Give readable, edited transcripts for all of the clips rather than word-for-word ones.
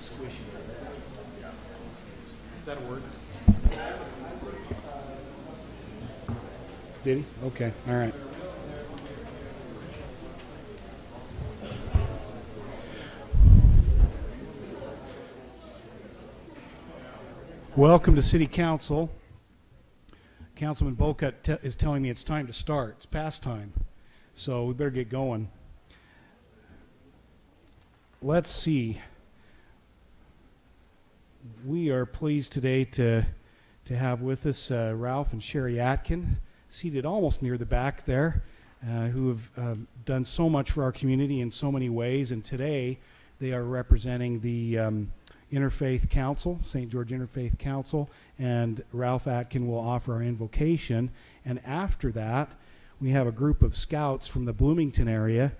squishy. Is that a word? Did he? Okay, all right. Welcome to City Council. Councilman Bocut is telling me it's time to start. It's past time, so we better get going. Let's see. We are pleased today to have with us Ralph and Sherry Atkin, seated almost near the back there, who have done so much for our community in so many ways. And today they are representing the Interfaith Council, St. George Interfaith Council, and Ralph Atkin will offer our invocation. And after that, we have a group of scouts from the Bloomington area.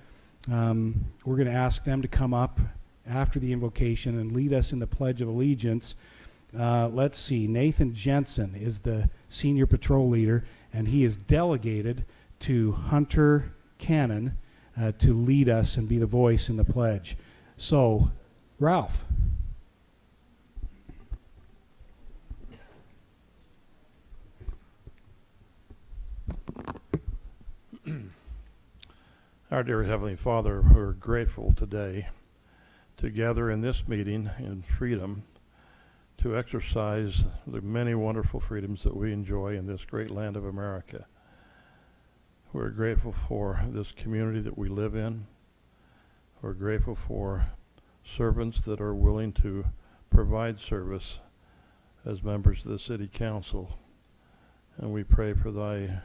We're going to ask them to come up after the invocation and lead us in the Pledge of Allegiance. Let's see, Nathan Jensen is the senior patrol leader, and he is delegated to Hunter Cannon to lead us and be the voice in the pledge. So, Ralph. Our dear Heavenly Father, we're grateful today to gather in this meeting in freedom to exercise the many wonderful freedoms that we enjoy in this great land of America. We're grateful for this community that we live in. We're grateful for servants that are willing to provide service as members of the City Council. And we pray for thy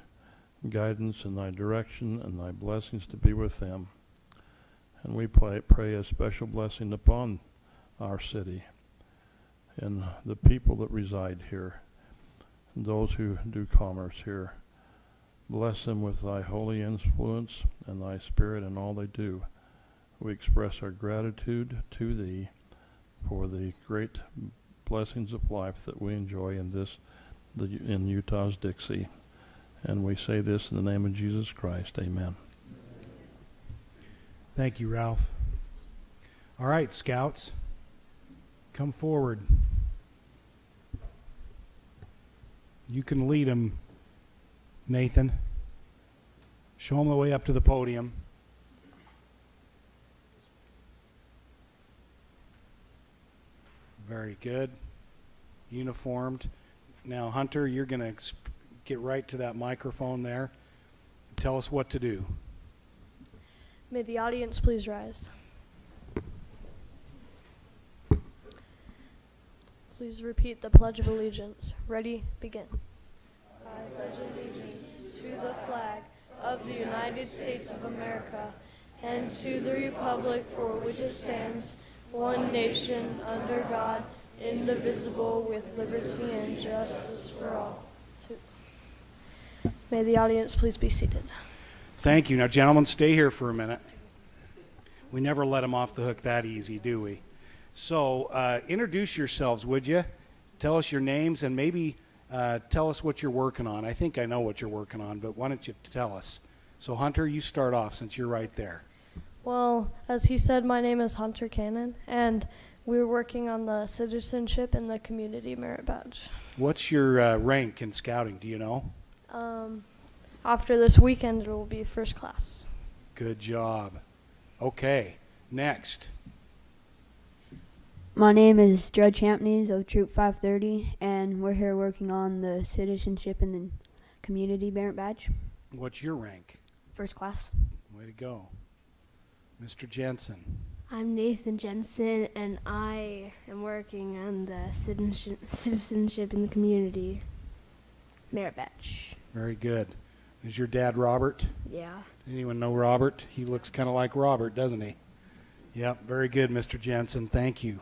guidance and thy direction and thy blessings to be with them. And we pray a special blessing upon our city and the people that reside here and those who do commerce here. Bless them with thy holy influence and thy spirit in all they do. We express our gratitude to thee for the great blessings of life that we enjoy in Utah's Dixie. And we say this in the name of Jesus Christ. Amen. Thank you, Ralph. All right, scouts, come forward. You can lead them, Nathan. Show them the way up to the podium. Very good. Uniformed. Now, Hunter, you're going to get right to that microphone there. Tell us what to do. May the audience please rise. Please repeat the Pledge of Allegiance. Ready? Begin. I pledge allegiance to the flag of the United States of America and to the republic for which it stands, one nation, under God, indivisible, with liberty and justice for all. May the audience please be seated. Thank you. Now, gentlemen, stay here for a minute. We never let them off the hook that easy, do we? So, introduce yourselves, would you? Tell us your names and maybe tell us what you're working on. I think I know what you're working on, but why don't you tell us? So, Hunter, you start off since you're right there. Well, as he said, my name is Hunter Cannon, and we're working on the Citizenship and the Community Merit Badge. What's your rank in scouting? Do you know? After this weekend, it will be first class. Good job. Okay, next. My name is Dred Champneys of Troop 530, and we're here working on the Citizenship and the Community Merit Badge. What's your rank? First class. Way to go. Mr. Jensen. I'm Nathan Jensen, and I am working on the Citizenship in the Community Merit Badge. Very good. Is your dad Robert? Yeah. Anyone know Robert? He looks kind of like Robert, doesn't he? Yep, very good, Mr. Jensen. Thank you.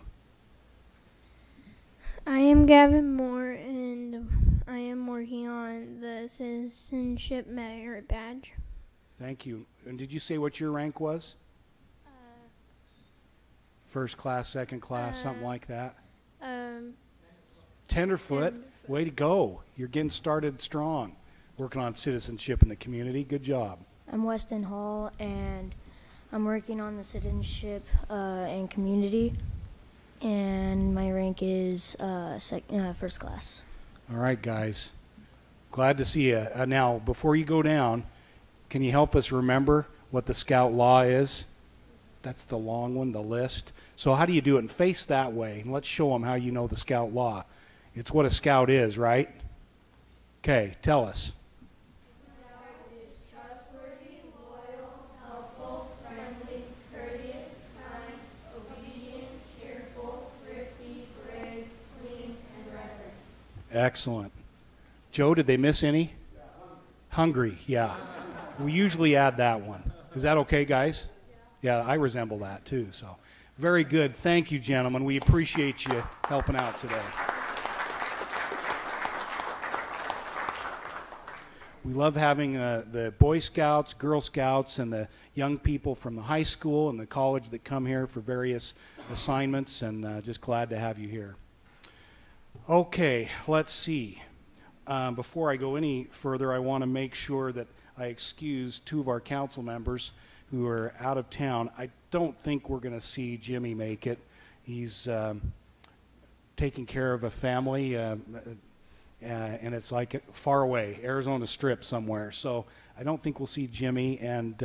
I am Gavin Moore, and I am working on the Citizenship Merit Badge. Thank you. And did you say what your rank was? First class, second class, something like that? Tenderfoot. Way to go. You're getting started strong. Working on citizenship in the community. Good job. I'm Weston Hall, and I'm working on the Citizenship and Community. and my rank is first class. All right, guys. Glad to see you. Now, before you go down, can you help us remember what the Scout Law is? That's the long one, the list. So how do you do it? And face that way. And let's show them how you know the Scout Law. It's what a Scout is, right? Okay, tell us. Excellent. Joe, did they miss any? Hungry, yeah. We usually add that one. Is that okay, guys? Yeah, I resemble that too. So, very good. Thank you, gentlemen. We appreciate you helping out today. We love having the Boy Scouts, Girl Scouts, and the young people from the high school and the college that come here for various assignments, and just glad to have you here. Okay, let's see. Before I go any further, I want to make sure that I excuse two of our council members who are out of town. I don't think we're going to see Jimmy make it. He's taking care of a family, and it's like far away, Arizona Strip somewhere. So I don't think we'll see Jimmy, and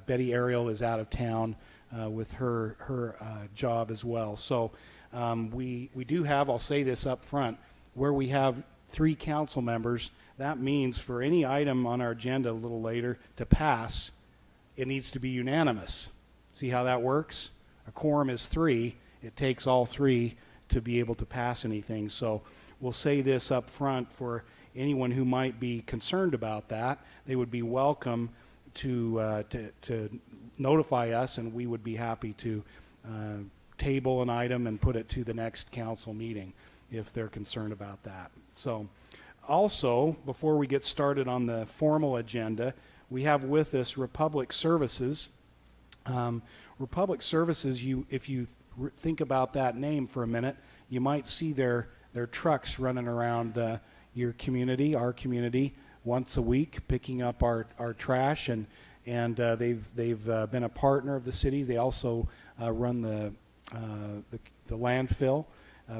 Betty Ariel is out of town with her job as well. So we do have, I'll say this up front, where we have 3 council members, that means for any item on our agenda a little later to pass, it needs to be unanimous. See how that works? A quorum is 3. It takes all 3 to be able to pass anything. So we'll say this up front for anyone who might be concerned about that. They would be welcome to notify us, and we would be happy to table an item and put it to the next council meeting if they're concerned about that. So also, before we get started on the formal agenda, we have with us Republic Services. Republic Services, if you think about that name for a minute, you might see their trucks running around your community, our community, once a week, picking up our trash, and they've been a partner of the cities. They also run the landfill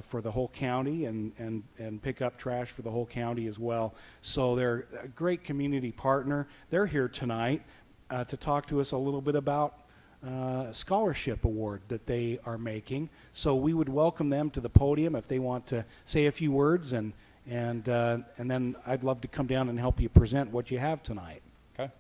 for the whole county and pick up trash for the whole county as well. So they're a great community partner. They're here tonight to talk to us a little bit about a scholarship award that they are making. So we would welcome them to the podium if they want to say a few words, and then I'd love to come down and help you present what you have tonight. Okay.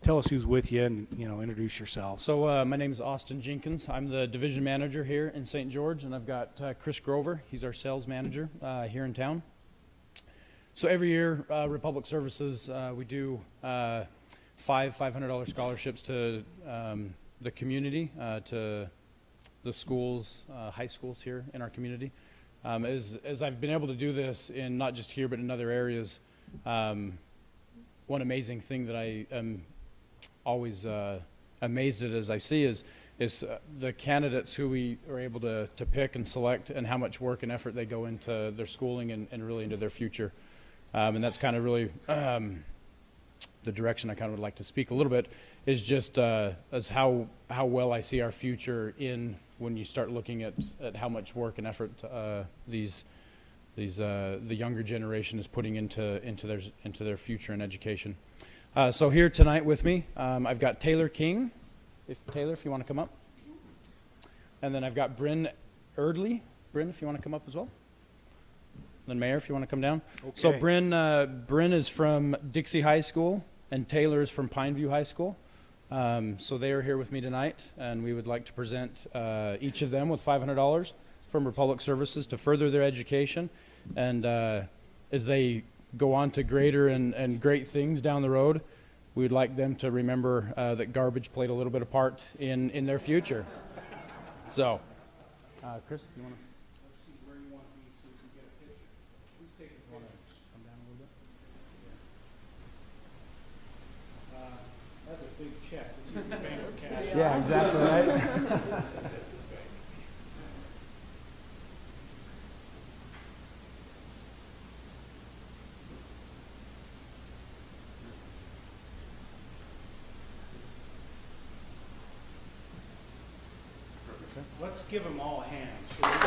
Tell us who's with you, and introduce yourselves. So my name is Austin Jenkins. I'm the division manager here in St. George, and I've got Chris Grover. He's our sales manager here in town. So every year, Republic Services, we do 5 $500 scholarships to the community, to the schools, high schools here in our community. As I've been able to do this in not just here but in other areas, one amazing thing that I am always amazed at as I see is the candidates who we are able to pick and select, and how much work and effort they go into their schooling and really into their future. And that's kind of really the direction I kind of would like to speak a little bit, is just as how well I see our future in when you start looking at how much work and effort the younger generation is putting into their future and education. So here tonight with me, I've got Taylor King. Taylor, if you want to come up. And then I've got Bryn Erdley. Bryn, if you want to come up as well. Then Mayor, if you want to come down. Okay. So Bryn is from Dixie High School, and Taylor is from Pineview High School. So they are here with me tonight, and we would like to present each of them with $500 from Republic Services to further their education. And as they go on to greater and great things down the road, we would like them to remember that garbage played a little bit of part in their future. So, Chris, you want to? Let's see where you want to be so we can get a picture. Who's taking pictures? Come down a little bit. That's a big check. This is the bank of cash. Yeah, exactly right. Let's give them all a hand. Shall we?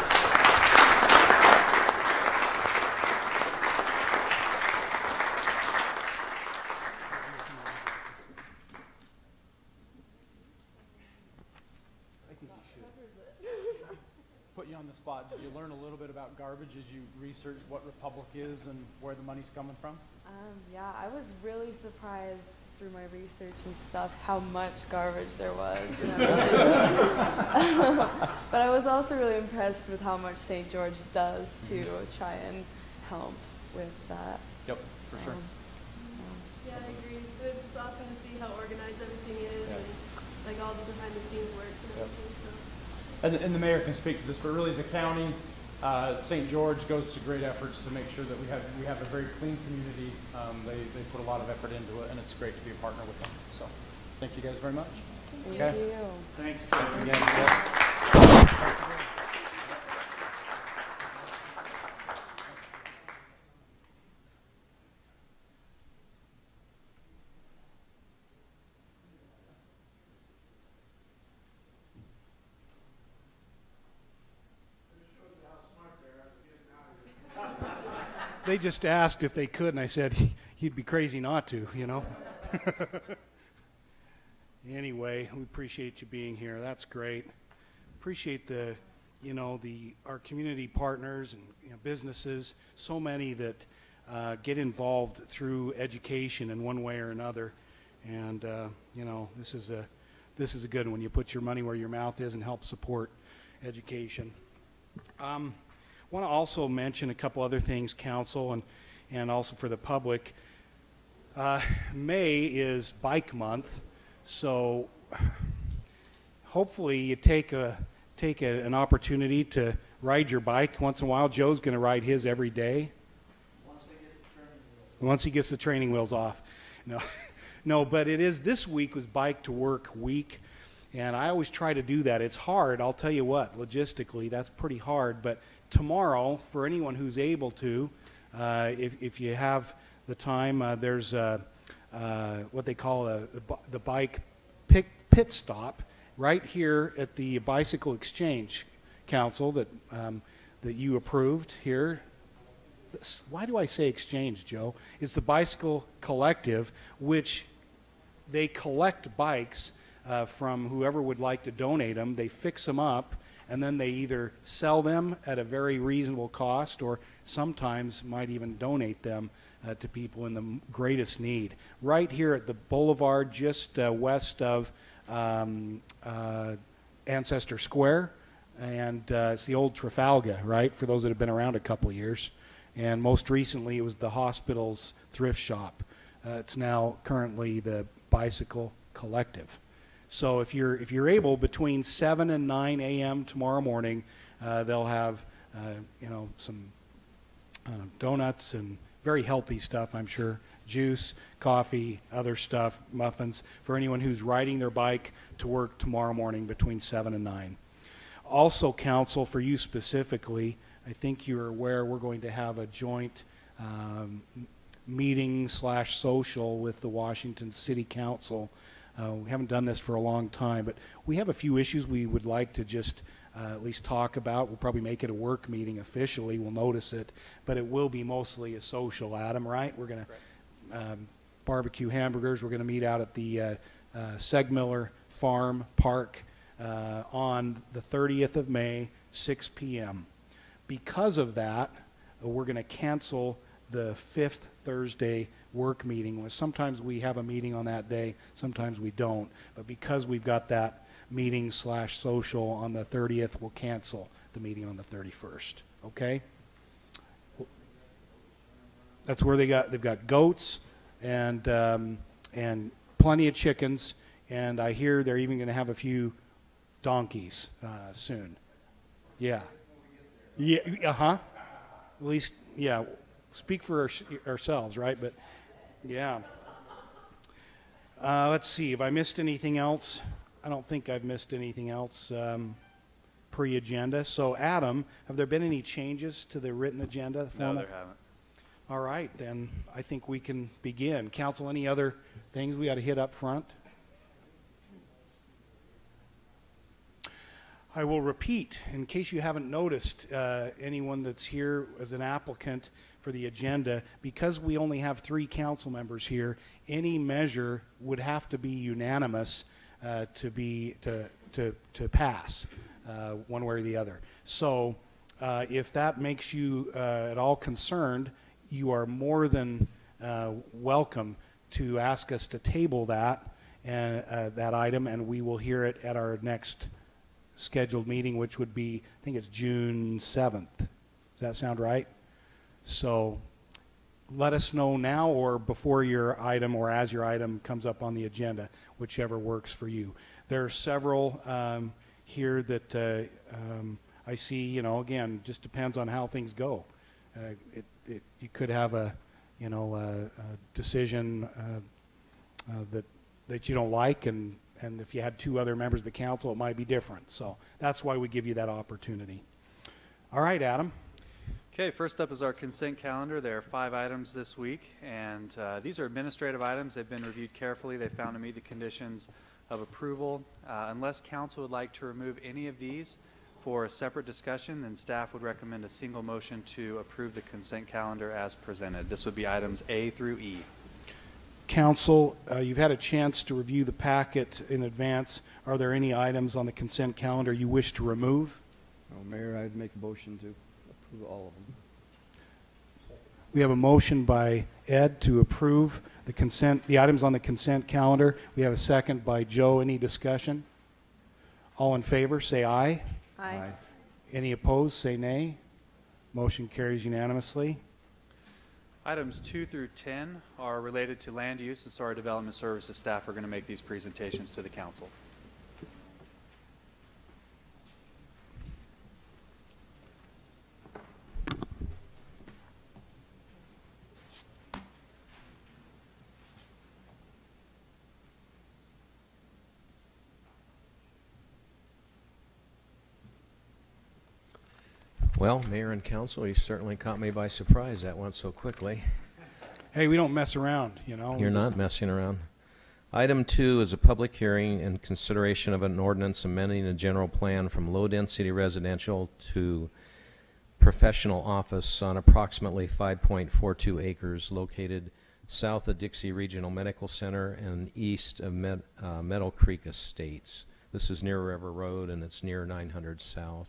Put you on the spot. Did you learn a little bit about garbage as you researched what Republic is and where the money's coming from? Yeah, I was really surprised through my research and stuff how much garbage there was and everything. But I was also really impressed with how much St. George does to try and help with that. Yep, for sure. Yeah, I agree. It's awesome to see how organized everything is and like all the behind the scenes work and everything. So. And the mayor can speak to this, but really the county, St. George goes to great efforts to make sure that we have a very clean community. They put a lot of effort into it, and it's great to be a partner with them. So, thank you guys very much. Thank you. Thanks, Thanks Kevin. again. They just asked if they could, and I said, you'd be crazy not to, you know. Anyway, we appreciate you being here. That's great. Appreciate our community partners and businesses, so many that get involved through education in one way or another. And, this is a good one. You put your money where your mouth is and help support education. I want to also mention a couple other things, Council, and also for the public. May is Bike Month, so hopefully you take an opportunity to ride your bike once in a while. Joe's going to ride his every day. Once he gets the training wheels off. No, but this week was Bike to Work Week, and I always try to do that. It's hard, I'll tell you what, logistically, that's pretty hard, but tomorrow, for anyone who's able to, if you have the time, there's what they call the bike pit stop right here at the Bicycle Exchange Council that you approved here. Why do I say exchange, Joe? It's the Bicycle Collective, which they collect bikes from whoever would like to donate them. They fix them up, and then they either sell them at a very reasonable cost or sometimes might even donate them to people in the greatest need. Right here at the boulevard just west of Ancestor Square, and it's the old Trafalgar, right, for those that have been around a couple of years. And most recently it was the hospital's thrift shop. It's now currently the Bicycle Collective. So if you're able, between 7 and 9 a.m. tomorrow morning, they'll have some donuts and very healthy stuff, I'm sure, juice, coffee, other stuff, muffins, for anyone who's riding their bike to work tomorrow morning between 7 and 9. Also, Council, for you specifically, I think you're aware we're going to have a joint meeting/social with the Washington City Council. We haven't done this for a long time, but we have a few issues we would like to just at least talk about. We'll probably make it a work meeting officially. We'll notice it, but it will be mostly a social, Adam, right? We're going to barbecue hamburgers. We're going to meet out at the Segmiller Farm Park on the 30th of May, 6 p.m. Because of that, we're going to cancel the 5th Thursday work meeting. Sometimes we have a meeting on that day, sometimes we don't. But because we've got that meeting/social on the 30th, we'll cancel the meeting on the 31st. Okay? That's where they've got goats and plenty of chickens, and I hear they're even going to have a few donkeys soon. Yeah. Yeah. At least, yeah. Speak for ourselves, right? But yeah. Let's see. Have I missed anything else? I don't think I've missed anything else pre-agenda. So, Adam, have there been any changes to the written agenda? No, there haven't. All right, then I think we can begin. Council, any other things we got to hit up front? I will repeat, in case you haven't noticed, anyone that's here as an applicant for the agenda, because we only have 3 council members here, any measure would have to be unanimous to pass one way or the other. So if that makes you at all concerned, you are more than welcome to ask us to table that item, and we will hear it at our next scheduled meeting, which would be, I think it's June 7th. Does that sound right? So let us know now or before your item or as your item comes up on the agenda, whichever works for you. There are several here that I see, you know, again, just depends on how things go. You could have a decision that you don't like, and if you had 2 other members of the council, it might be different. So that's why we give you that opportunity. All right, Adam. Okay, first up is our consent calendar. There are 5 items this week, and these are administrative items. They've been reviewed carefully. They found to meet the conditions of approval. Unless council would like to remove any of these for a separate discussion, then staff would recommend a single motion to approve the consent calendar as presented. This would be items A through E. Council, you've had a chance to review the packet in advance. Are there any items on the consent calendar you wish to remove? Well, Mayor, I'd make a motion to approve all of them. We have a motion by Ed to approve the items on the consent calendar. We have a second by Joe. Any discussion? All in favor, say aye. Aye. Any opposed, say nay. Motion carries unanimously. Items 2 through 10 are related to land use, and so our development services staff are going to make these presentations to the council. Well, Mayor and Council, you certainly caught me by surprise. That went so quickly. Hey, we don't mess around, you know. You're not messing around. Item 2 is a public hearing in consideration of an ordinance amending a general plan from low-density residential to professional office on approximately 5.42 acres located south of Dixie Regional Medical Center and east of Meadow Creek Estates. This is near River Road, and it's near 900 South.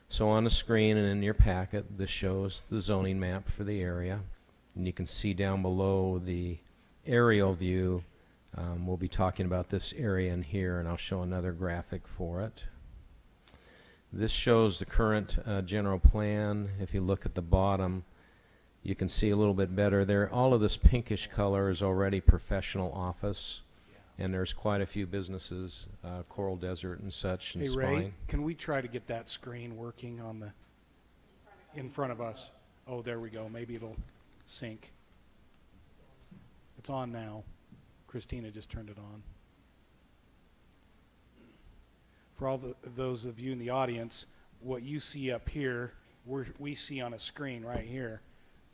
So on the screen and in your packet, this shows the zoning map for the area. And you can see down below the aerial view, we'll be talking about this area in here, and I'll show another graphic for it. This shows the current general plan. If you look at the bottom, you can see a little bit better there. All of this pinkish color is already professional office. And there's quite a few businesses, Coral Desert and such, and Hey, Spine. Ray, can we try to get that screen working on the in front of us? Oh, there we go. Maybe it'll sync. It's on now. Christina just turned it on. For all those of you in the audience, what you see up here, we see on a screen right here,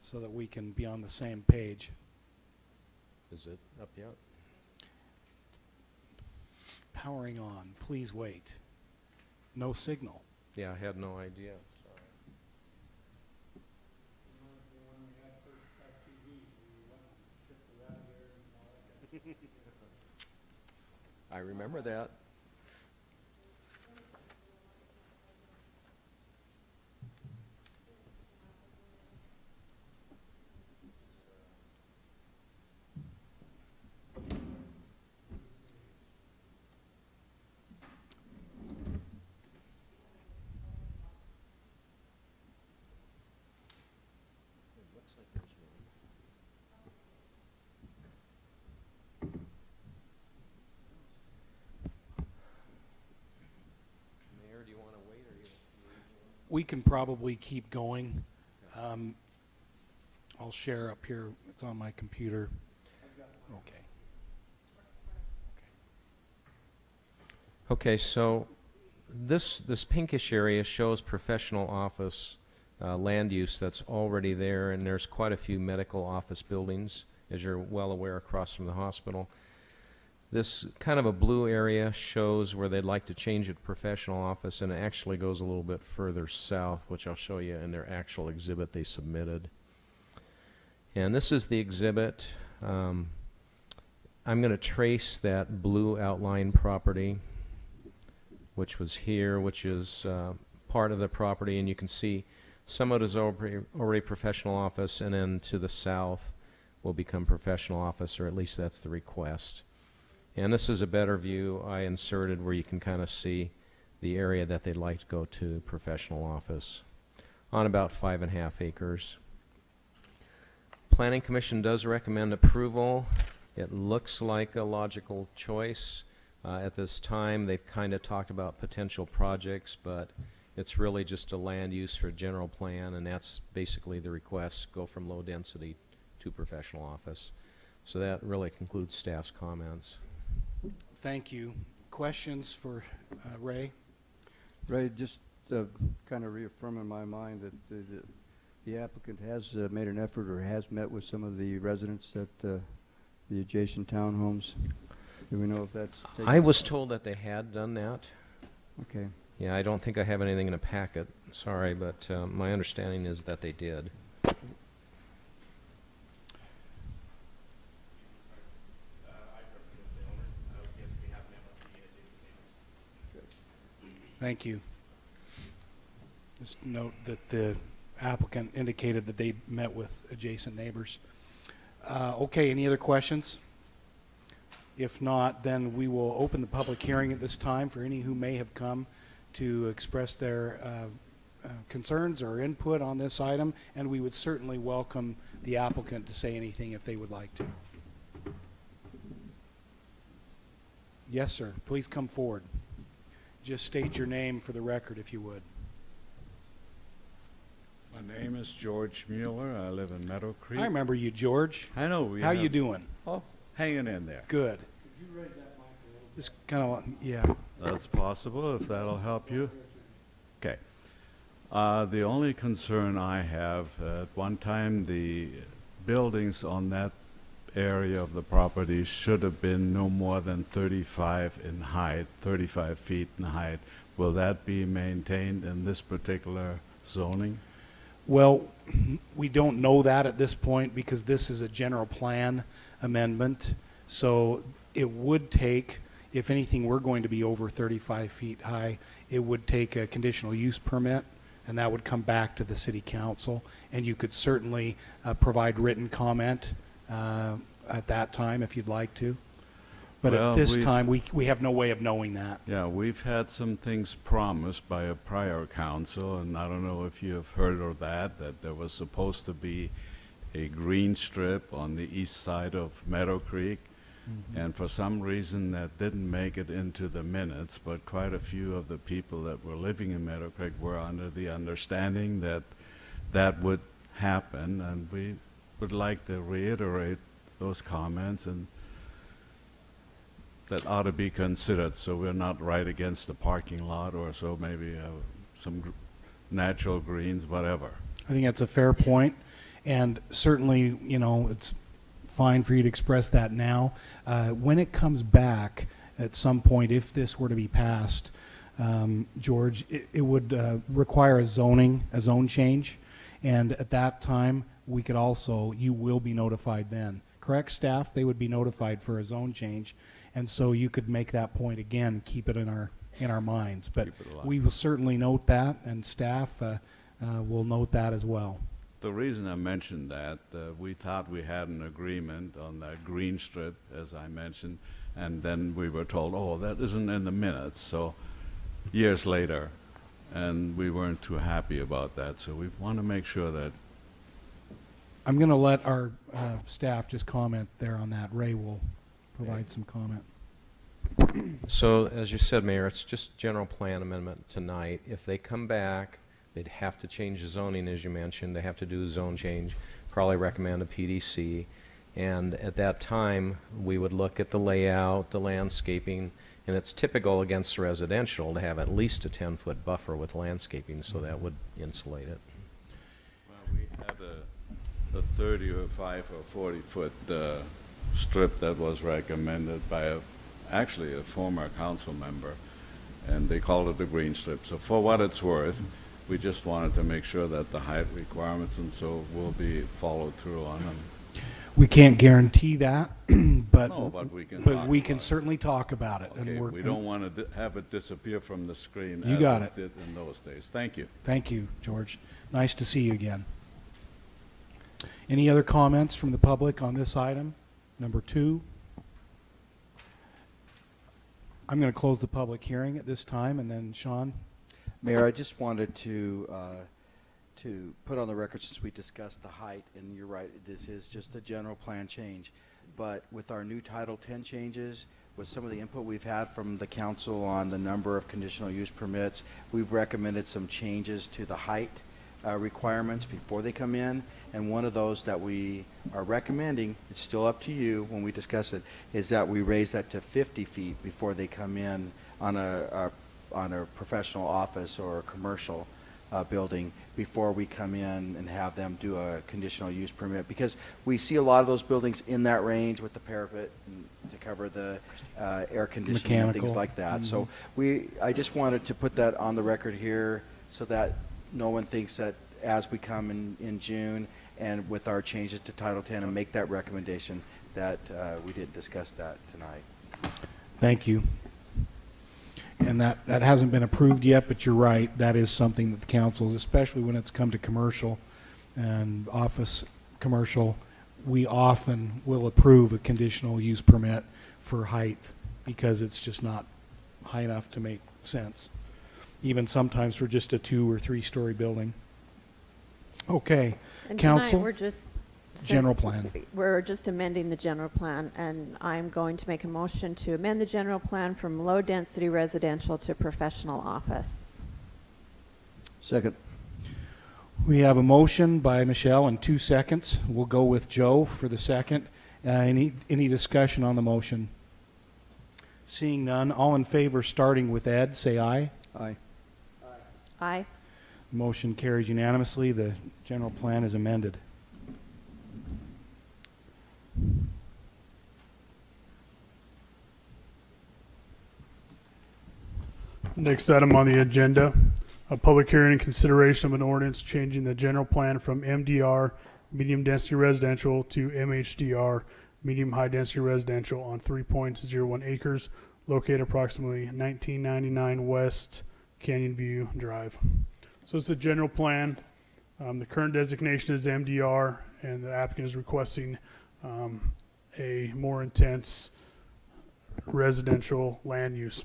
so that we can be on the same page. Is it up yet? Powering on. Please wait. No signal. Yeah, I had no idea. Sorry. I remember that. We can probably keep going. I'll share up here. It's on my computer. Okay. Okay, so this pinkish area shows professional office land use that's already there, and there's quite a few medical office buildings, as you're well aware, across from the hospital. This kind of a blue area shows where they'd like to change it to professional office, and it actually goes a little bit further south, which I'll show you in their actual exhibit they submitted. And this is the exhibit. I'm going to trace that blue outline property, which was here, which is part of the property, and you can see some of it is already professional office, and then to the south will become professional office, or at least that's the request. And this is a better view I inserted where you can kind of see the area that they'd like to go to professional office on about 5.5 acres. Planning Commission does recommend approval. It looks like a logical choice. At this time, they've kind of talked about potential projects, but it's really just a land use for general plan, and that's basically the request, go from low density to professional office. So that really concludes staff's comments. Thank you. Questions for Ray? Ray, just kind of reaffirm in my mind that the applicant has made an effort or has met with some of the residents at the adjacent townhomes. Do we know if that's taken? I was told that they had done that. Okay. Yeah, I don't think I have anything in a packet. Sorry, but my understanding is that they did. Thank you. Just note that the applicant indicated that they met with adjacent neighbors. Okay, any other questions? If not, then we will open the public hearing at this time for any who may have come to express their concerns or input on this item, and we would certainly welcome the applicant to say anything if they would like to. Yes, sir. Please come forward. Just state your name for the record, if you would. My name is George Mueller. I live in Meadow Creek. I remember you, George. I know. How you doing? Oh, hanging in there. Good. Could you raise that mic a little? Just kind of, yeah. That's possible, if that'll help you. Okay. The only concern I have, at one time the buildings on that area of the property should have been no more than 35 in height, 35 feet in height. Will that be maintained in this particular zoning? Well, we don't know that at this point because this is a general plan amendment. So it would take, if anything, we're going to be over 35 feet high, it would take a conditional use permit, and that would come back to the city council. And you could certainly provide written comment at that time if you'd like to. But well, at this time, we have no way of knowing that. Yeah, we've had some things promised by a prior council, and I don't know if you have heard of that there was supposed to be a green strip on the east side of Meadow Creek. Mm-hmm. And for some reason that didn't make it into the minutes, but quite a few of the people that were living in Meadow Creek were under the understanding that that would happen, and we would like to reiterate those comments, and that ought to be considered, so we're not right against the parking lot, or so maybe some natural greens, whatever. I think that's a fair point, and certainly, you know, it's fine for you to express that now. When it comes back at some point, if this were to be passed, George, it would require a zone change, and at that time, we could also, you will be notified then. Correct, staff? They would be notified for a zone change, and so you could make that point again, keep it in our minds. But we will certainly note that, and staff will note that as well. The reason I mentioned that, we thought we had an agreement on that green strip, as I mentioned, and then we were told, oh, that isn't in the minutes, so years later, and we weren't too happy about that, so we want to make sure that. I'm going to let our staff just comment there on that. Ray will provide some comment. So, as you said, Mayor, it's just general plan amendment tonight. If they come back, they'd have to change the zoning, as you mentioned. They have to do a zone change, probably recommend a PDC. And at that time, we would look at the layout, the landscaping, and it's typical against residential to have at least a 10-foot buffer with landscaping, so that would insulate it. Well, we had a 35 or 40-foot strip that was recommended by a actually a former council member, and they called it a green strip. So for what it's worth, we just wanted to make sure that the height requirements and so will be followed through on them. We can't guarantee that, but No, but we can but talk we about can it. certainly talk about it. Okay, And we don't want to have it disappear from the screen You as got it it. did in those days. Thank you. Thank you, George. Nice to see you again. Any other comments from the public on this item, number 2? I'm going to close the public hearing at this time, and then Sean. Mayor, I just wanted to put on the record, since we discussed the height, and you're right, this is just a general plan change, but with our new Title 10 changes, with some of the input we've had from the council on the number of conditional use permits, we've recommended some changes to the height requirements before they come in, and one of those that we are recommending, it's still up to you when we discuss it, is that we raise that to 50 feet before they come in on a professional office or a commercial building, before we come in and have them do a conditional use permit, because we see a lot of those buildings in that range with the parapet and to cover the air conditioning and things Mechanical. like that. Mhm. So I just wanted to put that on the record here so that no one thinks that as we come in June and with our changes to Title 10 and make that recommendation that we didn't discuss that tonight. Thank you. And that hasn't been approved yet, but you're right. That is something that the council, especially when it's come to commercial and office commercial, we often will approve a conditional use permit for height because it's just not high enough to make sense. Even sometimes for just a 2 or 3 story building. Okay, And council. tonight, we're just, General since plan. We're just amending the general plan, and I'm going to make a motion to amend the general plan from low-density residential to professional office. Second. We have a motion by Michelle in 2 seconds. We'll go with Joe for the second. Any discussion on the motion? Seeing none, all in favor, starting with Ed, say aye. Aye. Aye. Motion carries unanimously. The general plan is amended. Next item on the agenda, a public hearing and consideration of an ordinance changing the general plan from MDR, medium density residential, to MHDR, medium high density residential on 3.01 acres located approximately 1999 West Canyon View Drive. So it's a general plan. The current designation is MDR, and the applicant is requesting a more intense residential land use.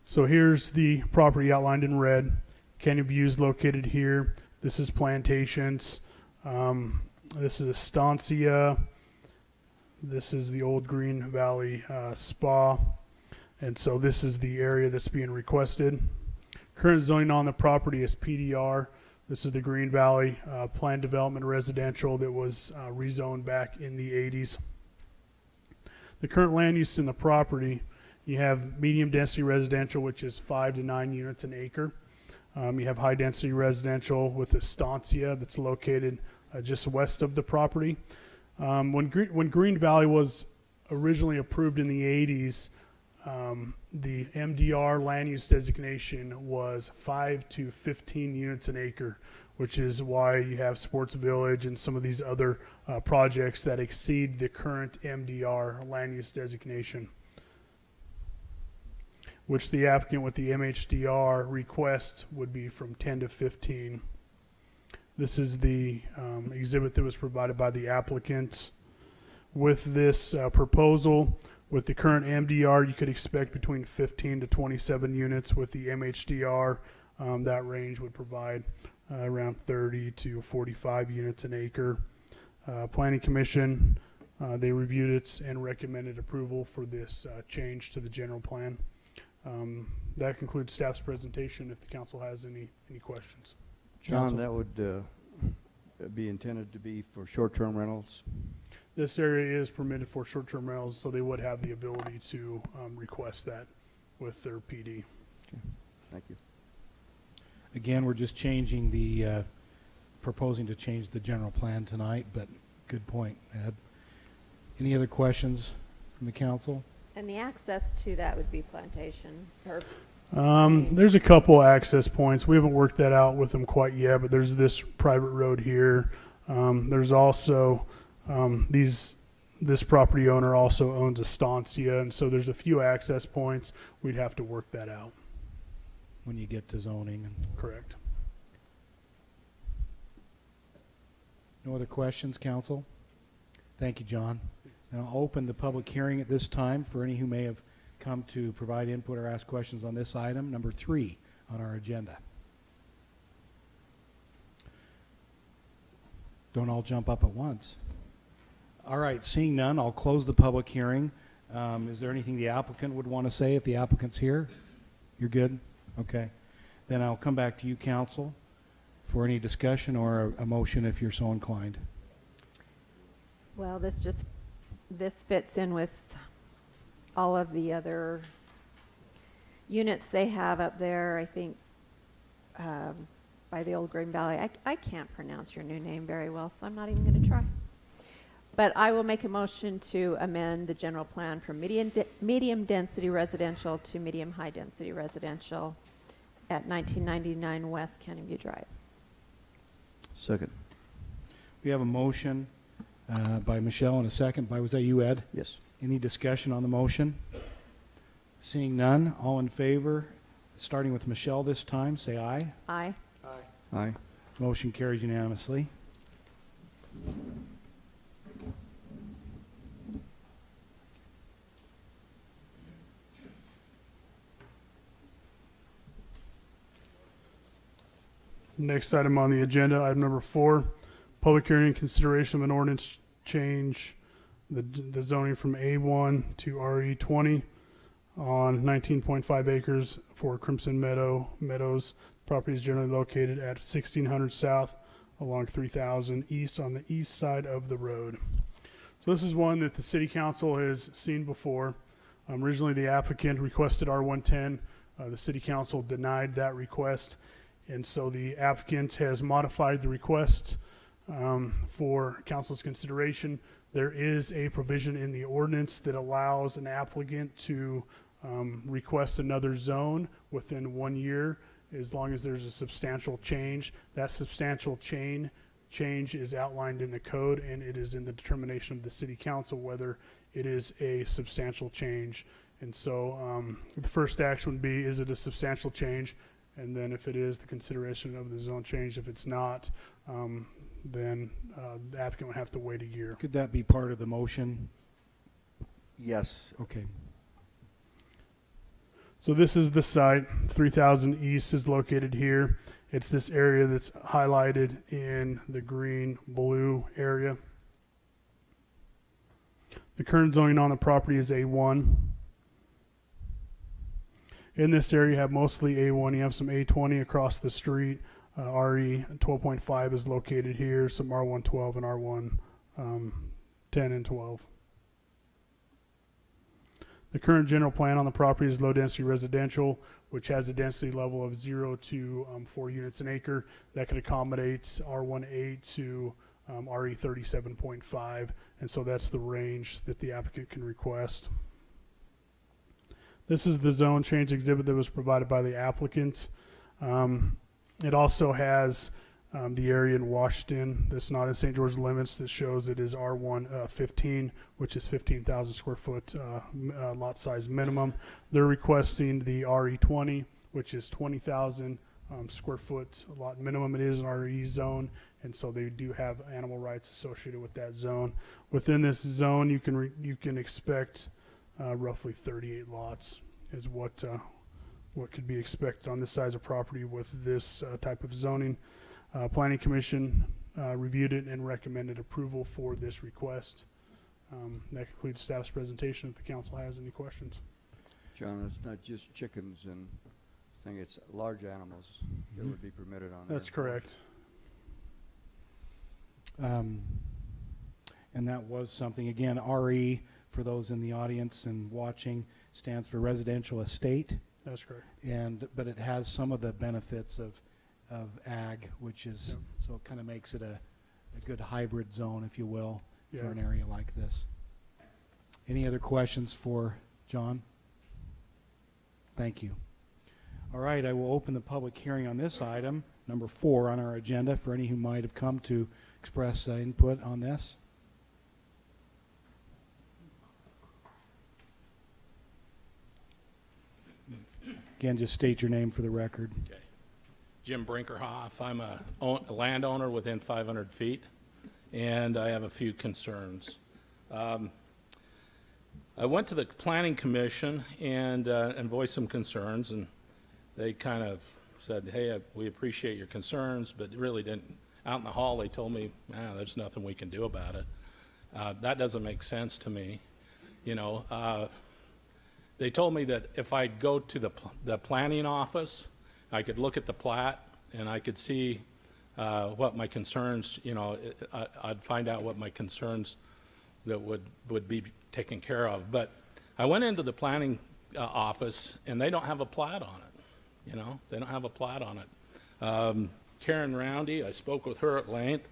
So here's the property outlined in red. Canyon View is located here. This is Plantations. This is Estancia. This is the old Green Valley Spa. And so this is the area that's being requested. Current zoning on the property is PDR. This is the Green Valley Planned Development Residential that was rezoned back in the 80s. The current land use in the property, you have medium density residential, which is 5 to 9 units an acre. You have high density residential with Estancia that's located just west of the property. When Green Valley was originally approved in the 80s, the MDR land use designation was 5 to 15 units an acre, which is why you have Sports Village and some of these other projects that exceed the current MDR land use designation, which the applicant with the MHDR request would be from 10 to 15. This is the exhibit that was provided by the applicant. With this proposal, with the current MDR, you could expect between 15 to 27 units. With the MHDR, that range would provide around 30 to 45 units an acre. Planning Commission, they reviewed it and recommended approval for this change to the general plan. That concludes staff's presentation. If the council has any questions. John, that would be intended to be for short-term rentals? This area is permitted for short-term rentals, so they would have the ability to request that with their PD. Okay. Thank you. Again, we're just changing the, proposing to change the general plan tonight, but good point, Ed. Any other questions from the council? And the access to that would be Plantation, or There's a couple access points. We haven't worked that out with them quite yet, but there's this private road here. There's also this property owner also owns Estancia, and so there's a few access points. We'd have to work that out. When you get to zoning. Correct. No other questions, council? Thank you, John. And I'll open the public hearing at this time for any who may have come to provide input or ask questions on this item, number 3 on our agenda. Don't all jump up at once. All right, seeing none, I'll close the public hearing. Is there anything the applicant would want to say if the applicant's here? You're good? Okay. Then I'll come back to you, council, for any discussion or a motion if you're so inclined. well, this fits in with all of the other units they have up there, I think, by the old Green Valley. I can't pronounce your new name very well, so I'm not even going to try. But I will make a motion to amend the general plan from medium density residential to medium high density residential at 1999 West Canyon View Drive. Second. We have a motion by Michelle and a second by, was that you, Ed? Yes. Any discussion on the motion? Seeing none, all in favor, starting with Michelle this time, say aye. Aye. Aye. Aye. Motion carries unanimously. Next item on the agenda, item number 4, public hearing and consideration of an ordinance change the zoning from A1 to RE20 on 19.5 acres for Crimson Meadows. Property is generally located at 1600 South along 3000 East on the east side of the road. So this is one that the City Council has seen before. Originally the applicant requested R110. The City Council denied that request. And so the applicant has modified the request for council's consideration. There is a provision in the ordinance that allows an applicant to request another zone within 1 year as long as there's a substantial change. That substantial change is outlined in the code, and it is in the determination of the City Council whether it is a substantial change. And so the first action would be, is it a substantial change? And then if it is, the consideration of the zone change. If it's not, then the applicant would have to wait a year. Could that be part of the motion? Yes. Okay. So this is the site. 3000 East is located here. It's this area that's highlighted in the green-blue area. The current zoning on the property is A1. In this area, you have mostly A1. You have some A20 across the street. RE 12.5 is located here. Some R112 and R1 10 and 12. The current general plan on the property is low density residential, which has a density level of 0 to 4 units an acre. That could accommodate R18 to RE 37.5, and so that's the range that the applicant can request. This is the zone change exhibit that was provided by the applicant. It also has the area in Washington that's not in St. George limits that shows it is R1 15, which is 15,000 square foot lot size minimum. They're requesting the RE20, which is 20,000 square foot lot minimum. It is an RE zone, and so they do have animal rights associated with that zone. Within this zone, you can expect roughly 38 lots is what could be expected on this size of property with this type of zoning. Planning Commission reviewed it and recommended approval for this request. That concludes staff's presentation. If the council has any questions. John, it's not just chickens and I think it's large animals that would be permitted on That's there. correct. And that was something, again, RE, for those in the audience and watching, stands for residential estate. That's correct. But it has some of the benefits of ag, which is, so it kind of makes it a good hybrid zone, if you will, for an area like this. Any other questions for John? Thank you. All right, I will open the public hearing on this item, number 4 on our agenda, for any who might have come to express input on this. Again, just state your name for the record. Okay. Jim Brinkerhoff. I'm a landowner within 500 feet, and I have a few concerns. I went to the Planning Commission and voiced some concerns, and they kind of said, hey, we appreciate your concerns, but really didn't. Out in the hall, they told me, there's nothing we can do about it. That doesn't make sense to me. You know, they told me that if I go to the planning office, I could look at the plat and I could see what my concerns, you know, I'd find out what my concerns that would be taken care of. But I went into the planning office and they don't have a plat on it. You know, they don't have a plat on it. Karen Roundy, I spoke with her at length,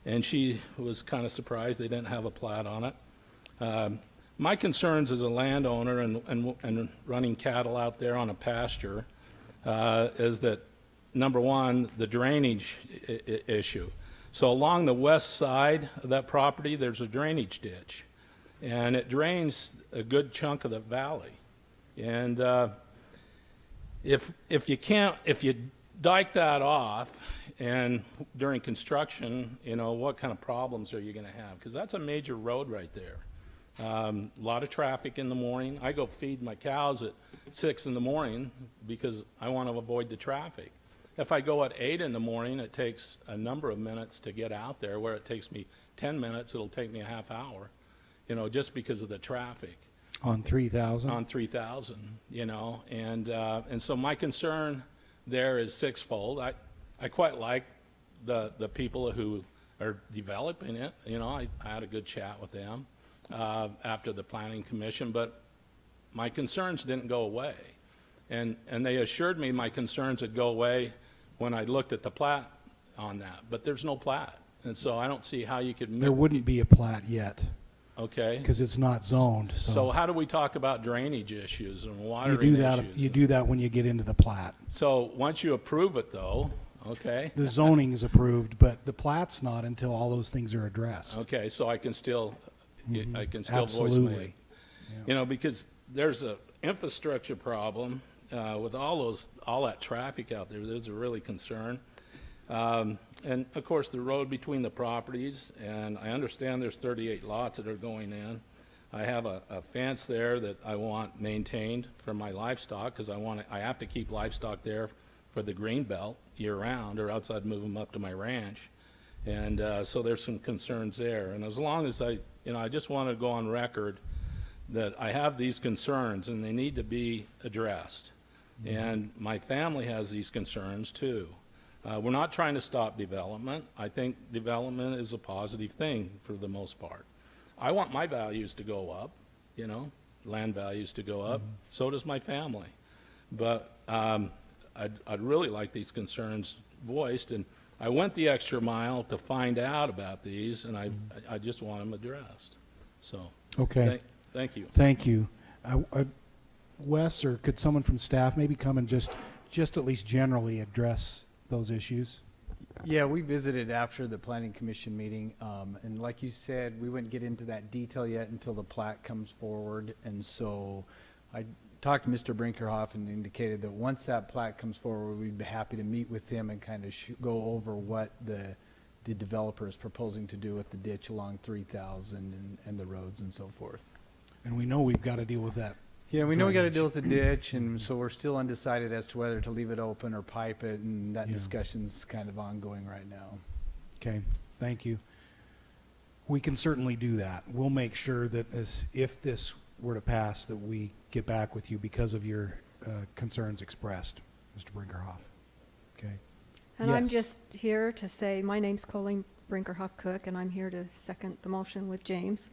and she was kind of surprised they didn't have a plat on it. My concerns as a landowner and running cattle out there on a pasture is that, number one, the drainage issue. So along the west side of that property, there's a drainage ditch, and it drains a good chunk of the valley. And if you dike that off, and during construction, you know, what kind of problems are you going to have? Because that's a major road right there. A lot of traffic in the morning. I go feed my cows at 6 in the morning because I want to avoid the traffic. If I go at 8 in the morning, it takes a number of minutes to get out there. Where it takes me 10 minutes, it'll take me a half hour, you know, just because of the traffic. On 3,000? On 3,000, you know. And so my concern there is sixfold. I quite like the people who are developing it. You know, I had a good chat with them after the Planning Commission, but my concerns didn't go away. And they assured me my concerns would go away when I looked at the plat on that, but there's no plat. And so I don't see how you could... There wouldn't be a plat yet. Okay. Because it's not zoned. So how do we talk about drainage issues and watering issues? You do that when you get into the plat. So once you approve it, though, okay. The zoning is approved, but the plat's not until all those things are addressed. Okay, so I can still, voice Absolutely. my, you know, because there's a infrastructure problem with all that traffic out there. There's a really concern. And of course the road between the properties, and I understand there's 38 lots that are going in. I have a fence there that I want maintained for my livestock because I have to keep livestock there for the green belt year round, or else I'd move them up to my ranch. And so there's some concerns there. And as long as I just want to go on record that I have these concerns and they need to be addressed. And my family has these concerns too. We're not trying to stop development. I think development is a positive thing for the most part. I want my values to go up, you know, land values to go up. So does my family. But I'd really like these concerns voiced, and I went the extra mile to find out about these, and I just want them addressed. So, okay. Thank you. Thank you. Wes, or could someone from staff maybe come and just at least generally address those issues? Yeah, we visited after the Planning Commission meeting, and like you said, we wouldn't get into that detail yet until the plat comes forward. And so I talked to Mr. Brinkerhoff and indicated that once that plat comes forward, we'd be happy to meet with him and kind of go over what the developer is proposing to do with the ditch along 3,000 and the roads and so forth. And we know we've got to deal with that. Yeah, we know we got to deal with the ditch, and so we're still undecided as to whether to leave it open or pipe it, and that discussion's kind of ongoing right now. Okay, thank you. We can certainly do that. We'll make sure that if this were to pass, that we get back with you because of your concerns expressed, Mr. Brinkerhoff. Okay. And I'm just here to say my name's Colleen Brinkerhoff Cook, and I'm here to second the motion with James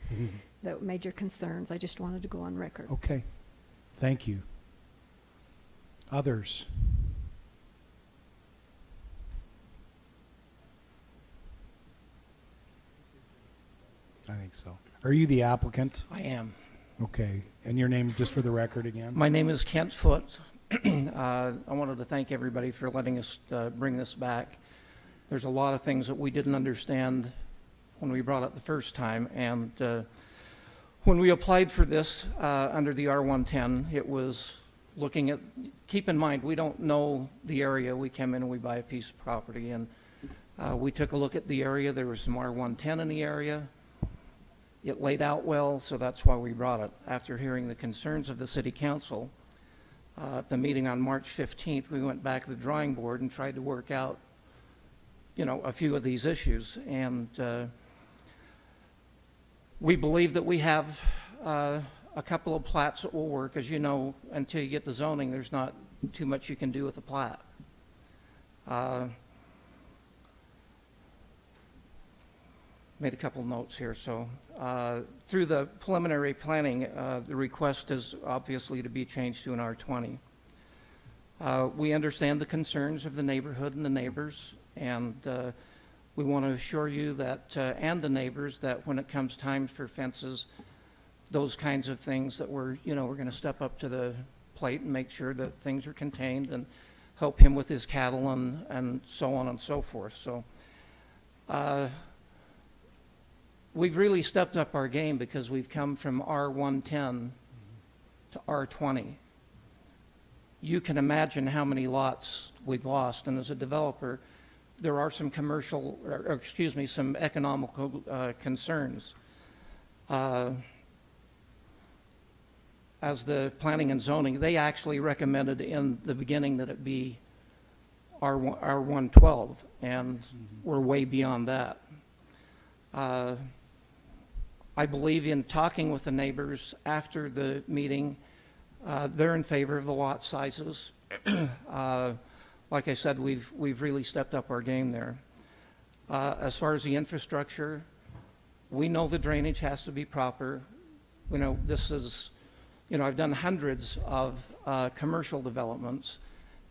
that made your concerns. I just wanted to go on record. Okay. Thank you. Others? I think so. Are you the applicant? I am. Okay. And your name, just for the record again? My name is Kent Foote. I wanted to thank everybody for letting us bring this back. There's a lot of things that we didn't understand when we brought it the first time, and when we applied for this under the R110, it was looking at, keep in mind, we don't know the area. We come in and we buy a piece of property, and we took a look at the area. There was some R110 in the area. It laid out well, so that's why we brought it. After hearing the concerns of the City Council, at the meeting on March 15th, we went back to the drawing board and tried to work out, you know, a few of these issues. And we believe that we have a couple of plats that will work. As you know, until you get the zoning, there's not too much you can do with a plat. Made a couple notes here. So through the preliminary planning, the request is obviously to be changed to an R20. We understand the concerns of the neighborhood and the neighbors, and we want to assure you that, and the neighbors, that when it comes time for fences, those kinds of things, that we're going to step up to the plate and make sure that things are contained and help him with his cattle and so on and so forth. So we've really stepped up our game because we've come from R110 to R20. You can imagine how many lots we've lost, and as a developer, there are some commercial, or excuse me, some economical concerns. As the planning and zoning, they actually recommended in the beginning that it be R112, and we're way beyond that. I believe in talking with the neighbors after the meeting. They're in favor of the lot sizes. Like I said, we've really stepped up our game there. As far as the infrastructure, we know the drainage has to be proper. You know, this is, you know, I've done hundreds of commercial developments,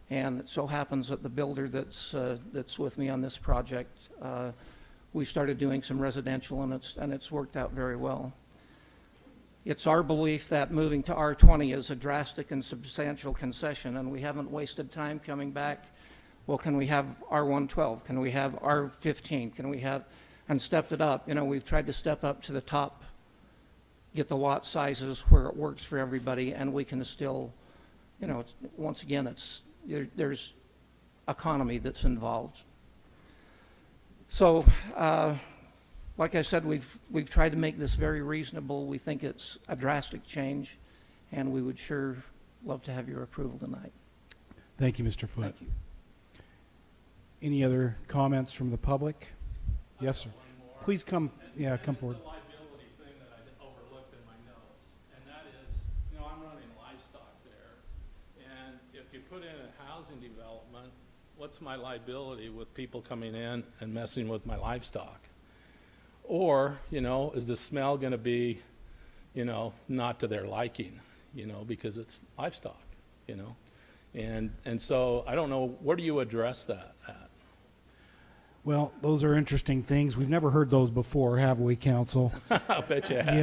and it so happens that the builder that's with me on this project, we started doing some residential, and it's worked out very well. It's our belief that moving to R20 is a drastic and substantial concession, and we haven't wasted time coming back. Well, can we have R112? Can we have R15? Can we have, and stepped it up. You know, we've tried to step up to the top, get the lot sizes where it works for everybody, and we can still, you know, once again, there's economy that's involved. So, like I said, we've tried to make this very reasonable. We think it's a drastic change, and we would sure love to have your approval tonight. Thank you, Mr. Foote. Thank you. Any other comments from the public? Yes, sir. Please come. Yeah, come forward. It's a liability thing that I overlooked in my notes, and that is, you know, I'm running livestock there, and if you put in a housing development, what's my liability with people coming in and messing with my livestock? Or, you know, is the smell going to be, you know, not to their liking, you know, because it's livestock, you know? And so I don't know, where do you address that at? Well, those are interesting things. We've never heard those before, have we, Council? I bet you have.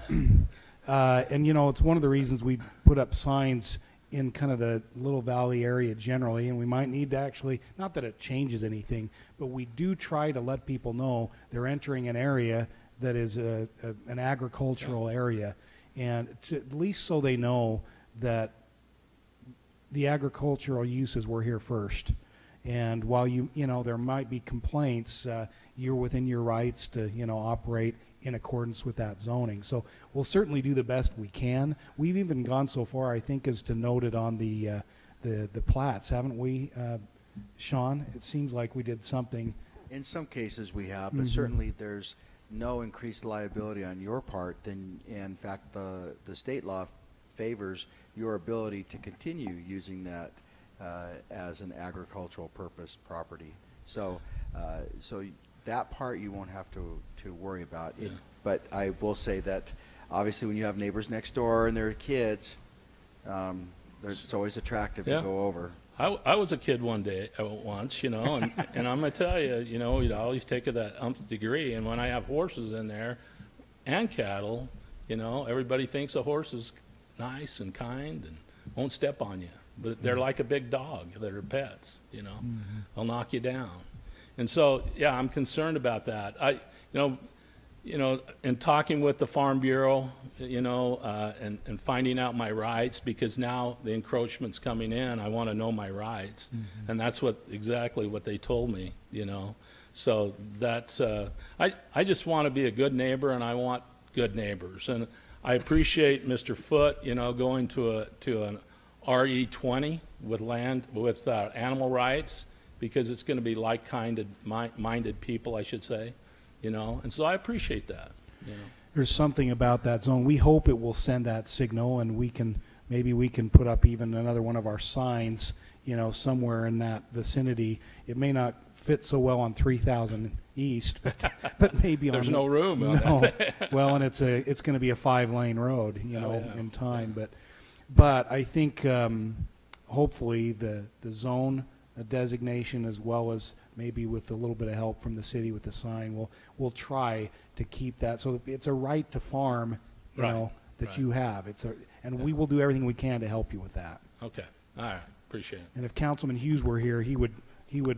Yeah. And, you know, it's one of the reasons we put up signs in kind of the Little Valley area generally, and we might need to actually, not that it changes anything, but we do try to let people know they're entering an area that is an agricultural area, and at least so they know that the agricultural uses were here first. And while you know, there might be complaints, you're within your rights to, you know, operate in accordance with that zoning. So we'll certainly do the best we can. We've even gone so far, I think, as to note it on the plats, haven't we, Sean? It seems like we did something. In some cases we have, but certainly there's no increased liability on your part. Then, in fact, the state law favors your ability to continue using that as an agricultural purpose property. So, so that part you won't have to worry about. Yeah. But I will say that obviously when you have neighbors next door and their kids, it's always attractive to go over. I was a kid once, you know, and I'm going to tell you, you know, you'd always take that umph degree. And when I have horses in there and cattle, You know, everybody thinks a horse is nice and kind and won't step on you. But they're like a big dog. They're pets, you know. They'll knock you down. And so, yeah, I'm concerned about that. In talking with the Farm Bureau, and finding out my rights, because now the encroachment's coming in, I want to know my rights. And that's exactly what they told me, you know. So that's, I just want to be a good neighbor, and I want good neighbors. And I appreciate Mr. Foote, going to an RE20 with animal rights, because it's going to be minded people, I should say, and so I appreciate that. There's something about that zone. We hope it will send that signal, and maybe we can put up even another one of our signs, somewhere in that vicinity. It may not fit so well on 3000 East, but maybe there's no room. Well, and it's going to be a 5-lane road, in time, but I think hopefully the zone designation, as well as maybe with a little bit of help from the city with the sign, we'll try to keep that so that it's a right to farm, you have. And we will do everything we can to help you with that. Okay, all right, appreciate it. And if Councilman Hughes were here, he would.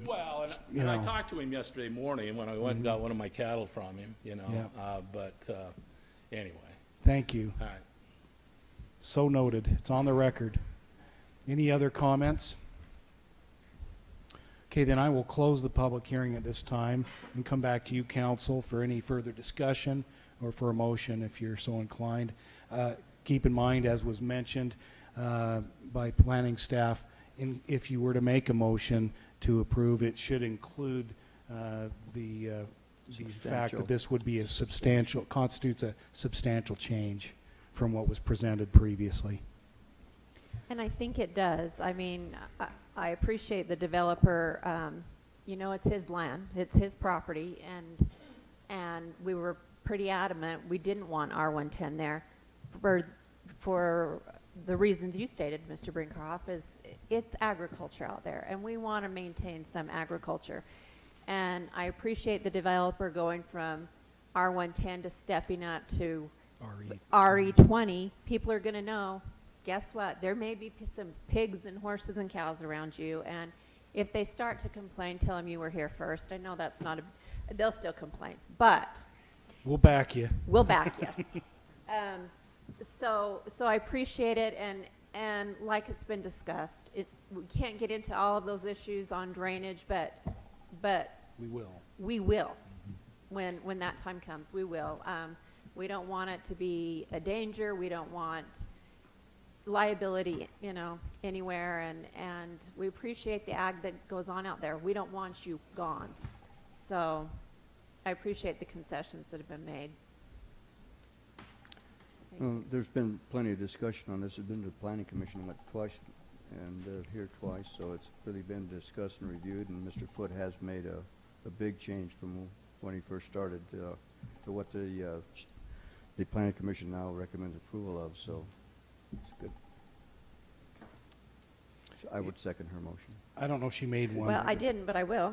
Well, and I talked to him yesterday morning when I went and got one of my cattle from him, anyway. Thank you. All right. So noted. It's on the record. Any other comments? Okay, then I will close the public hearing at this time and come back to you, council, for any further discussion or for a motion if you're so inclined. Keep in mind, as was mentioned by planning staff, if you were to make a motion to approve, it should include the fact that this would be constitutes a substantial change from what was presented previously. And I think it does. I mean, I appreciate the developer. It's his land, it's his property, and we were pretty adamant we didn't want R110 there for the reasons you stated, Mr. Brinkerhoff, is it's agriculture out there, and we want to maintain some agriculture. And I appreciate the developer going from R110 to stepping up to RE20. People are going to know, guess what? There may be some pigs and horses and cows around you, and if they start to complain, tell them you were here first. I know that's not they'll still complain, but we'll back you. We'll back you. So I appreciate it, and like it's been discussed, we can't get into all of those issues on drainage, but we will. We will. When that time comes, we will. We don't want it to be a danger. We don't want liability, anywhere, and we appreciate the ag that goes on out there. We don't want you gone. So I appreciate the concessions that have been made. Well, there's been plenty of discussion on this. It's been to the Planning Commission twice and here twice, so it's really been discussed and reviewed, and Mr. Foote has made a big change from when he first started to what the Planning Commission now recommends approval of, so it's good. So I would second her motion. I don't know if she made one. Well, I didn't, but I will.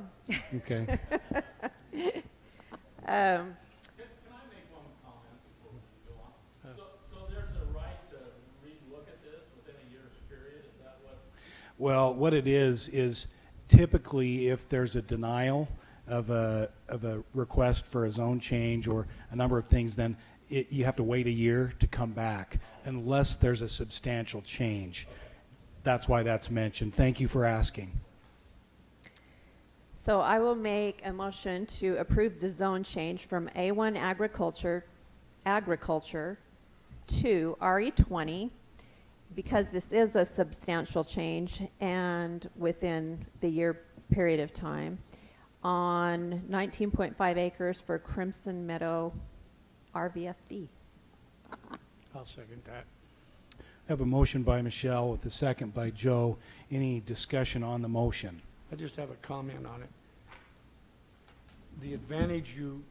Okay. Well, what it is typically if there's a denial of a request for a zone change or a number of things, then you have to wait a year to come back unless there's a substantial change. That's why that's mentioned. Thank you for asking. So I will make a motion to approve the zone change from A1 agriculture to RE20, because this is a substantial change and within the year period of time, on 19.5 acres for Crimson Meadow RVSD. I'll second that. I have a motion by Michelle with a second by Joe. Any discussion on the motion? I just have a comment on it. The advantage you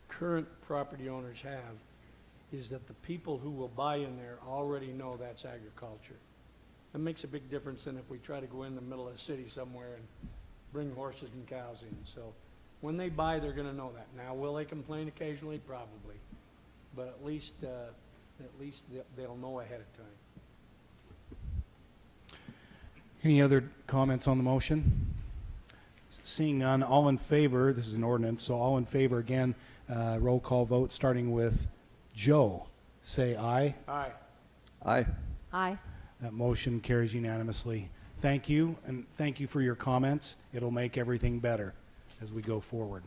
current property owners have is that the people who will buy in there already know that's agriculture. That makes a big difference than if we try to go in the middle of the city somewhere and bring horses and cows in. So when they buy, they're going to know that. Now, will they complain occasionally? Probably. But at least at least they'll know ahead of time. Any other comments on the motion? Seeing none, all in favor, this is an ordinance, so all in favor again, roll call vote starting with Joe. Say aye. Aye. Aye. Aye. That motion carries unanimously. Thank you, and thank you for your comments. It'll make everything better as we go forward.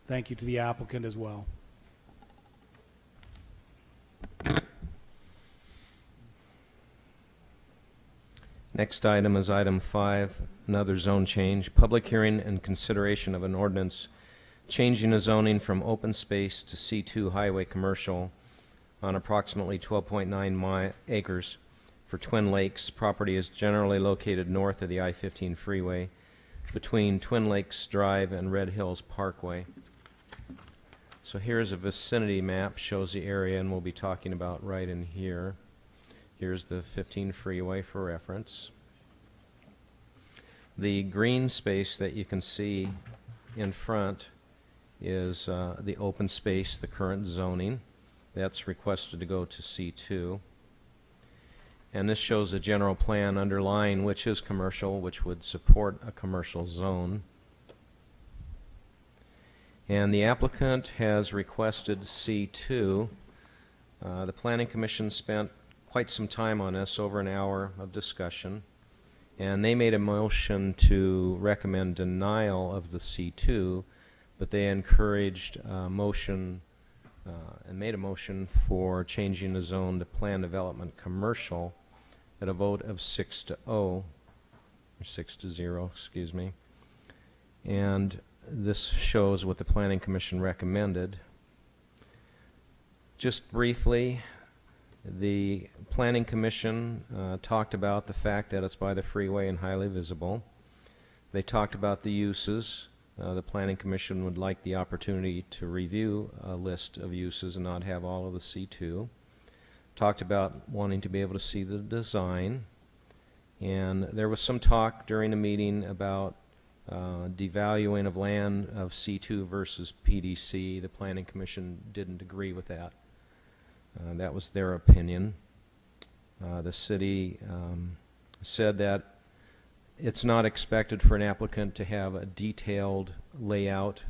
Thank you to the applicant as well. Next item is item 5, another zone change. Public hearing and consideration of an ordinance changing the zoning from open space to C2 highway commercial on approximately 12.9 acres for Twin Lakes. Property is generally located north of the I-15 freeway between Twin Lakes Drive and Red Hills Parkway. So here's a vicinity map, shows the area, and we'll be talking about right in here. Here's the 15 freeway for reference. The green space that you can see in front is the open space, the current zoning. That's requested to go to C2. And this shows the general plan underlying which is commercial, which would support a commercial zone. And the applicant has requested C2. The Planning Commission spent quite some time on this, over an hour of discussion, and they made a motion to recommend denial of the C2, but they encouraged motion and made a motion for changing the zone to plan development commercial at a vote of 6-0, or 6-0, excuse me. And this shows what the Planning Commission recommended. Just briefly, the Planning Commission talked about the fact that it's by the freeway and highly visible. They talked about the uses. The Planning Commission would like the opportunity to review a list of uses and not have all of the C2. Talked about wanting to be able to see the design. And there was some talk during the meeting about devaluing of land of C2 versus PDC. The Planning Commission didn't agree with that. That was their opinion. The city said that it's not expected for an applicant to have a detailed layout.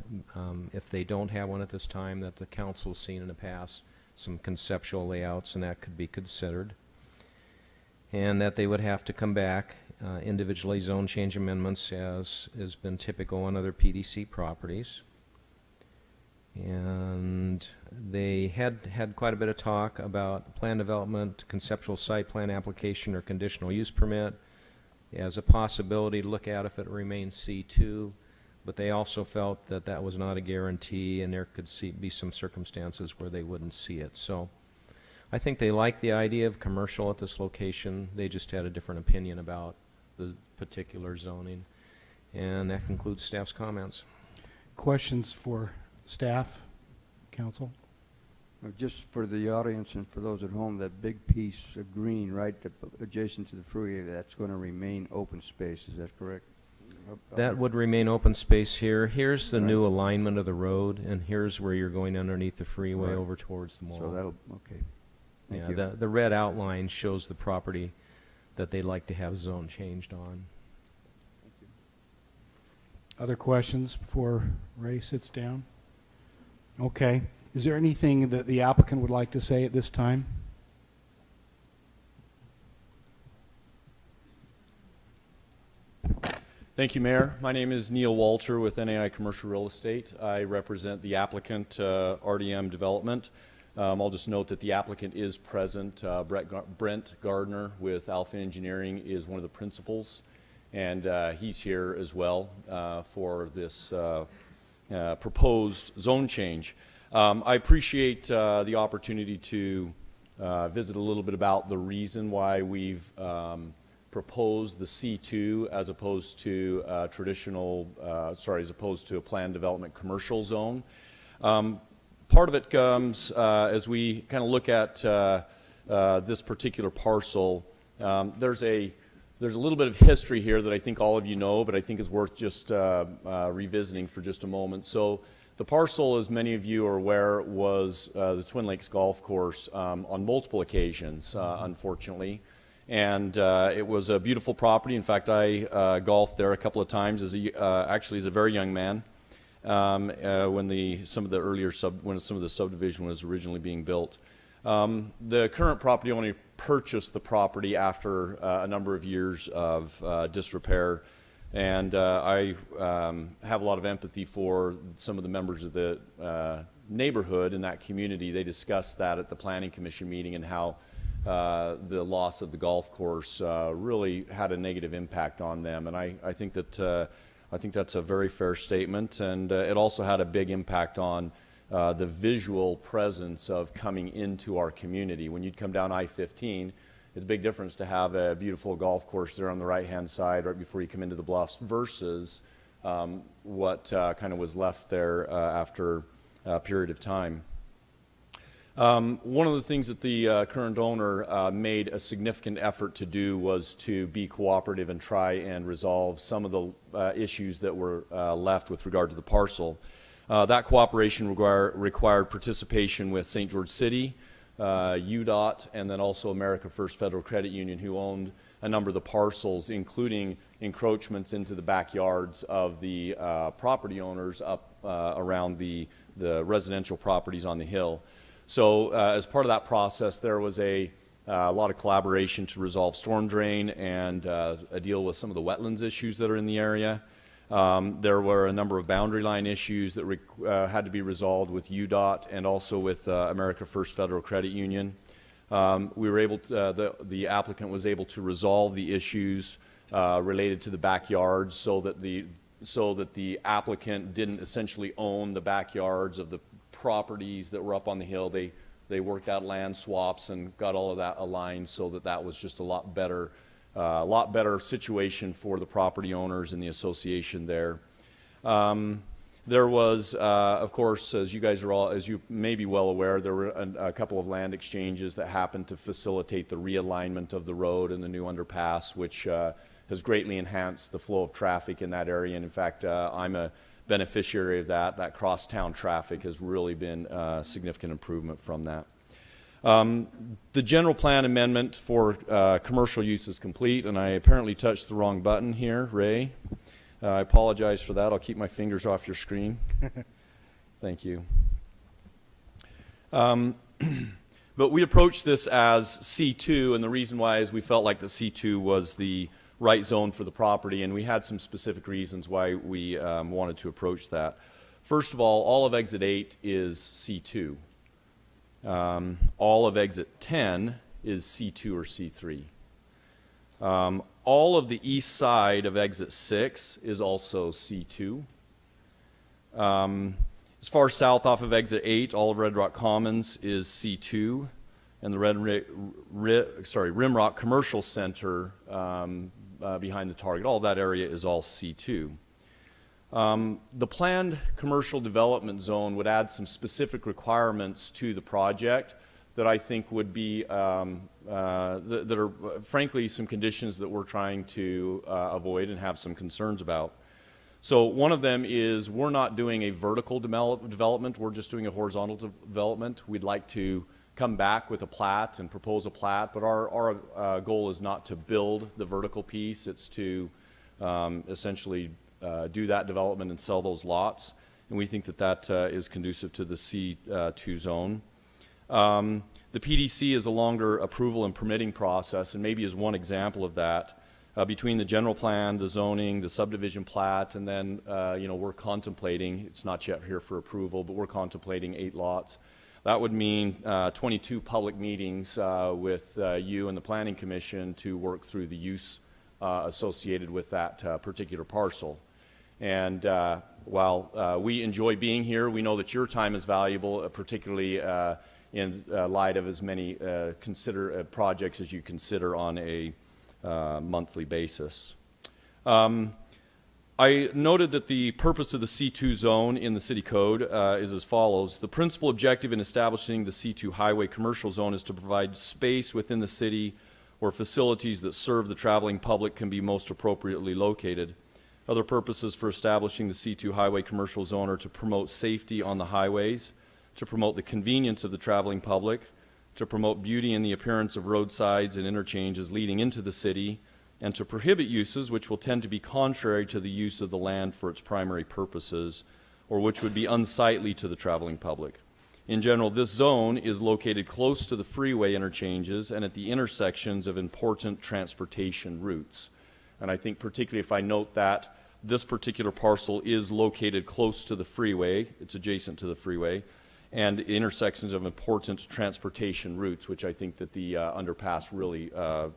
If they don't have one at this time, that the council's seen in the past, some conceptual layouts, and that could be considered. And that they would have to come back, individually zone change amendments, as has been typical on other PDC properties. And they had quite a bit of talk about plan development, conceptual site plan application, or conditional use permit as a possibility to look at if it remains C2, but they also felt that that was not a guarantee, and there could be some circumstances where they wouldn't see it. So I think they like the idea of commercial at this location. They just had a different opinion about the particular zoning. And that concludes staff's comments. Questions for staff, council? Just for the audience and for those at home, that big piece of green right adjacent to the freeway, that's going to remain open space, is that correct? That would remain open space here. Here's the new alignment of the road, and here's where you're going underneath the freeway over towards the mall. So that'll, okay. Thank you. The red outline shows the property that they'd like to have zone changed on. Other questions before Ray sits down? Okay. Is there anything that the applicant would like to say at this time? Thank you, Mayor. My name is Neil Walter with NAI Commercial Real Estate. I represent the applicant, RDM Development. I'll just note that the applicant is present. Brent Gardner with Alpha Engineering is one of the principals, and he's here as well for this proposed zone change. I appreciate the opportunity to visit a little bit about the reason why we've proposed the C2 as opposed to as opposed to a planned development commercial zone. Part of it comes as we kind of look at this particular parcel. There's a little bit of history here that I think all of you know, but I think is worth just revisiting for just a moment. So The parcel, as many of you are aware, was the Twin Lakes Golf Course on multiple occasions, unfortunately. And it was a beautiful property. In fact, I golfed there a couple of times actually as a very young man when some of the subdivision was originally being built. The current property owner purchased the property after a number of years of disrepair. And I have a lot of empathy for some of the members of the neighborhood in that community. They discussed that at the Planning Commission meeting and how the loss of the golf course really had a negative impact on them. And I think that's a very fair statement. And it also had a big impact on the visual presence of coming into our community. When you'd come down I-15, it's a big difference to have a beautiful golf course there on the right-hand side right before you come into the bluffs versus what kind of was left there after a period of time. One of the things that the current owner made a significant effort to do was to be cooperative and try and resolve some of the issues that were left with regard to the parcel. That cooperation required participation with St. George City, UDOT, and then also America First Federal Credit Union, who owned a number of the parcels, including encroachments into the backyards of the property owners up around the residential properties on the hill. So as part of that process, there was a lot of collaboration to resolve storm drain and deal with some of the wetlands issues that are in the area. There were a number of boundary line issues that had to be resolved with UDOT and also with America First Federal Credit Union. We were able to, the applicant was able to resolve the issues related to the backyards so that the applicant didn't essentially own the backyards of the properties that were up on the hill. They worked out land swaps and got all of that aligned so that that was just a lot better situation for the property owners and the association there. There was, of course, as you may be well aware, there were a couple of land exchanges that happened to facilitate the realignment of the road and the new underpass, which has greatly enhanced the flow of traffic in that area. And in fact, I'm a beneficiary of that. That cross-town traffic has really been a significant improvement from that. The general plan amendment for commercial use is complete, and I apparently touched the wrong button here, Ray. I apologize for that. I'll keep my fingers off your screen. Thank you. But we approached this as C2, and the reason why is we felt like the C2 was the right zone for the property, and we had some specific reasons why we wanted to approach that. First of all of Exit 8 is C2. All of Exit 10 is C2 or C3. All of the east side of Exit 6 is also C2. As far south off of Exit 8, all of Red Rock Commons is C2, and the Rimrock Commercial Center behind the Target, all of that area is all C2. The planned commercial development zone would add some specific requirements to the project that I think would be, that are frankly some conditions that we're trying to avoid and have some concerns about. So one of them is we're not doing a vertical development, we're just doing a horizontal development. We'd like to come back with a plat and propose a plat, but our goal is not to build the vertical piece, it's to essentially do that development and sell those lots, and we think that that is conducive to the C2 zone. The PDC is a longer approval and permitting process, and maybe as one example of that, between the general plan, the zoning, the subdivision plat, and then we're contemplating, it's not yet here for approval, but we're contemplating 8 lots. That would mean 22 public meetings with you and the Planning Commission to work through the use associated with that particular parcel. And while we enjoy being here, we know that your time is valuable, particularly in light of as many projects as you consider on a monthly basis. I noted that the purpose of the C2 zone in the City Code is as follows. The principal objective in establishing the C2 highway commercial zone is to provide space within the city where facilities that serve the traveling public can be most appropriately located. Other purposes for establishing the C2 highway commercial zone are to promote safety on the highways, to promote the convenience of the traveling public, to promote beauty and the appearance of roadsides and interchanges leading into the city, and to prohibit uses which will tend to be contrary to the use of the land for its primary purposes, or which would be unsightly to the traveling public. In general, this zone is located close to the freeway interchanges and at the intersections of important transportation routes. And I think particularly if I note that this particular parcel is located close to the freeway, it's adjacent to the freeway, and intersections of important transportation routes, which I think that the underpass really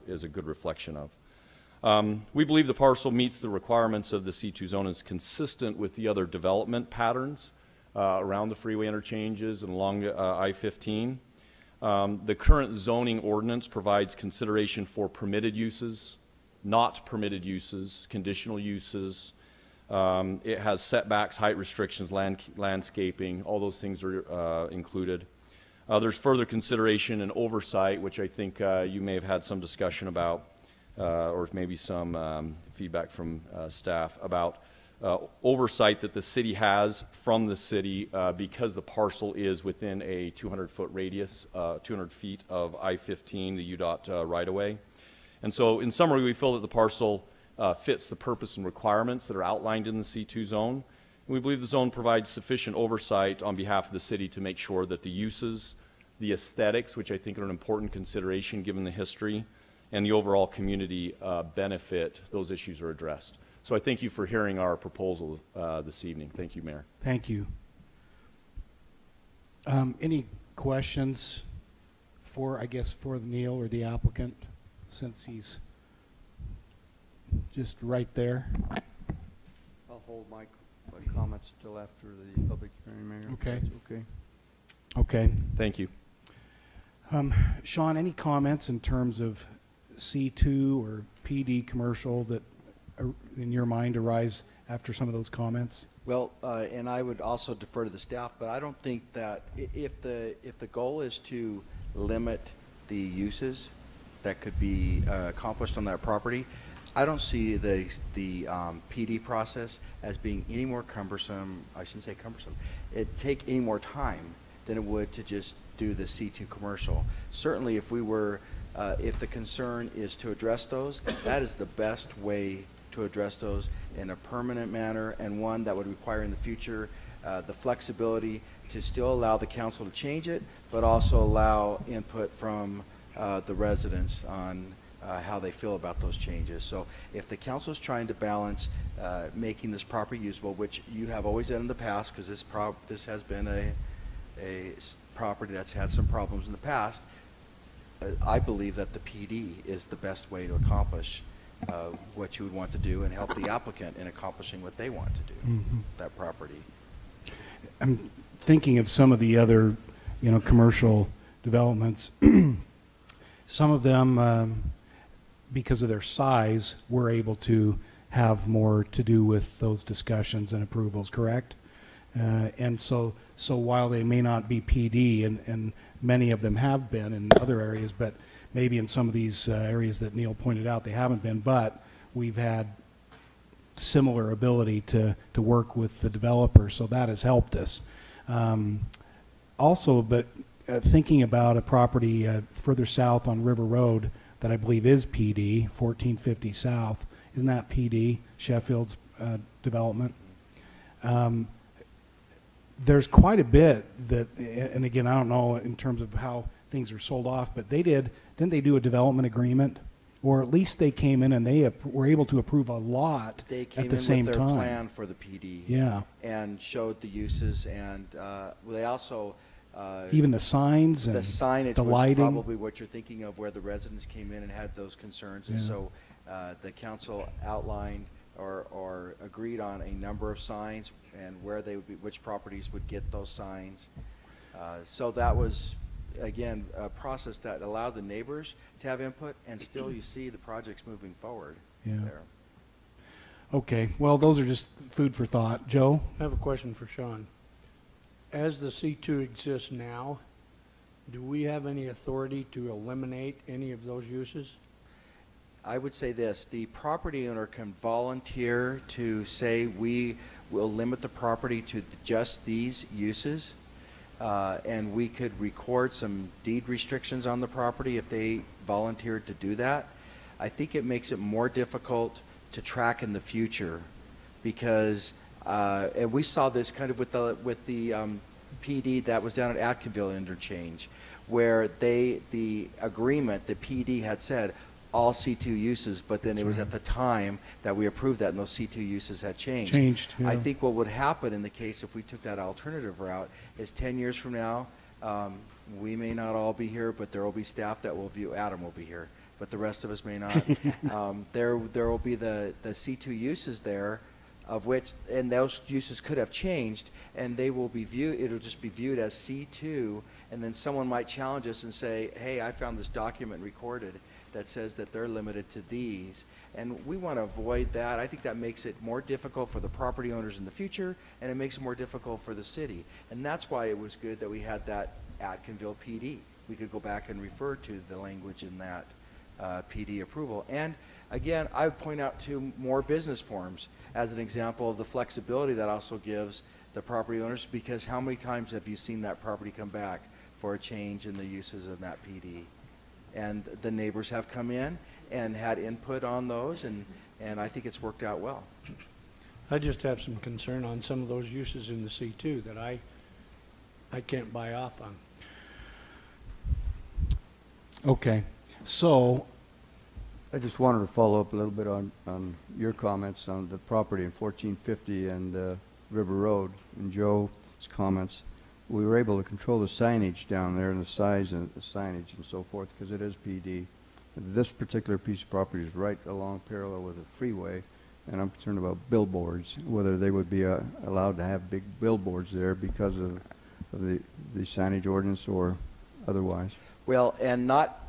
is a good reflection of. We believe the parcel meets the requirements of the C2 zone and is consistent with the other development patterns around the freeway interchanges and along I-15. The current zoning ordinance provides consideration for permitted uses, not permitted uses, conditional uses. It has setbacks, height restrictions, landscaping, all those things are included. There's further consideration and oversight, which I think you may have had some discussion about, or maybe some feedback from staff about oversight that the city has from the city because the parcel is within a 200-foot radius, 200 feet of I-15, the UDOT right-of-way. And so in summary, we feel that the parcel fits the purpose and requirements that are outlined in the C2 zone. And we believe the zone provides sufficient oversight on behalf of the city to make sure that the uses, the aesthetics, which I think are an important consideration given the history, and the overall community benefit, those issues are addressed. So I thank you for hearing our proposal this evening. Thank you, Mayor. Thank you. Any questions for, I guess, for Neil or the applicant, since he's just right there? I'll hold my comments till after the public hearing, Mayor. Okay. Okay. Okay. Thank you. Sean, any comments in terms of C2 or PD commercial that in your mind arise after some of those comments? Well, and I would also defer to the staff, but I don't think that if the goal is to limit the uses that could be accomplished on that property, I don't see the PD process as being any more cumbersome. I shouldn't say cumbersome. It'd take any more time than it would to just do the C2 commercial. Certainly, if we were, if the concern is to address those, that is the best way to address those in a permanent manner, and one that would require in the future the flexibility to still allow the council to change it, but also allow input from the residents on how they feel about those changes. So if the council is trying to balance making this property usable, which you have always done in the past, because this has been a property that's had some problems in the past, I believe that the PD is the best way to accomplish what you would want to do and help the applicant in accomplishing what they want to do, that property. I'm thinking of some of the other, commercial developments. Some of them, because of their size, we're able to have more to do with those discussions and approvals, correct? And so while they may not be PD, and many of them have been in other areas, but maybe in some of these areas that Neil pointed out, they haven't been, but we've had similar ability to work with the developer, so that has helped us. Also, but thinking about a property further south on River Road that I believe is PD, 1450 South, isn't that PD, Sheffield's development? There's quite a bit that, and again, I don't know in terms of how things are sold off, but didn't they do a development agreement? Or at least they came in and they were able to approve a lot they came at the same with time. their plan for the PD. Yeah. And showed the uses, and they also even the signs and the signage the was lighting. probably what you're thinking of, where the residents came in and had those concerns, and so the council outlined or agreed on a number of signs and where they would be, which properties would get those signs. So that was, again, a process that allowed the neighbors to have input, and still you see the projects moving forward there. Okay, well, those are just food for thought. Joe? I have a question for Sean. As the C2 exists now, do we have any authority to eliminate any of those uses? I would say this, the property owner can volunteer to say we will limit the property to just these uses, and we could record some deed restrictions on the property if they volunteered to do that. I think it makes it more difficult to track in the future because, and we saw this kind of with the PD that was down at Atkinville interchange, where the agreement, the PD had said all C2 uses, but then it was at the time that we approved that and those C2 uses had changed. Yeah. I think what would happen in the case if we took that alternative route is 10 years from now, we may not all be here, but there will be staff that will view, Adam will be here, but the rest of us may not. There will be the C2 uses there, of which, and those uses could have changed, and they will be viewed, it'll just be viewed as C2, and then someone might challenge us and say, hey, I found this document recorded that says that they're limited to these, and we want to avoid that. I think that makes it more difficult for the property owners in the future, and it makes it more difficult for the city, and that's why it was good that we had that Atkinville PD. We could go back and refer to the language in that PD approval. And again, I would point out to more business forms as an example of the flexibility that also gives the property owners, because how many times have you seen that property come back for a change in the uses of that PD? And the neighbors have come in and had input on those, and I think it's worked out well. I just have some concern on some of those uses in the C2 that I can't buy off on. Okay, so I just wanted to follow up a little bit on your comments on the property in 1450 and River Road, and Joe's comments. We were able to control the signage down there and the size and the signage and so forth because it is PD. This particular piece of property is right along parallel with the freeway, and I'm concerned about billboards, whether they would be allowed to have big billboards there because of the signage ordinance or otherwise. Well, and not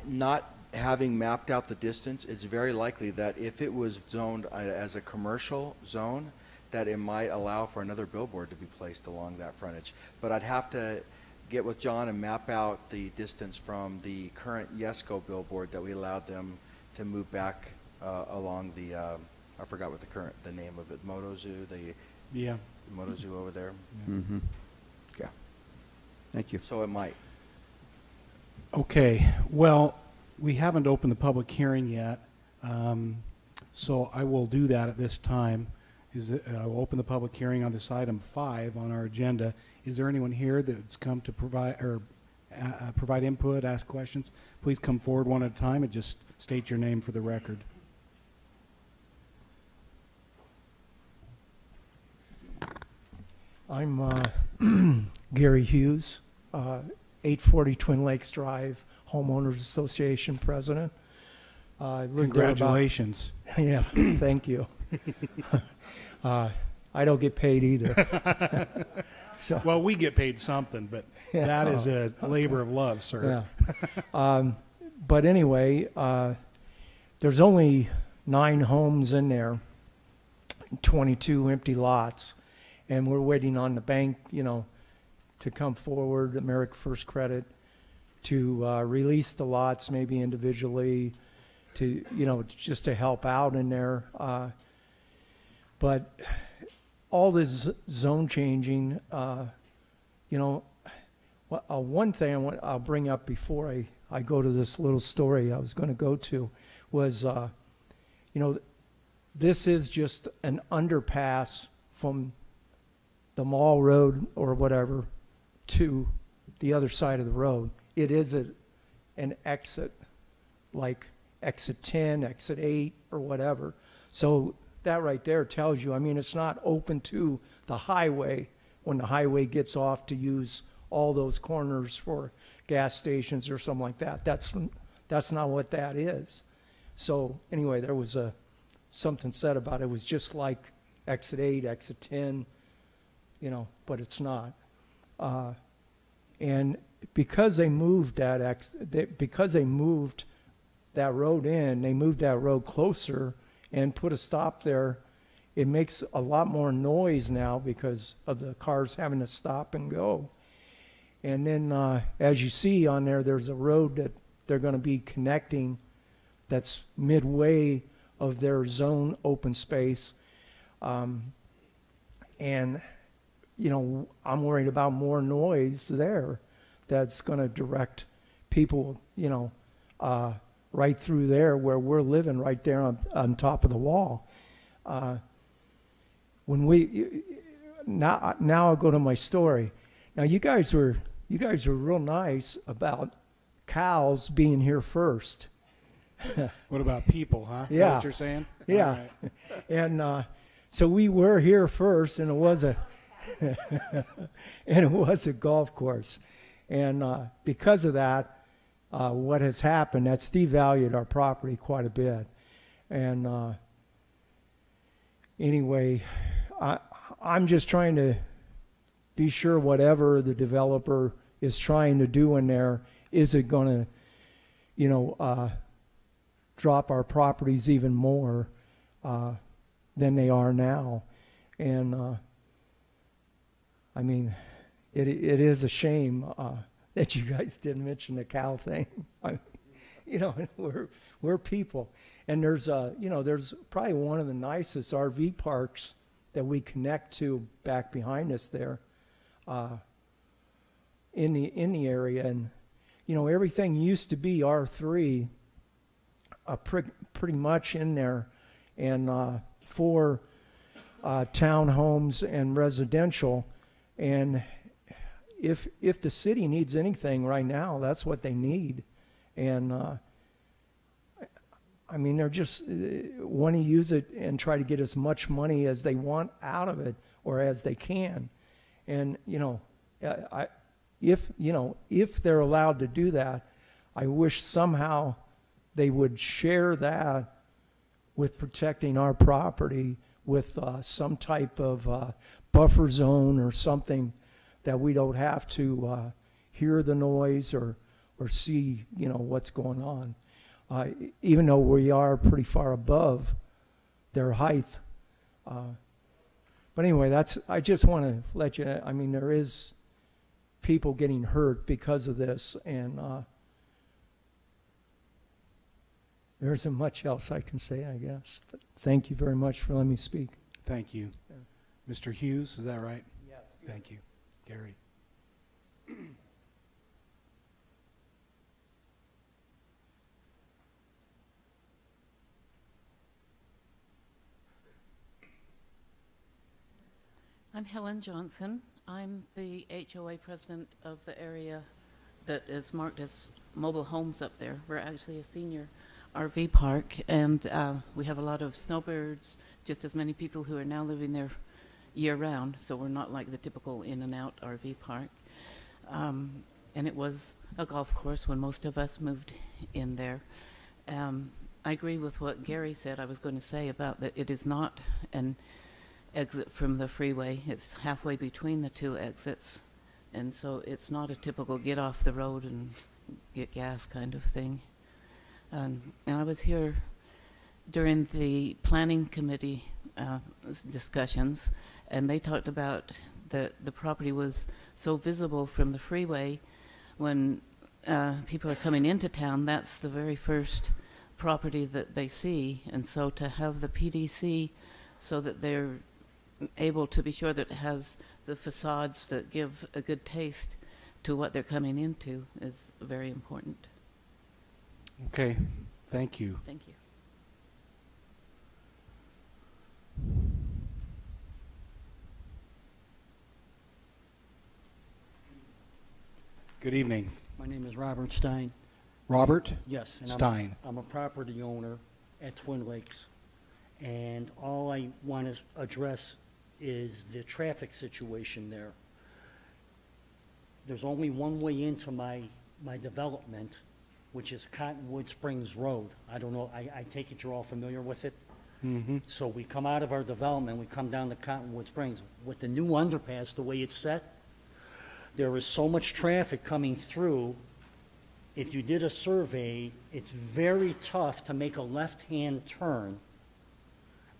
having mapped out the distance, it's very likely that if it was zoned as a commercial zone, that it might allow for another billboard to be placed along that frontage. But I'd have to get with John and map out the distance from the current Yesco billboard that we allowed them to move back along the, I forgot what the name of it, Motozu, yeah, Motozu over there. Yeah. Mm-hmm. Yeah. Thank you. So it might. okay, well, we haven't opened the public hearing yet, so I will do that at this time. I will open the public hearing on this item 5 on our agenda. Is there anyone here that's come to provide input, ask questions? Please come forward one at a time and just state your name for the record. I'm Gary Hughes, 840 Twin Lakes Drive, Homeowners Association president. Congratulations. Yeah, thank you. I don't get paid either. So, well, we get paid something, but yeah, that is a labor of love, sir. Yeah. But anyway, there's only 9 homes in there, 22 empty lots, and we're waiting on the bank, to come forward, America First Credit, to release the lots, maybe individually, to just to help out in there. But all this zone changing, one thing I'll bring up before I go to this little story I was going to go to was, this is just an underpass from the Mall Road or whatever to the other side of the road. It is an exit, like exit 10, exit 8, or whatever. So that right there tells you, it's not open to the highway when the highway gets off to use all those corners for gas stations or something like that. That's not what that is. So anyway, there was something said about it. It was just like exit 8, exit 10, but it's not. And because they moved because they moved that road in, they moved that road closer and put a stop there. It makes a lot more noise now because of the cars having to stop and go. And then as you see on there, there's a road that they're going to be connecting that's midway of their zone open space. And, you know, I'm worried about more noise there that's going to direct people, you know, right through there where we're living, right there on top of the wall. When we, now I'll go to my story. Now you guys were real nice about cows being here first. What about people, huh? Is Yeah. that what you're saying? Yeah. All right. And so we were here first, and it was a and it was a golf course. And because of that, what has happened, that's devalued our property quite a bit. And anyway, I'm just trying to be sure whatever the developer is trying to do in there, is it going to, you know, drop our properties even more than they are now. And I mean, it is a shame that you guys didn't mention the cow thing. I mean, you know, we're people, and there's you know, there's probably one of the nicest RV parks that we connect to back behind us there, in the area. And you know, everything used to be R3, pretty much in there, and for townhomes and residential. And if the city needs anything right now, that's what they need. And I mean, they're just want to use it and try to get as much money as they want out of it, or as they can. And you know, if they're allowed to do that, I wish somehow they would share that with protecting our property with some type of buffer zone or something, that we don't have to hear the noise or see, you know, what's going on. Even though we are pretty far above their height. But anyway, I just want to let you, I mean, there is people getting hurt because of this, and there isn't much else I can say, I guess. But thank you very much for letting me speak. Thank you. Yeah. Mr. Hughes, is that right? Yes. Thank you. Gary. I'm Helen Johnson. I'm the HOA president of the area that is marked as mobile homes up there. We're actually a senior RV park, and we have a lot of snowbirds, just as many people who are now living there year-round, so we're not like the typical in-and-out RV park. And it was a golf course when most of us moved in there. I agree with what Gary said. I was going to say about that it is not an exit from the freeway. It's halfway between the two exits, and so it's not a typical get off the road and get gas kind of thing. And I was here during the planning committee discussions, and they talked about the property was so visible from the freeway. When people are coming into town, that's the very first property that they see, and so to have the PDC so that they're able to be sure that it has the facades that give a good taste to what they're coming into is very important. Okay, thank you. Thank you. Good evening. My name is Robert Stein. Robert? Yes. And Stein. I'm a property owner at Twin Lakes. And all I want to address is the traffic situation there. There's only one way into my development, which is Cottonwood Springs Road. I don't know, I take it you're all familiar with it? Mm-hmm. So we come out of our development, we come down to Cottonwood Springs. With the new underpass, the way it's set, there is so much traffic coming through. If you did a survey, it's very tough to make a left-hand turn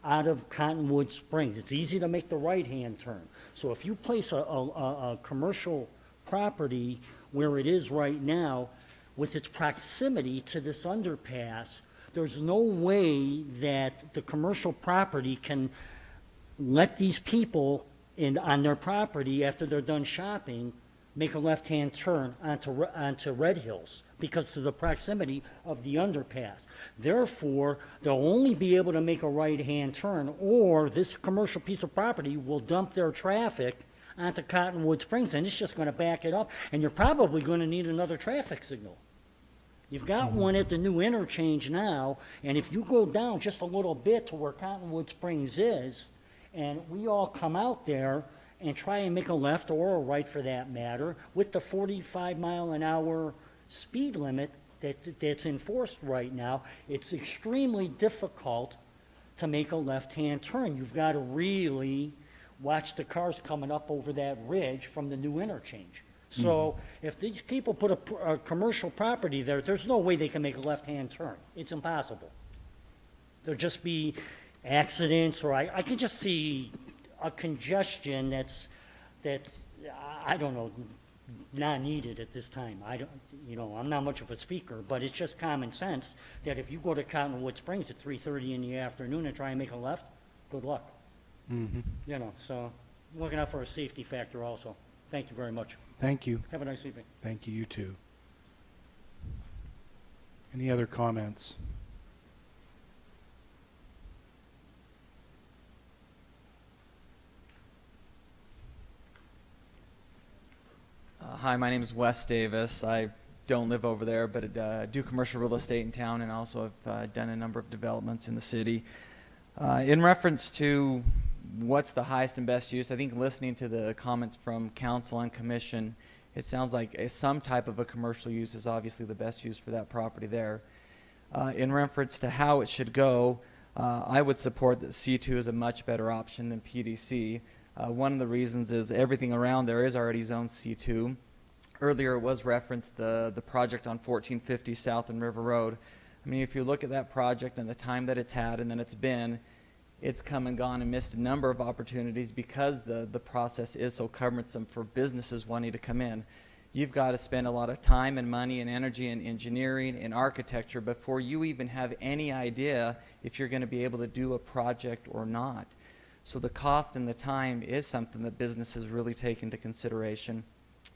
out of Cottonwood Springs. It's easy to make the right-hand turn. So if you place a commercial property where it is right now, with its proximity to this underpass, there's no way that the commercial property can let these people on their property, after they're done shopping, make a left-hand turn onto Red Hills because of the proximity of the underpass. Therefore, they'll only be able to make a right-hand turn, or this commercial piece of property will dump their traffic onto Cottonwood Springs, and it's just going to back it up, and you're probably going to need another traffic signal. You've got one at the new interchange now, and if you go down just a little bit to where Cottonwood Springs is, and we all come out there and try and make a left or a right for that matter, with the 45-mile-an-hour speed limit that's enforced right now, it's extremely difficult to make a left-hand turn. You've got to really watch the cars coming up over that ridge from the new interchange. So if these people put a commercial property there, there's no way they can make a left-hand turn. It's impossible. There'll just be accidents, or I can just see a congestion that's I don't know, not needed at this time. I'm not much of a speaker, but it's just common sense that if you go to Cottonwood Springs at 3:30 in the afternoon and try and make a left, good luck. So looking out for a safety factor also. Thank you very much. Thank you. Have a nice evening. Thank you, you too. Any other comments? Hi, my name is Wes Davis. I don't live over there, but do commercial real estate in town, and also have done a number of developments in the city. In reference to what's the highest and best use, I think listening to the comments from council and commission, it sounds like some type of a commercial use is obviously the best use for that property there. In reference to how it should go, I would support that C2 is a much better option than PDC. One of the reasons is everything around there is already zone C2. Earlier it was referenced the project on 1450 South and River Road. I mean, if you look at that project and the time that it's had and then it's come and gone and missed a number of opportunities because the process is so cumbersome for businesses wanting to come in. You've got to spend a lot of time and money and energy and engineering and architecture before you even have any idea if you're going to be able to do a project or not. So the cost and the time is something that businesses really take into consideration.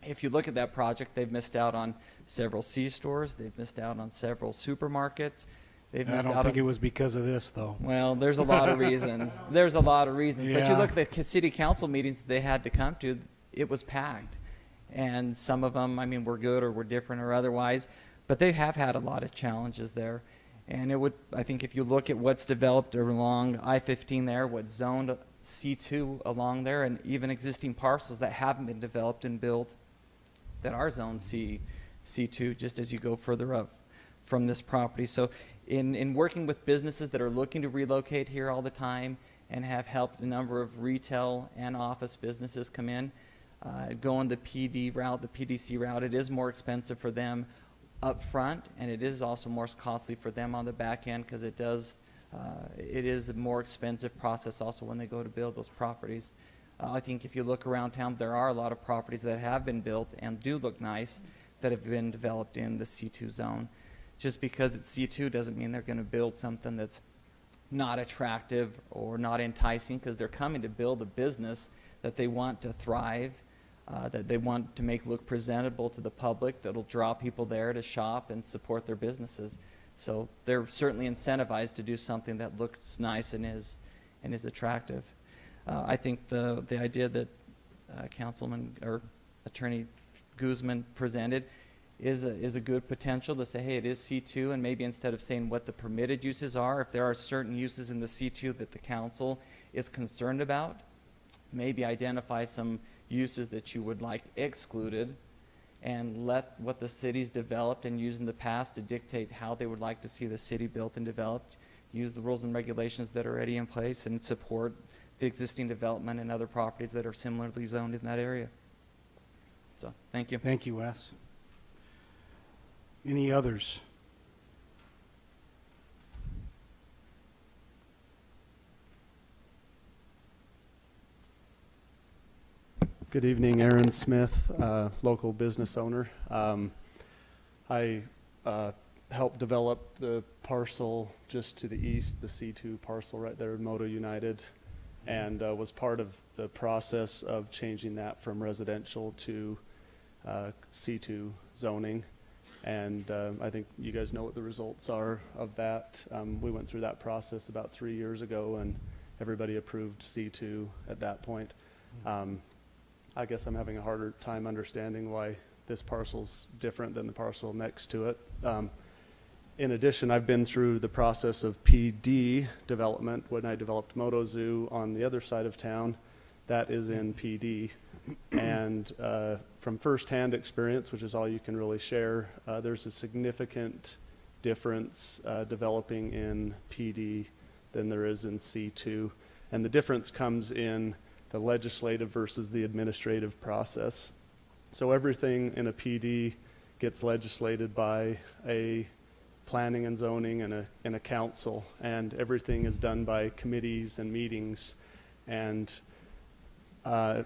If you look at that project, they've missed out on several C-stores, they've missed out on several supermarkets. I don't think it was because of this, though. Well, there's a lot of reasons. There's a lot of reasons. Yeah. But you look at the city council meetings that they had to come to, it was packed. And some of them, I mean, were good or were different or otherwise. But they have had a lot of challenges there. And it would, I think if you look at what's developed along I-15 there, what's zoned C2 along there, and even existing parcels that haven't been developed and built that are zoned C2, just as you go further up from this property. So in working with businesses that are looking to relocate here all the time and have helped a number of retail and office businesses come in, going the PD route, the PDC route, it is more expensive for them up front, and it is also more costly for them on the back end because it is a more expensive process also when they go to build those properties. I think if you look around town, there are a lot of properties that have been built and do look nice that have been developed in the C2 zone. Just because it's C2 doesn't mean they're going to build something that's not attractive or not enticing, because they're coming to build a business that they want to thrive, that they want to make look presentable to the public, that'll draw people there to shop and support their businesses. So they're certainly incentivized to do something that looks nice and is attractive. I think the idea that Councilman or Attorney Guzman presented is a good potential to say, hey, it is C2, and maybe instead of saying what the permitted uses are, if there are certain uses in the C2 that the council is concerned about, maybe identify some uses that you would like excluded and let what the city's developed and used in the past to dictate how they would like to see the city built and developed, use the rules and regulations that are already in place and support the existing development and other properties that are similarly zoned in that area. So, thank you. Thank you, Wes. Any others? Good evening, Aaron Smith, local business owner. I helped develop the parcel just to the east, the C2 parcel right there, Moto United, and was part of the process of changing that from residential to C2 zoning. And I think you guys know what the results are of that. We went through that process about 3 years ago, and everybody approved C2 at that point. I guess I'm having a harder time understanding why this parcel's different than the parcel next to it. In addition, I've been through the process of PD development when I developed Moto Zoo on the other side of town. That is in PD. And from firsthand experience, which is all you can really share, there's a significant difference developing in PD than there is in C2. And the difference comes in the legislative versus the administrative process. So everything in a PD gets legislated by a planning and zoning and a council, and everything is done by committees and meetings. And to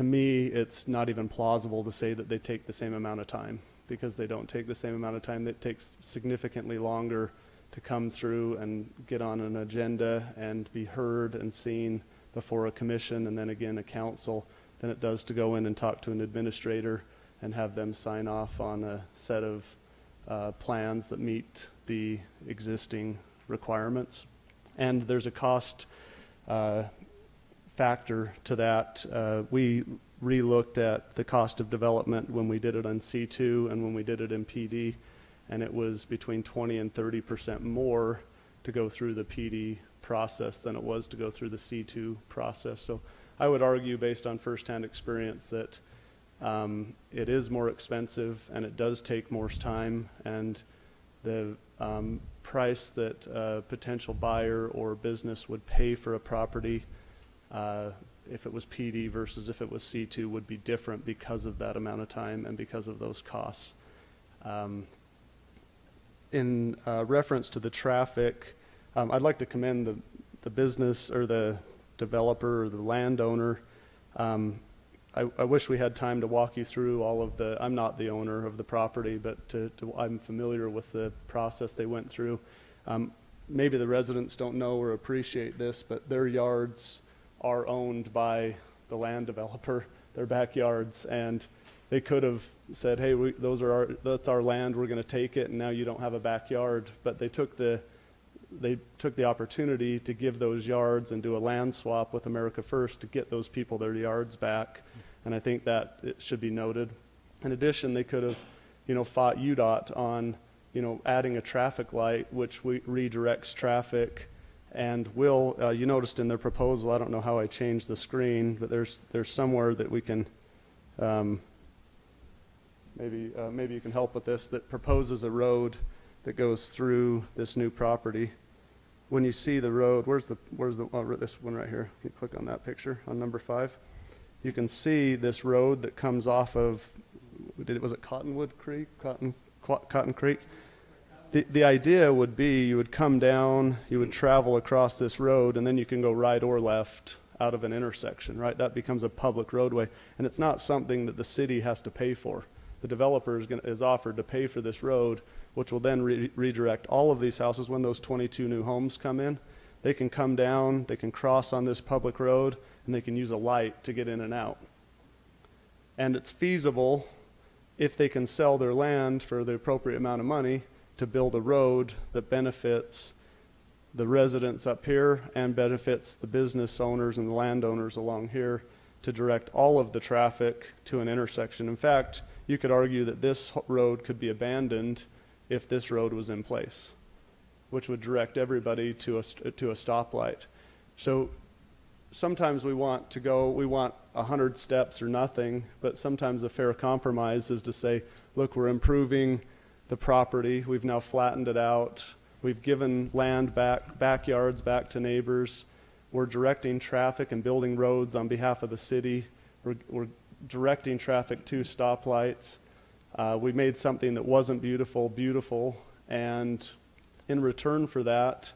me, it's not even plausible to say that they take the same amount of time, because they don't take the same amount of time. It takes significantly longer to come through and get on an agenda and be heard and seen before a commission and then again a council than it does to go in and talk to an administrator and have them sign off on a set of plans that meet the existing requirements. And there's a cost factor to that. We re-looked at the cost of development when we did it on C2 and when we did it in PD, and it was between 20 and 30% more to go through the PD process than it was to go through the C2 process. So I would argue, based on firsthand experience, that it is more expensive and it does take more time, and the price that a potential buyer or business would pay for a property if it was PD versus if it was C2 would be different because of that amount of time and because of those costs. In reference to the traffic, I'd like to commend the business or the developer or the landowner. I wish we had time to walk you through all of the, I'm not the owner of the property, but I'm familiar with the process they went through. Maybe the residents don't know or appreciate this, but their yards are owned by the land developer, their backyards, and they could have said, hey, that's our land, we're going to take it, and now you don't have a backyard. But they took the opportunity to give those yards and do a land swap with America First to get those people their yards back. And I think that it should be noted. In addition, they could have, fought UDOT on, adding a traffic light, which redirects traffic. And you noticed in their proposal, I don't know how I changed the screen, but there's somewhere that we can, maybe you can help with this, that proposes a road that goes through this new property. When you see the road, this one right here. You click on that picture on number 5. You can see this road that comes off of, was it Cottonwood Creek? Cotton Creek? The idea would be you would come down, you would travel across this road, and then you can go right or left out of an intersection, right? That becomes a public roadway, and it's not something that the city has to pay for. The developer is offered to pay for this road, which will then redirect all of these houses. When those 22 new homes come in, they can come down, they can cross on this public road, and they can use a light to get in and out. And it's feasible, if they can sell their land for the appropriate amount of money, to build a road that benefits the residents up here and benefits the business owners and the landowners along here, to direct all of the traffic to an intersection. In fact, you could argue that this road could be abandoned if this road was in place, which would direct everybody to a stoplight. So sometimes we want 100 steps or nothing, but sometimes a fair compromise is to say, look, we're improving the property, we've now flattened it out, we've given land backyards back to neighbors, we're directing traffic and building roads on behalf of the city, we're directing traffic to stoplights. We made something that wasn't beautiful, and in return for that,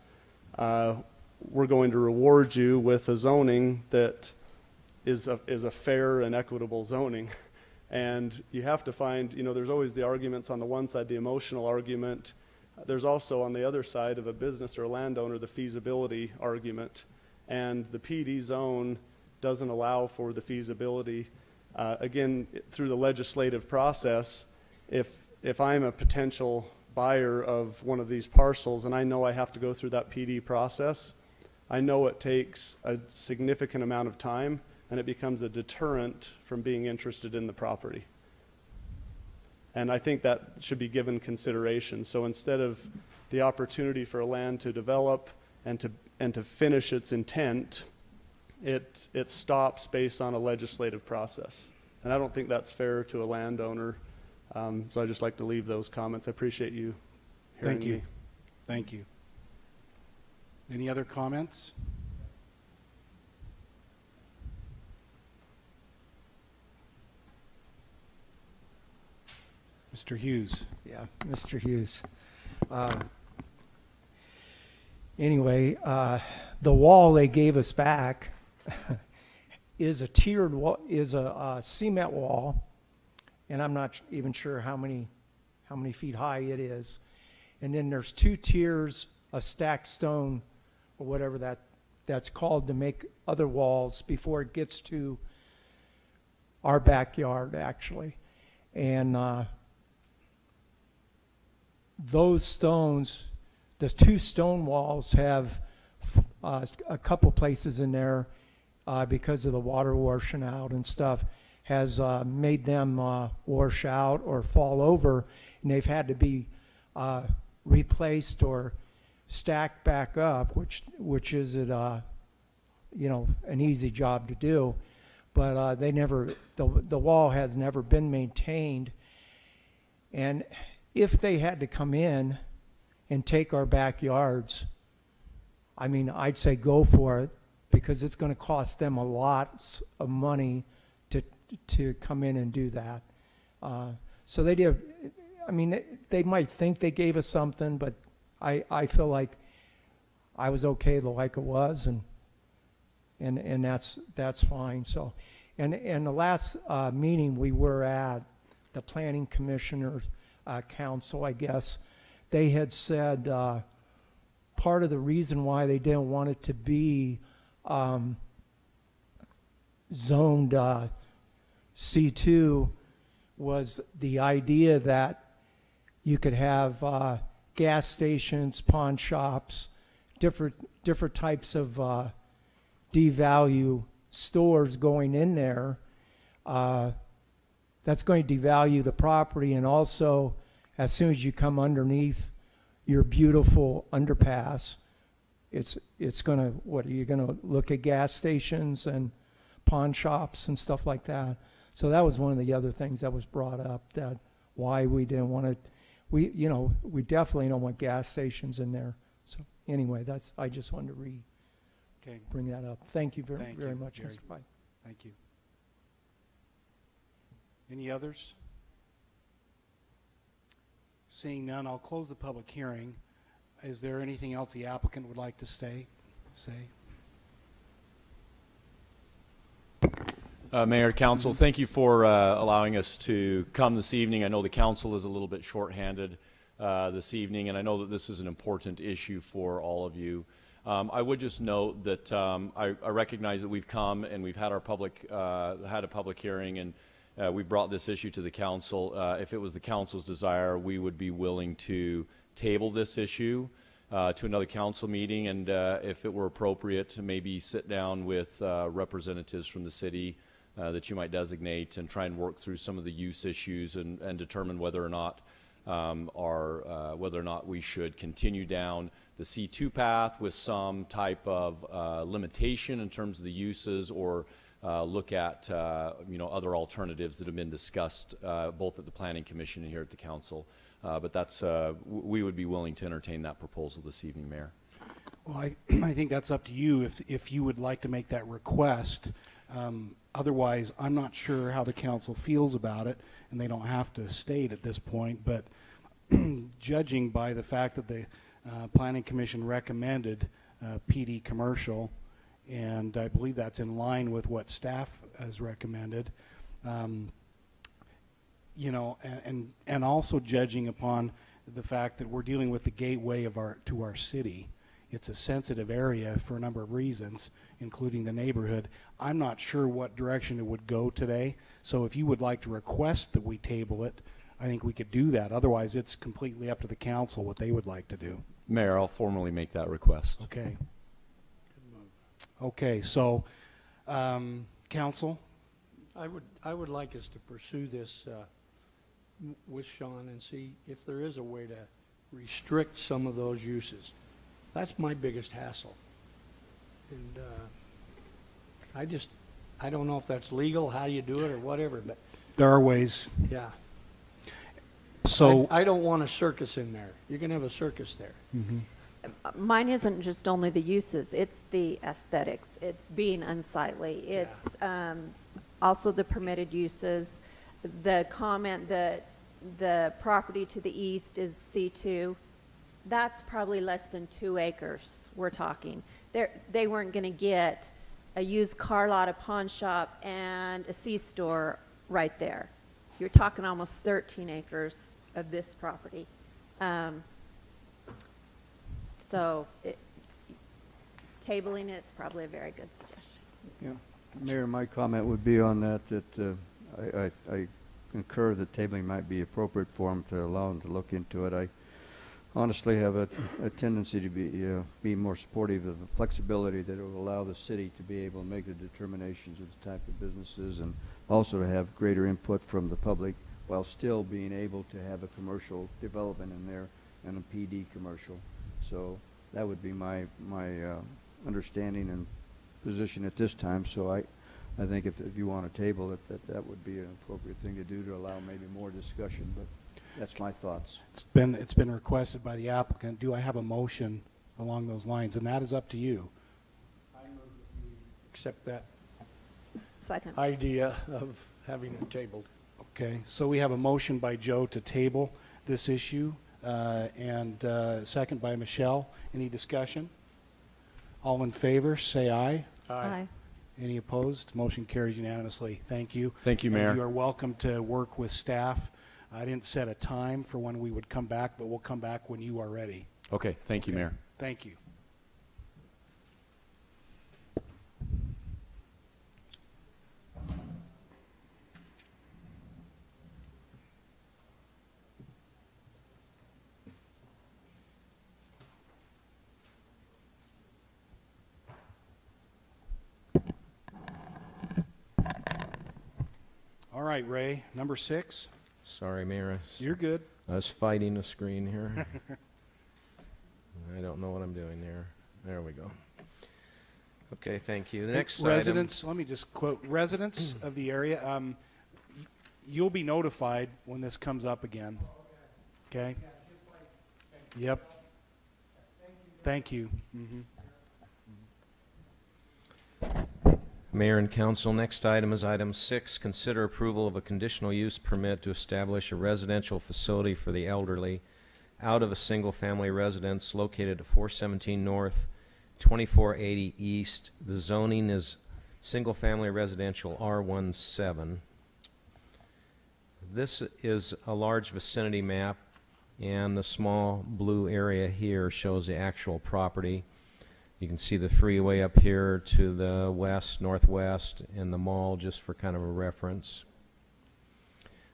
we're going to reward you with a zoning that is a fair and equitable zoning. And you have to find, you know, there's always the arguments on the one side, the emotional argument. There's also on the other side of a business or a landowner, the feasibility argument. And the PD zone doesn't allow for the feasibility. Again, through the legislative process, if I'm a potential buyer of one of these parcels and I know I have to go through that PD process, I know it takes a significant amount of time, and it becomes a deterrent from being interested in the property. And I think that should be given consideration. So instead of the opportunity for a land to develop and to finish its intent, it stops based on a legislative process. And I don't think that's fair to a landowner. So I'd just like to leave those comments. I appreciate you hearing Thank you. me. Thank you. Any other comments? Mr. Hughes. Yeah, Mr. Hughes. Anyway, the wall they gave us back is a tiered wall, is a cement wall, and I'm not even sure how many feet high it is. And then there's 2 tiers of stacked stone, or whatever that's called, to make other walls before it gets to our backyard, actually. And those stones, the 2 stone walls have a couple places in there because of the water washing out and stuff, has made them wash out or fall over, and they've had to be replaced or stacked back up, which isn't you know, an easy job to do. But the wall has never been maintained. And if they had to come in and take our backyards, I mean, I'd say go for it, because it's going to cost them a lot of money to come in and do that. So they did. I mean, they might think they gave us something, but I feel like I was okay like it was, and that's fine. So, and the last meeting we were at, the Planning Commissioners Council, I guess, they had said part of the reason why they didn't want it to be zoned C2 was the idea that you could have gas stations, pawn shops, different types of devalue stores going in there. That's going to devalue the property, and also as soon as you come underneath your beautiful underpass, it's going to, what are you going to look at, gas stations and pawn shops and stuff like that. So that was one of the other things that was brought up, that why we didn't want to, we definitely don't want gas stations in there. So anyway, I just wanted to bring that up. Thank you very much, Gary. Mr. Pike. Thank you. Any others? Seeing none, I'll close the public hearing. Is there anything else the applicant would like to say? Mayor, Council, thank you for allowing us to come this evening. I know the Council is a little bit shorthanded this evening, and I know that this is an important issue for all of you. I would just note that I recognize that we've come and we've had our had a public hearing, and we brought this issue to the Council. If it was the Council's desire, we would be willing to table this issue to another Council meeting, and if it were appropriate, to maybe sit down with representatives from the city that you might designate and try and work through some of the use issues and determine whether or not we should continue down the C2 path with some type of limitation in terms of the uses, or look at other alternatives that have been discussed both at the Planning Commission and here at the Council. But that's we would be willing to entertain that proposal this evening, Mayor. Well, I think that's up to you if you would like to make that request. Otherwise, I'm not sure how the Council feels about it, and they don't have to state at this point, but judging by the fact that the Planning Commission recommended PD commercial, and I believe that's in line with what staff has recommended, you know, and also judging upon the fact that we're dealing with the gateway of to our city. It's a sensitive area for a number of reasons, including the neighborhood. I'm not sure what direction it would go today, so if you would like to request that we table it, I think we could do that. Otherwise, it's completely up to the council what they would like to do. Mayor, I'll formally make that request. Okay. Okay, so, council? I would like us to pursue this with Sean and see if there is a way to restrict some of those uses. That's my biggest hassle. And I don't know if that's legal, how you do it or whatever, but. There are ways. Yeah. So. I don't want a circus in there. You can have a circus there. Mm-hmm. Mine isn't just only the uses, it's the aesthetics. It's being unsightly. It's also the permitted uses. The comment that the property to the east is C2, that's probably less than 2 acres we're talking. They weren't going to get a used car lot, a pawn shop, and a C-store right there. You're talking almost 13 acres of this property. So tabling it's probably a very good suggestion. Yeah. Mayor, my comment would be on that, I concur that tabling might be appropriate for them to allow them to look into it. I honestly have a tendency to be more supportive of the flexibility that it will allow the city to be able to make the determinations of the type of businesses, and also to have greater input from the public while still being able to have a commercial development in there and a PD commercial. So that would be my understanding and position at this time. So I think if you want to table it, that would be an appropriate thing to do to allow maybe more discussion. But that's my thoughts. It's been requested by the applicant. Do I have a motion along those lines? And that is up to you. I move that we accept that Second. idea of having it tabled. Okay, so we have a motion by Joe to table this issue, and second by Michelle. Any discussion? All in favor, say aye. Aye. Any opposed? Motion carries unanimously. Thank you. Thank you, Mayor. And you are welcome to work with staff. I didn't set a time for when we would come back, but we'll come back when you are ready. Okay, thank you, Mayor. Thank you. All right, Ray, number 6. Sorry, Mayor. You're good. I was fighting the screen here. I don't know what I'm doing there. There we go. Okay, thank you. The next residents, let me just quote, residents of the area, you'll be notified when this comes up again. Okay? Yep. Thank you. Mm-hmm. Mayor and Council, next item is item 6. Consider approval of a conditional use permit to establish a residential facility for the elderly out of a single-family residence located at 417 North, 2480 East. The zoning is single-family residential R17. This is a large vicinity map, and the small blue area here shows the actual property. You can see the freeway up here to the west, northwest, and the mall just for kind of a reference.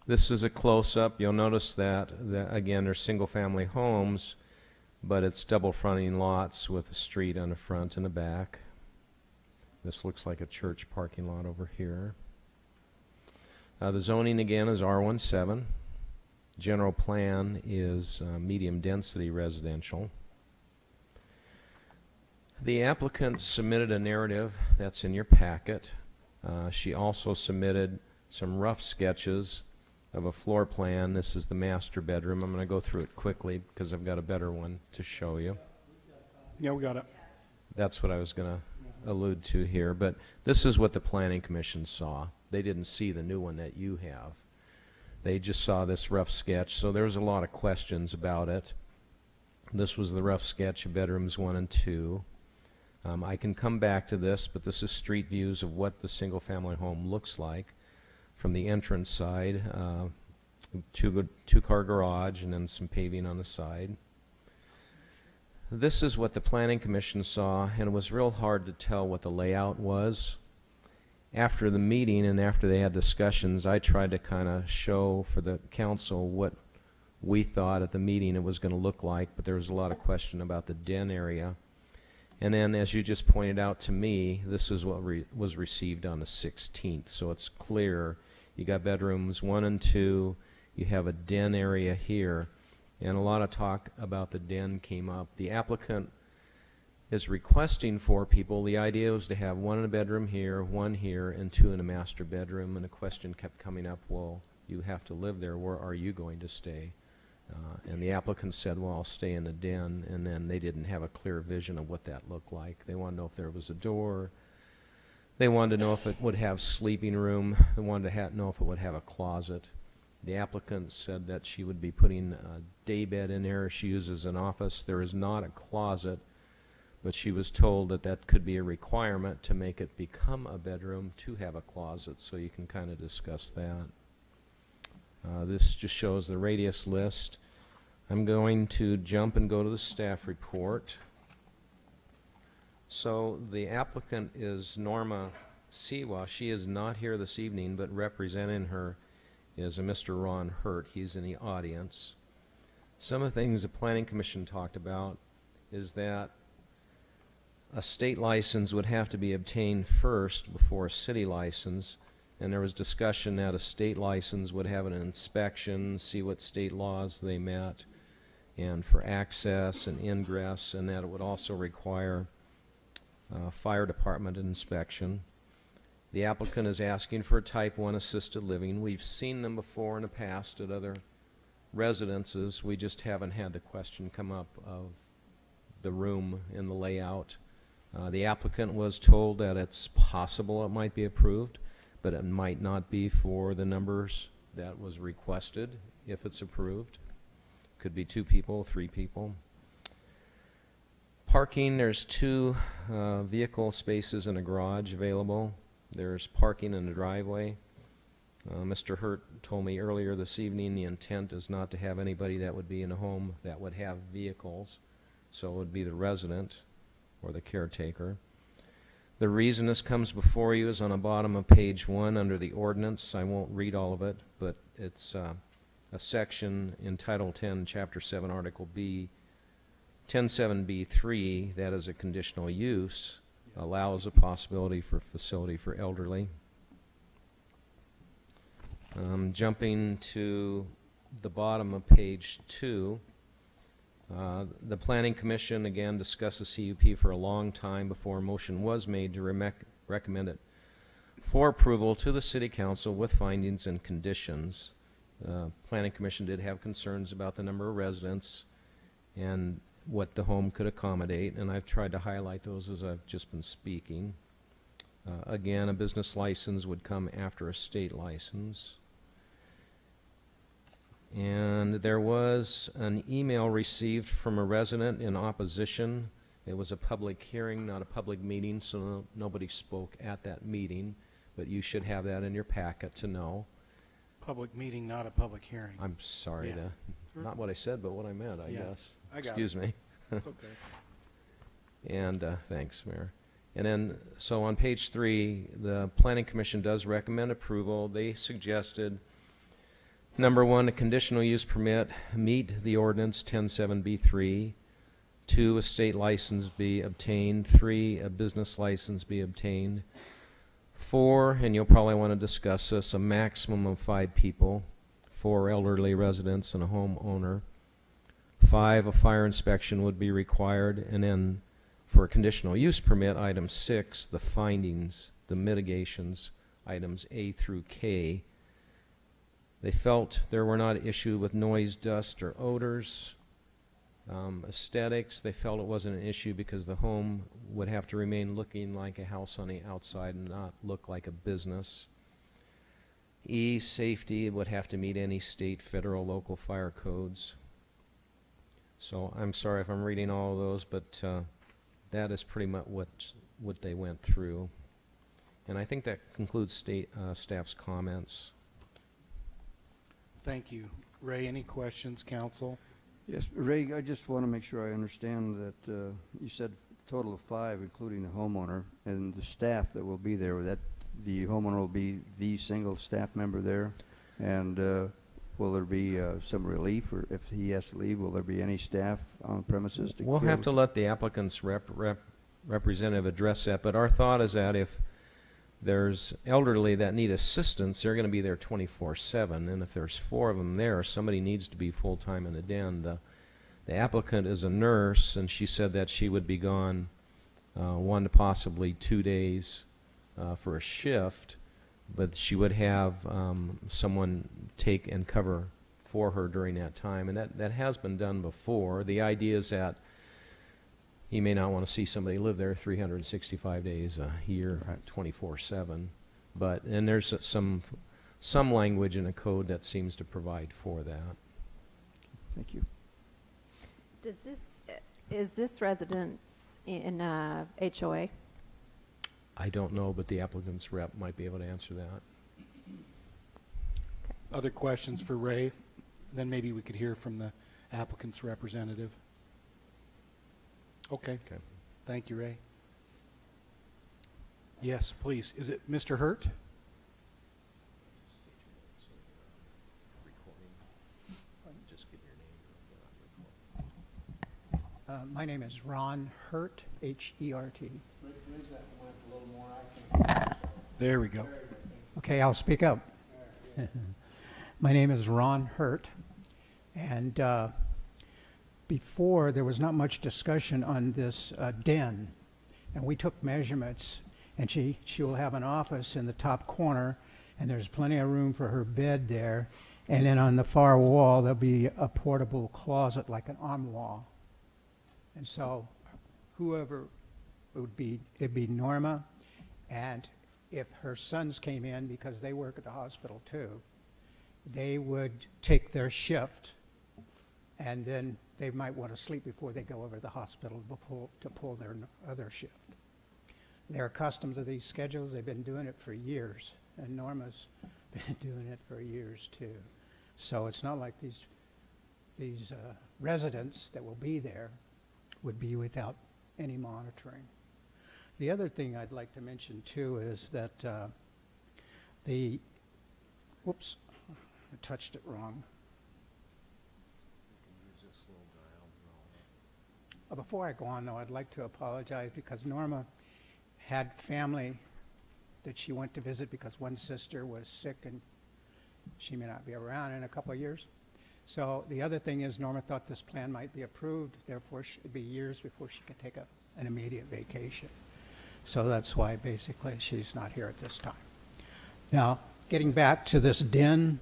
This is a close-up. You'll notice that again, they're single-family homes, but it's double-fronting lots with a street on the front and the back. This looks like a church parking lot over here. The zoning, again, is R17. General plan is medium-density residential. The applicant submitted a narrative that's in your packet. She also submitted some rough sketches of a floor plan. This is the master bedroom. I'm going to go through it quickly because I've got a better one to show you. Yeah, we got it. That's what I was going to allude to here. But this is what the Planning Commission saw. They didn't see the new one that you have. They just saw this rough sketch. So there was a lot of questions about it. This was the rough sketch of bedrooms 1 and 2. I can come back to this, but this is street views of what the single-family home looks like from the entrance side. two-car garage, and then some paving on the side. This is what the Planning Commission saw, and it was real hard to tell what the layout was. After the meeting and after they had discussions, I tried to kind of show for the council what we thought at the meeting it was going to look like, but there was a lot of question about the den area. And then, as you just pointed out to me, this is what was received on the 16th, so it's clear. You got bedrooms 1 and 2, you have a den area here, and a lot of talk about the den came up. The applicant is requesting 4 people. The idea was to have 1 in a bedroom here, 1 here, and 2 in a master bedroom, and the question kept coming up, well, you have to live there, where are you going to stay? And the applicant said, well, I'll stay in the den, and then they didn't have a clear vision of what that looked like. They wanted to know if there was a door. They wanted to know if it would have sleeping room. They wanted to know if it would have a closet. The applicant said that she would be putting a day bed in there she uses an office. There is not a closet, but she was told that that could be a requirement to make it become a bedroom to have a closet, so you can kind of discuss that. This just shows the radius list. I'm going to jump and go to the staff report. So the applicant is Norma Siwa. She is not here this evening, but representing her is a Mr. Ron Hurt. He's in the audience. Some of the things the Planning Commission talked about is that a state license would have to be obtained first before a city license. And there was discussion that a state license would have an inspection, see what state laws they met, and for access and ingress, and that it would also require fire department inspection. The applicant is asking for a type 1 assisted living. We've seen them before in the past at other residences. We just haven't had the question come up of the room in the layout. The applicant was told that it's possible it might be approved, but it might not be for the numbers that was requested if it's approved. Could be 2 people, 3 people. Parking, there's 2 vehicle spaces in a garage available. There's parking in the driveway. Mr. Hurt told me earlier this evening the intent is not to have anybody that would be in a home that would have vehicles, so it would be the resident or the caretaker. The reason this comes before you is on the bottom of page 1 under the ordinance. I won't read all of it, but it's a section in Title 10, Chapter 7, Article B, 107B3, that is a conditional use, allows a possibility for facility for elderly. Jumping to the bottom of page 2, the Planning Commission again discussed the CUP for a long time before a motion was made to recommend it for approval to the City Council with findings and conditions. Planning Commission did have concerns about the number of residents and what the home could accommodate, and I've tried to highlight those as I've just been speaking. Again, a business license would come after a state license. And there was an email received from a resident in opposition. It was a public hearing, not a public meeting, so nobody spoke at that meeting, but you should have that in your packet to know. Public meeting, not a public hearing. I'm sorry, Yeah. not what I said, but what I meant, I guess. I got Excuse it. me. It's okay. And thanks, Mayor. And then, so on page 3, the Planning Commission does recommend approval. They suggested, number 1, a conditional use permit meet the ordinance 107B3. 2, a state license be obtained. 3, a business license be obtained. 4, and you'll probably want to discuss this, a maximum of 5 people, 4 elderly residents and a homeowner. 5, a fire inspection would be required. And then for a conditional use permit, item 6, the findings, the mitigations, items A through K. They felt there were not issue with noise, dust, or odors. Aesthetics, they felt it wasn't an issue because the home would have to remain looking like a house on the outside and not look like a business. E, safety, it would have to meet any state, federal, local fire codes. So I'm sorry if I'm reading all of those, but that is pretty much what they went through. And I think that concludes staff's comments. Thank you. Ray, any questions, council? Yes, Ray, I just want to make sure I understand that you said total of 5, including the homeowner, and the staff that will be there, that the homeowner will be the single staff member there, and will there be some relief, or if he has to leave, will there be any staff on premises? We'll have to let the applicant's representative address that, but our thought is that if there's elderly that need assistance, they're going to be there 24/7, and if there's 4 of them there, somebody needs to be full-time in the den. The applicant is a nurse, and she said that she would be gone 1 to possibly 2 days for a shift, but she would have someone take and cover for her during that time, and that has been done before. The idea is that he may not want to see somebody live there 365 days a year, 24/7, and there's some language in the code that seems to provide for that. Thank you. Is this residence in HOA? I don't know, but the applicant's rep might be able to answer that. Other questions for Ray? Then maybe we could hear from the applicant's representative. Okay. Thank you, Ray. Yes, please. Is it Mr. Hurt? My name is Ron Hurt, H-E-R-T. Raise that lamp a little more. There we go. Okay, I'll speak up. My name is Ron Hurt, and before there was not much discussion on this den, and we took measurements, and she will have an office in the top corner, and there's plenty of room for her bed there, and then on the far wall there'll be a portable closet like an armoire. And so whoever it'd be Norma, and if her sons came in, because they work at the hospital too, they would take their shift, and then they might want to sleep before they go over to the hospital to pull their other shift. They're accustomed to these schedules. They've been doing it for years, and Norma's been doing it for years too. So it's not like these residents that will be there would be without any monitoring. The other thing I'd like to mention too is that whoops, I touched it wrong. Before I go on though, I'd like to apologize because Norma had family that she went to visit because one sister was sick and she may not be around in a couple of years. So the other thing is Norma thought this plan might be approved, therefore it would be years before she could take an immediate vacation. So that's why basically she's not here at this time. Now, getting back to this den,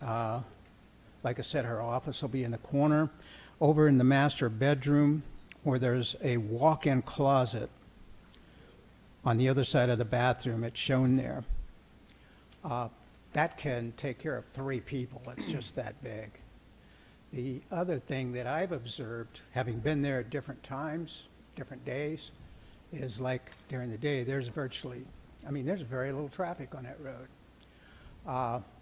like I said, her office will be in the corner. Over in the master bedroom, where there's a walk-in closet on the other side of the bathroom, it's shown there. That can take care of 3 people. It's just that big. The other thing that I've observed, having been there at different times, different days, is like during the day, there's there's very little traffic on that road.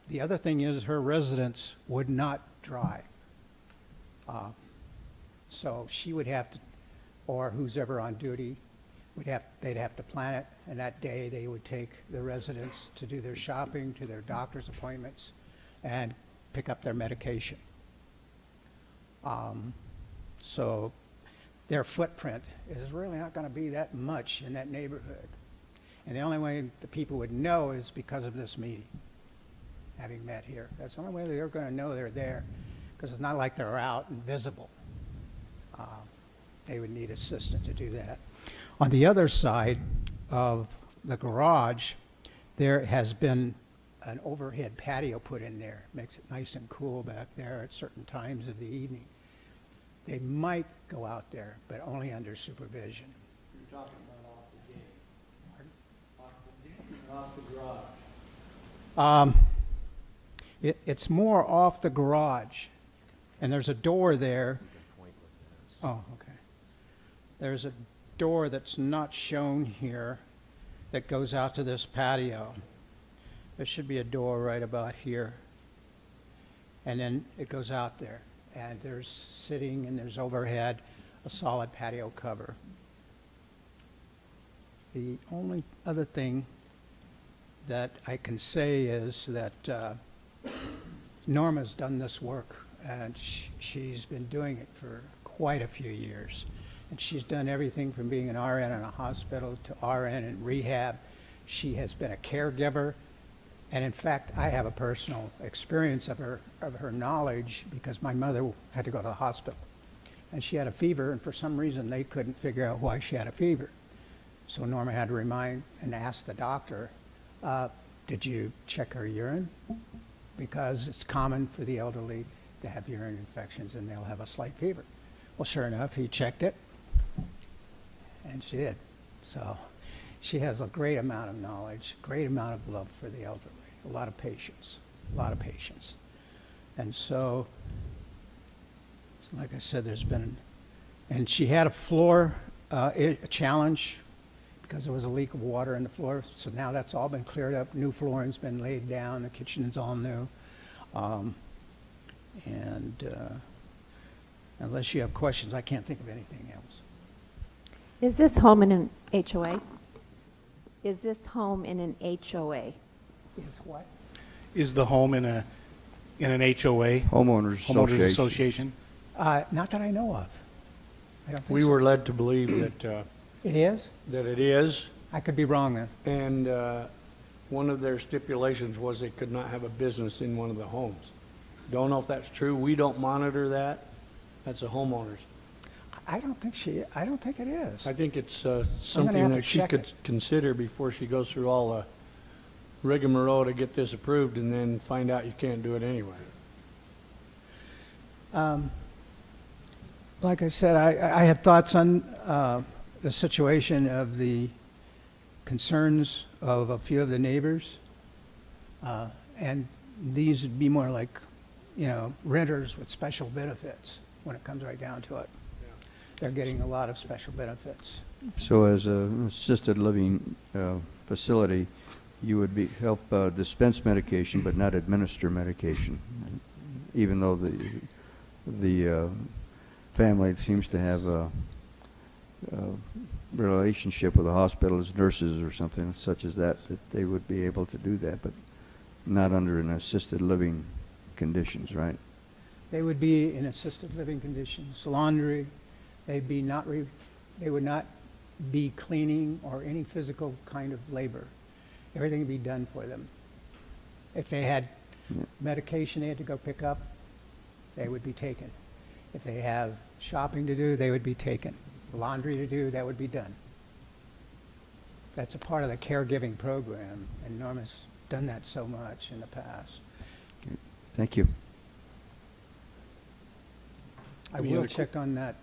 The other thing is her residents would not drive. So she would have to, or who's ever on duty, they'd have to plan it, and that day they would take the residents to do their shopping, to their doctor's appointments, and pick up their medication. So their footprint is really not going to be that much in that neighborhood. And the only way the people would know is because of this meeting, having met here. That's the only way they're going to know they're there, because it's not like they're out and visible. They would need assistance to do that. On the other side of the garage, there has been an overhead patio put in there. Makes it nice and cool back there at certain times of the evening. They might go out there, but only under supervision. You're talking about off the gate. Pardon? Off the garage. It's more off the garage, and there's a door there. Oh, okay. There's a door that's not shown here that goes out to this patio. There should be a door right about here. and then it goes out there. And there's sitting and there's overhead a solid patio cover. The only other thing that I can say is that Norma's done this work, and she's been doing it for quite a few years. And she's done everything from being an RN in a hospital to RN in rehab. She has been a caregiver. And in fact, I have a personal experience of her knowledge because my mother had to go to the hospital. And she had a fever, and for some reason they couldn't figure out why she had a fever. So Norma had to remind and ask the doctor, did you check her urine? Because it's common for the elderly to have urine infections and they'll have a slight fever. Well, sure enough, he checked it, and she did. So she has a great amount of knowledge, great amount of love for the elderly, a lot of patience, a lot of patience. And so, like I said, there's been, and she had a floor a challenge because there was a leak of water in the floor. So now that's all been cleared up. New flooring's been laid down. The kitchen is all new. Unless you have questions, I can't think of anything else. Is this home in an HOA? Is this home in an HOA? Is what? Is the home in an HOA? Homeowners Association? Not that I know of. I don't think We so. were led to believe that It is? that it is, I could be wrong then. and one of their stipulations was they could not have a business in one of the homes. Don't know if that's true. We don't monitor that. That's a homeowner's. I don't think it is. I think it's have something to that she check could it. consider before she goes through all the rigmarole to get this approved and then find out you can't do it anyway. Like I said, I had thoughts on the situation of the concerns of a few of the neighbors. And these would be more like, renters with special benefits when it comes right down to it. They're getting a lot of special benefits. So as an assisted living facility, you would help dispense medication but not administer medication, even though the family seems to have a relationship with the hospital as nurses or something such as that they would be able to do that, but not under an assisted living conditions, right? They would be in assisted living conditions, laundry. They would not be cleaning or any physical kind of labor. Everything would be done for them. If they had medication they had to go pick up, they would be taken. If they have shopping to do, they would be taken. Laundry to do, that would be done. That's a part of the caregiving program, and Norma's done that so much in the past. Thank you. I will check on that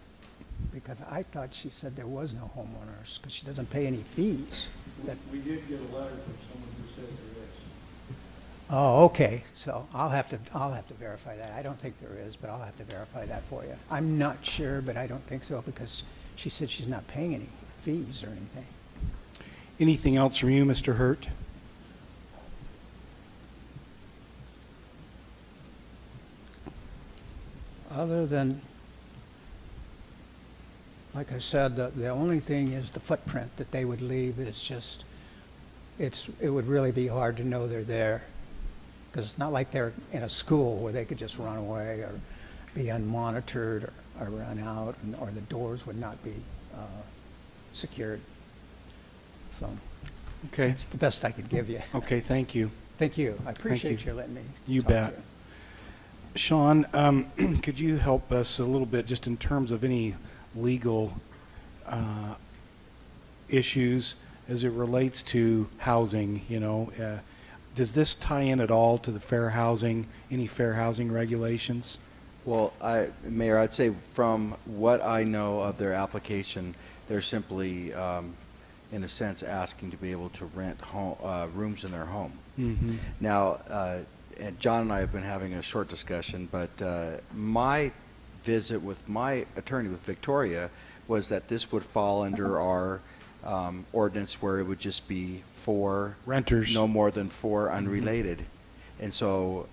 because I thought she said there was no homeowners because she doesn't pay any fees. We did get a letter from someone who said there is. Oh, okay. So I'll have to verify that. I don't think there is, but I'll have to verify that for you. I'm not sure, but I don't think so because she said she's not paying any fees or anything. Anything else from you, Mr. Hurt? Other than, like I said, the only thing is the footprint that they would leave. It's just, it would really be hard to know they're there because it's not like they're in a school where they could just run away or be unmonitored or run out, or the doors would not be secured. So, okay, it's the best I could give you. Okay, thank you. Thank you. I appreciate you. you letting me. You talk to bet. Sean, could you help us a little bit just in terms of any legal issues as it relates to housing? Does this tie in at all to the fair housing, any fair housing regulations? Well, Mayor, I'd say from what I know of their application, they're simply, in a sense, asking to be able to rent rooms in their home. Mm-hmm. Now, and John and I have been having a short discussion, but my visit with my attorney with Victoria was that this would fall under our ordinance where it would just be 4 renters, no more than 4 unrelated. And so,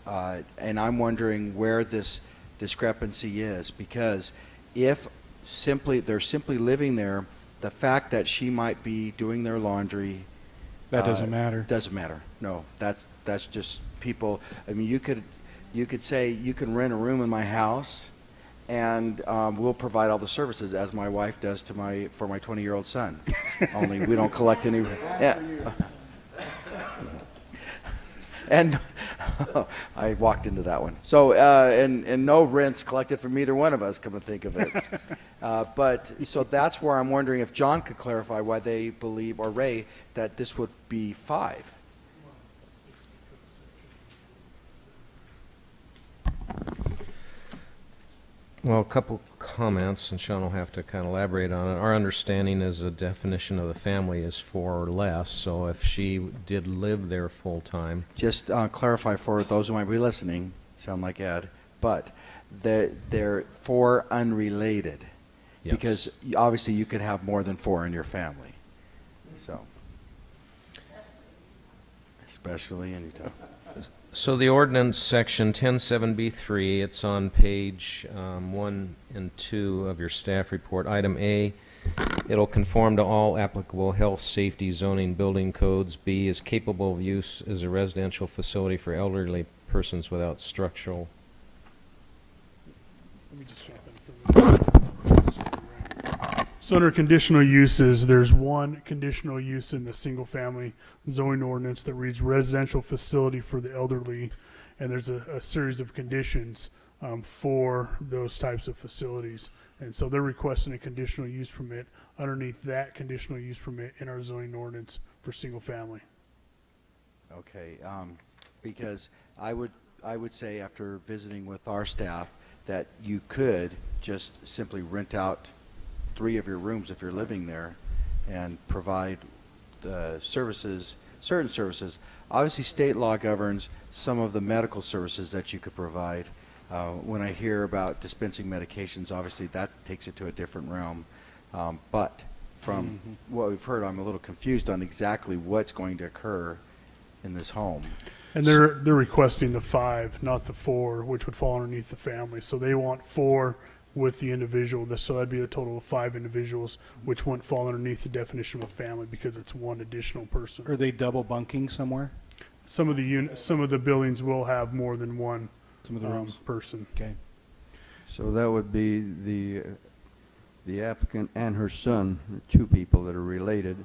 and I'm wondering where this discrepancy is, because if they're simply living there, the fact that she might be doing their laundry, That doesn't matter. Doesn't matter. No, that's just people. I mean, you could say you can rent a room in my house, and we'll provide all the services, as my wife does for my 20-year-old son. Only we don't collect any. Yeah. And I walked into that one. So, and no rents collected from either one of us, come to think of it. But, so that's where I'm wondering if John could clarify why they believe, or Ray, that this would be 5. Well, a couple comments, and Sean will have to kind of elaborate on it. Our understanding is the definition of the family is 4 or less, so if she did live there full-time. Just clarify for those who might be listening, sound like Ed, but they're 4 unrelated. Yes. Because obviously you could have more than 4 in your family. So, especially anytime. So the ordinance section 107B3, it's on page 1 and 2 of your staff report. Item A, it'll conform to all applicable health, safety, zoning, building codes. B, is capable of use as a residential facility for elderly persons without structural. Let me just jump in. So under conditional uses, there's one conditional use in the single-family zoning ordinance that reads residential facility for the elderly, and there's a series of conditions for those types of facilities. And so they're requesting a conditional use permit underneath that conditional use permit in our zoning ordinance for single-family. Okay, because I would say, after visiting with our staff, that you could just simply rent out 3 of your rooms if you're living there and provide services, certain services. Obviously, state law governs some of the medical services that you could provide. When I hear about dispensing medications, obviously that takes it to a different realm. But from what we've heard, I'm a little confused on exactly what's going to occur in this home. And they're requesting the 5, not the 4, which would fall underneath the family. So they want 4 with the individual. So that'd be a total of 5 individuals, which wouldn't fall underneath the definition of a family because it's one additional person. Are they double bunking somewhere? Some of the buildings will have more than one Some of the rooms. person. Okay. So that would be the applicant and her son, 2 people that are related.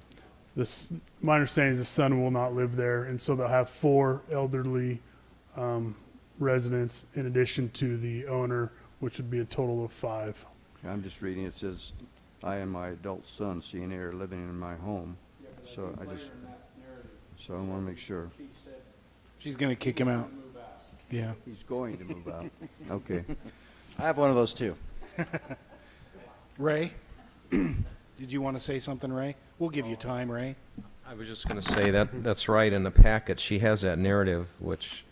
My understanding is the son will not live there, and so they'll have 4 elderly residents in addition to the owner, which would be a total of 5. I'm just reading, it says, I and my adult son, CNA, are living in my home. So I want to make sure. She's going to kick him out. Yeah. He's going to move out. Okay. I have one of those too. Ray, did you want to say something, Ray? We'll give you time, Ray. I was just going to say that's right in the packet. She has that narrative, which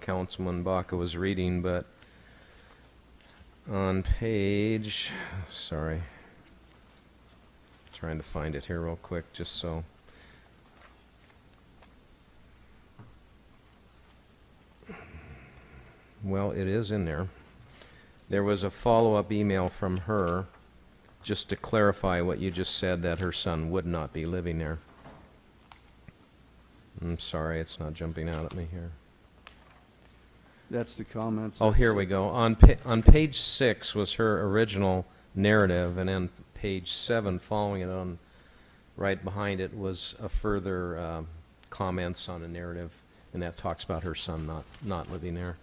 Councilman Baca was reading, but on page, sorry, trying to find it here real quick, just so. Well, it is in there. There was a follow-up email from her just to clarify what you just said, that her son would not be living there. I'm sorry, it's not jumping out at me here. That's the comments. Oh, here we go. On page 6 was her original narrative, and then page 7, following it on, right behind it, was a further comments on a narrative, and that talks about her son not living there.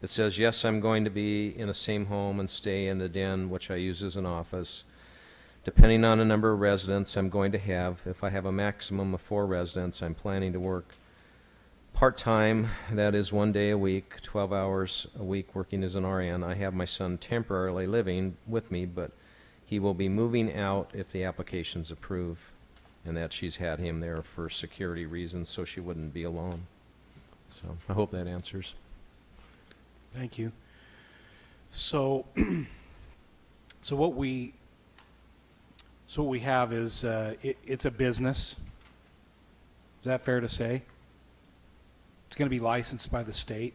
It says, yes, I'm going to be in the same home and stay in the den, which I use as an office. Depending on the number of residents I'm going to have, if I have a maximum of 4 residents, I'm planning to work part-time, that is 1 day a week, 12 hours a week working as an RN. I have my son temporarily living with me, but he will be moving out if the application's approved, and that she's had him there for security reasons so she wouldn't be alone. So I hope that answers. Thank you. So, what we have is it's a business. Is that fair to say? It's going to be licensed by the state.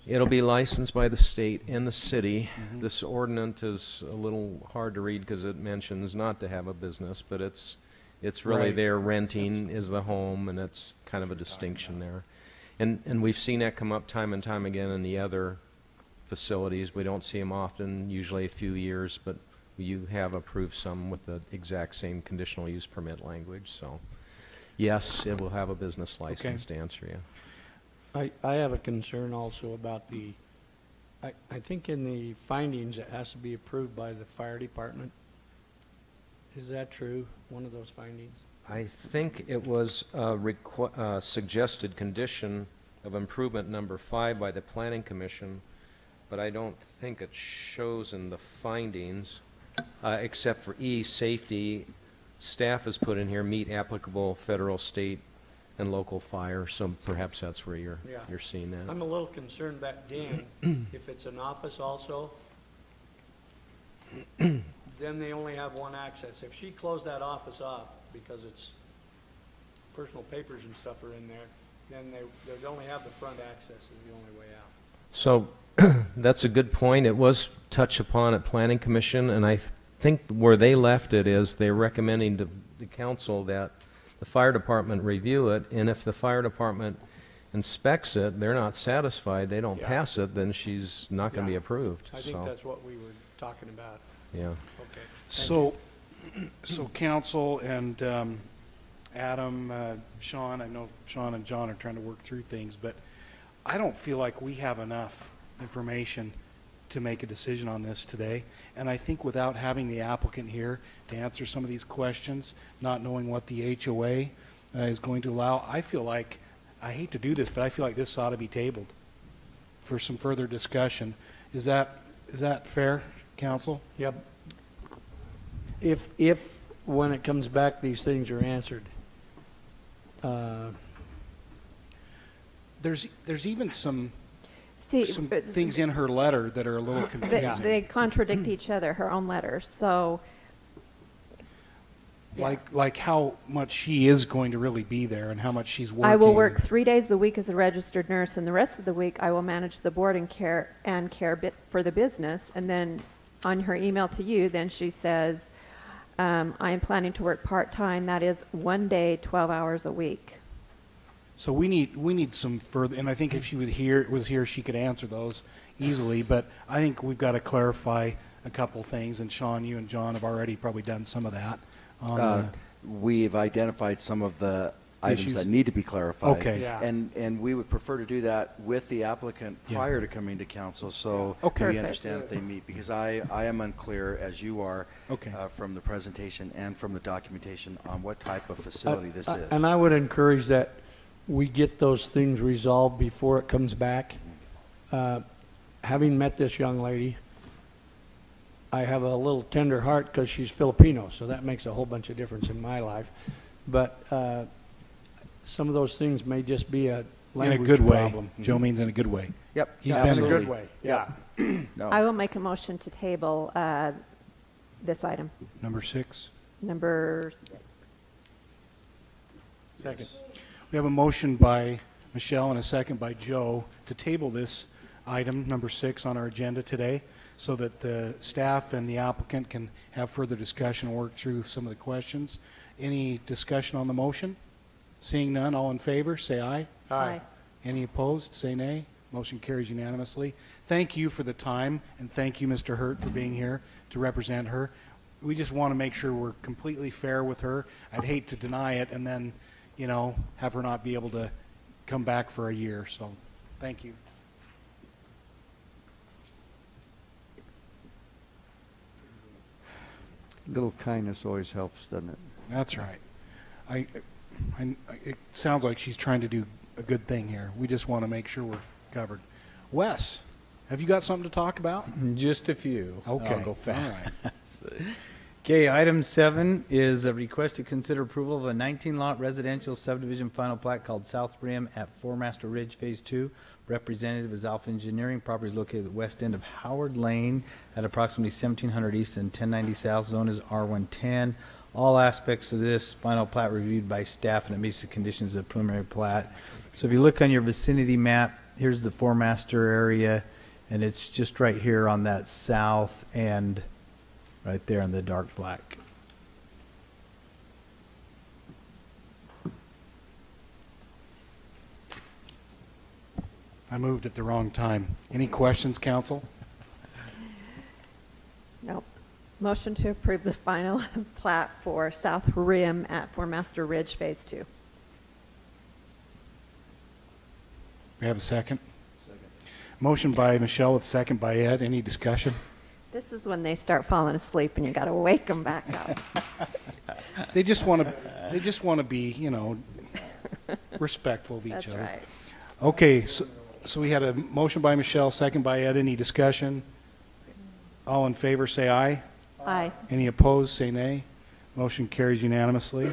It'll be licensed by the state and the city. This ordinance is a little hard to read because it mentions not to have a business, but it's really Right. there renting is the home, and it's kind of a distinction there. And we've seen that come up time and time again in the other facilities. We don't see them often, usually a few years, but you have approved some with the exact same conditional use permit language. So, yes, it will have a business license to answer you. I have a concern also about I think in the findings it has to be approved by the fire department. Is that true, one of those findings? I think it was a suggested condition of improvement number 5 by the Planning Commission, but I don't think it shows in the findings, except for E, safety. Staff has put in here, meet applicable federal, state, and local fire, so perhaps that's where you're seeing that. I'm a little concerned about Dan, if it's an office also, then they only have one access. If she closed that office off because it's personal papers and stuff are in there, then they'd only have the front access is the only way out. So that's a good point. It was touched upon at Planning Commission, and I think where they left it is they're recommending to the council that the fire department review it, and if the fire department inspects it, they're not satisfied, they don't pass it, then she's not going to be approved. I think that's what we were talking about. Yeah. Okay. So council and Adam, Sean, I know Sean and John are trying to work through things, but I don't feel like we have enough information to make a decision on this today. And I think without having the applicant here to answer some of these questions, not knowing what the HOA is going to allow, I feel like, I hate to do this, but I feel like this ought to be tabled for some further discussion. Is that fair, council? Yep. If when it comes back, these things are answered. There's even some See, things in her letter that are a little confusing. they contradict each other, her own letters. So, like how much she is going to really be there and how much she's working. I will work 3 days a week as a registered nurse, and the rest of the week I will manage the board and care for the business. And then on her email to you, then she says, I am planning to work part-time. That is 1 day, 12 hours a week. So we need some further, and I think if she was here, she could answer those easily. But I think we've got to clarify a couple things. And Sean, you and John have already probably done some of that. We've identified some of the items Issues? that need to be clarified. Okay. Yeah. And we would prefer to do that with the applicant prior to coming to council, so Okay. we Perfect. understand that they meet. Because I am unclear, as you are, Okay. from the presentation and from the documentation on what type of facility this is. And I would encourage that we get those things resolved before it comes back. Having met this young lady, I have a little tender heart because she's Filipino, so that makes a whole bunch of difference in my life. But some of those things may just be a language in a good problem. way. Joe means in a good way. Yep. He's Yeah, been in a there. good way. Yeah. No. I will make a motion to table this item, Number 6. number 6. Second. We have a motion by Michelle and a second by Joe to table this item, number 6, on our agenda today, so that the staff and the applicant can have further discussion and work through some of the questions. Any discussion on the motion? Seeing none, all in favor, say aye. Aye. Any opposed, say nay. Motion carries unanimously. Thank you for the time, and thank you, Mr. Hurt, for being here to represent her. We just want to make sure we're completely fair with her. I'd hate to deny it and then, have her not be able to come back for a year. So, thank you. Little kindness always helps, doesn't it? That's right. It sounds like she's trying to do a good thing here. We just want to make sure we're covered. Wes, have you got something to talk about? Just a few. Okay. I'll go fast. All Okay, item 7 is a request to consider approval of a 19-lot residential subdivision final plat called South Rim at Four Master Ridge Phase 2. Representative is Alpha Engineering. Property is located at the west end of Howard Lane at approximately 1700 East and 1090 South. Zone is R110. All aspects of this final plat reviewed by staff, and it meets the conditions of the preliminary plat. So if you look on your vicinity map, here's the four master area, and it's just right here on that south end, right there in the dark black. I moved at the wrong time. Any questions, council? Nope. Motion to approve the final plat for South Rim at Four Master Ridge Phase 2. We have a second? Second. Motion by Michelle with second by Ed. Any discussion? This is when they start falling asleep and you got to wake them back up. They just want to be, you know, respectful of each That's other. right. Okay, so we had a motion by Michelle, second by Ed. Any discussion? All in favor, say aye. Aye. Any opposed, say nay. Motion carries unanimously.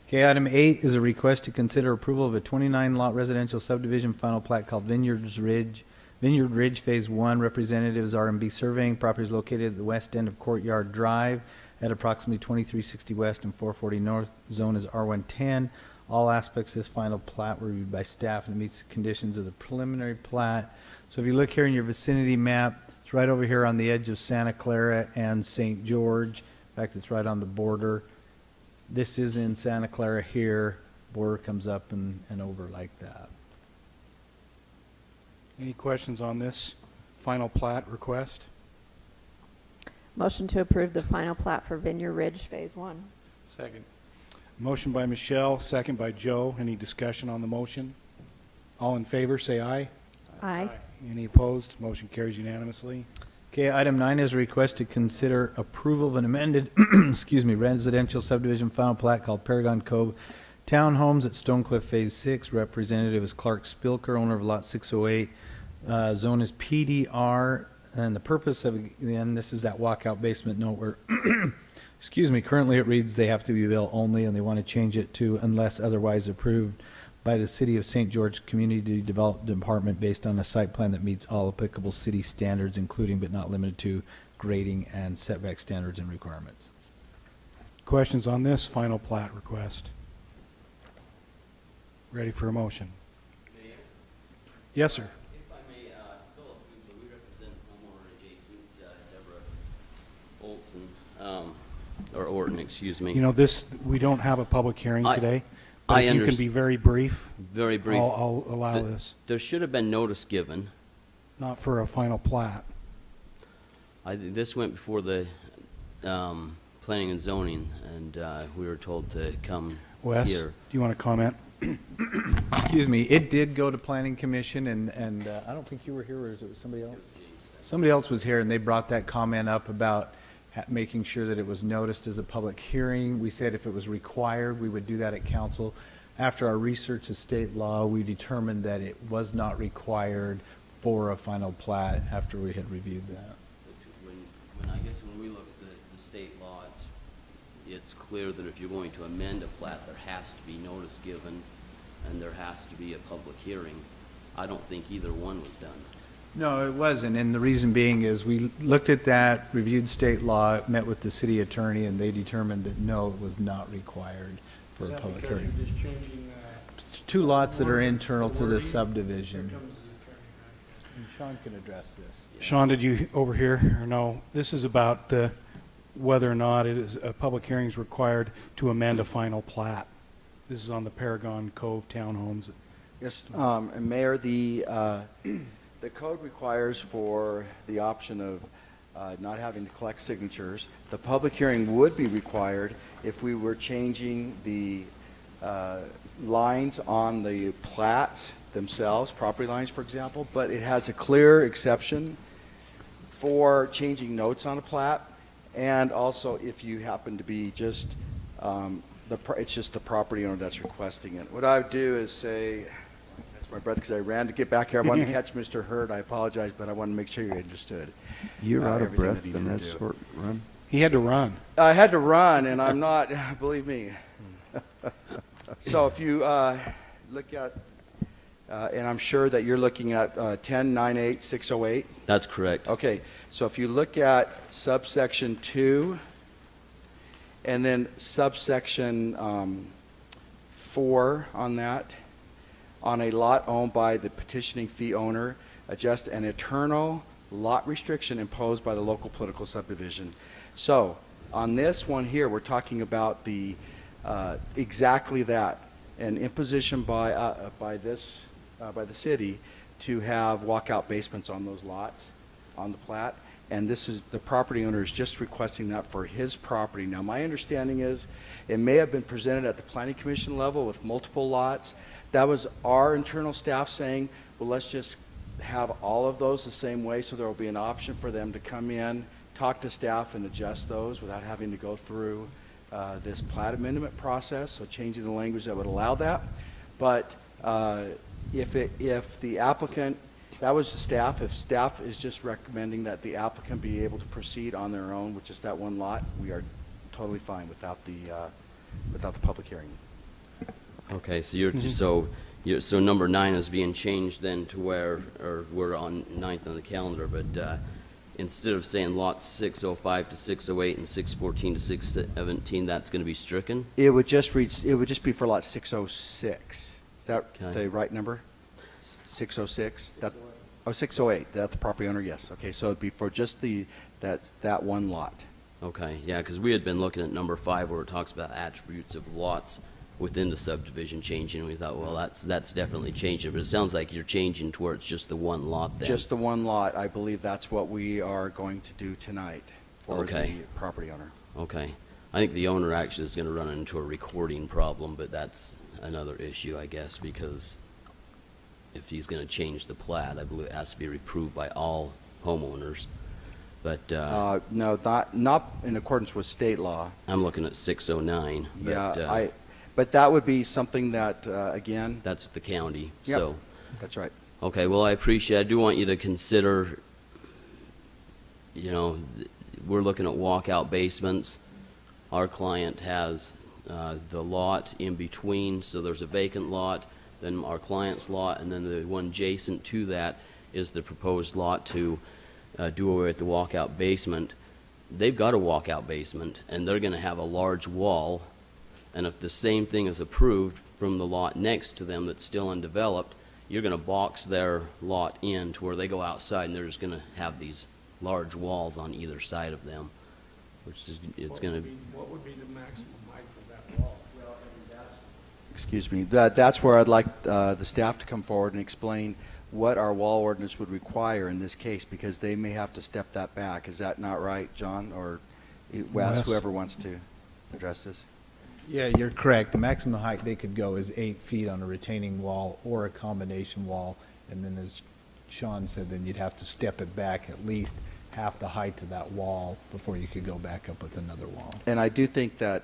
Okay, item 8 is a request to consider approval of a 29-lot residential subdivision final plat called Vineyard Ridge Phase 1. Representatives R&B Surveying. Property is located at the west end of Courtyard Drive at approximately 2360 West and 440 North. Zone is R110. All aspects of this final plat were reviewed by staff and it meets the conditions of the preliminary plat. So if you look here in your vicinity map, it's right over here on the edge of Santa Clara and St. George. In fact, it's right on the border. This is in Santa Clara here. Border comes up and over like that. Any questions on this final plat request? Motion to approve the final plat for Vineyard Ridge Phase 1. Second. Motion by Michelle, second by Joe. Any discussion on the motion? All in favor, say aye. Aye. Any opposed? Motion carries unanimously. Okay, item 9 is a request to consider approval of an amended, residential subdivision final plat called Paragon Cove Townhomes at Stonecliff Phase 6. Representative is Clark Spilker, owner of lot 608. Zone is PDR, and the purpose of, again, this is that walkout basement note where, currently it reads they have to be built only, and they want to change it to unless otherwise approved by the City of St. George Community Development Department based on a site plan that meets all applicable city standards, including but not limited to grading and setback standards and requirements. Questions on this final plat request? Ready for a motion? Mayor? Yes, sir. If I may, Philip Gubler, we represent homeowner adjacent Deborah Olson, or Orton, excuse me. You know, we don't have a public hearing today. But if you can be very brief. Very brief. I'll allow this. There should have been notice given. Not for a final plat. This went before the planning and zoning, and we were told to come Wes, here. Do you want to comment? Excuse me, it did go to Planning Commission, and I don't think you were here, or was it somebody else? Somebody else was here, and they brought that comment up about making sure that it was noticed as a public hearing. We said if it was required, we would do that at council. After our research of state law, we determined that it was not required for a final plat after we had reviewed that. When we look at the state law, it's clear that if you're going to amend a plat, there has to be notice given and there has to be a public hearing. I don't think either one was done. No, it wasn't, and the reason being is we looked at that, reviewed state law, met with the city attorney, and they determined that no, it was not required for a public hearing. You're just changing, Two lots that are internal to the subdivision. And Sean can address this. Sean, did you overhear or no? This is about whether or not it is a public hearing is required to amend a final plat. This is on the Paragon Cove Townhomes. Yes, and Mayor, the code requires for the option of not having to collect signatures. The public hearing would be required if we were changing the lines on the plats themselves, property lines, for example, but it has a clear exception for changing notes on a plat, and also if you happen to be just, it's just the property owner that's requesting it. What I would do is say, my breath because I ran to get back here. I wanted to catch Mr. Hurd. I apologize, but I want to make sure you understood. You're out of breath that in that short run? He had to run. I had to run, and I'm not, believe me. So if you look at, and I'm sure that you're looking at 10-9-8-608. That's correct. Okay, so if you look at subsection 2, And then subsection 4 on that, on a lot owned by the petitioning fee owner, adjust an eternal lot restriction imposed by the local political subdivision. So on this one here, we're talking about the exactly that, an imposition by the city to have walkout basements on those lots on the plat. And this is, the property owner is just requesting that for his property. Now, my understanding is it may have been presented at the planning commission level with multiple lots. That was our internal staff saying, well, let's just have all of those the same way, so there will be an option for them to come in, talk to staff, and adjust those without having to go through this plat amendment process, so changing the language that would allow that. But if the applicant, that was the staff, if staff is just recommending that the applicant be able to proceed on their own with just that one lot, we are totally fine without the public hearing. Okay, so so number 9 is being changed then to where, or we're on 9th on the calendar, but instead of saying lots 605 to 608 and 614 to 617, that's going to be stricken? It would just read, it would just be for lot 606. Is that the right number? 606? That, oh, 608. That the property owner? Yes. Okay, so it'd be for just that one lot. Okay, yeah, because we had been looking at number 5 where it talks about attributes of lots within the subdivision changing, and we thought, well, that's definitely changing, but it sounds like you're changing to where it's just the one lot then. Just the one lot. I believe that's what we are going to do tonight for the property owner. Okay. I think the owner actually is going to run into a recording problem, but that's another issue, I guess, because if he's going to change the plat, I believe it has to be approved by all homeowners. But no, not in accordance with state law. I'm looking at 609. Yeah, but that would be something that, again... That's at the county, yep, so... That's right. Okay, well, I do want you to consider, you know, we're looking at walkout basements. Our client has the lot in between, so there's a vacant lot, then our client's lot, and then the one adjacent to that is the proposed lot to do away with the walkout basement. They've got a walkout basement, and they're going to have a large wall. And if the same thing is approved from the lot next to them that's still undeveloped, you're going to box their lot in to where they go outside, and they're just going to have these large walls on either side of them, which is, it's going to... What would be the maximum height of that wall? Excuse me. That's where I'd like the staff to come forward and explain what our wall ordinance would require in this case, because they may have to step that back. Is that not right, John? Or ask whoever wants to address this. Yeah, you're correct. The maximum height they could go is 8 feet on a retaining wall or a combination wall. And then as Sean said, then you'd have to step it back at least half the height to that wall before you could go back up with another wall. And I do think that,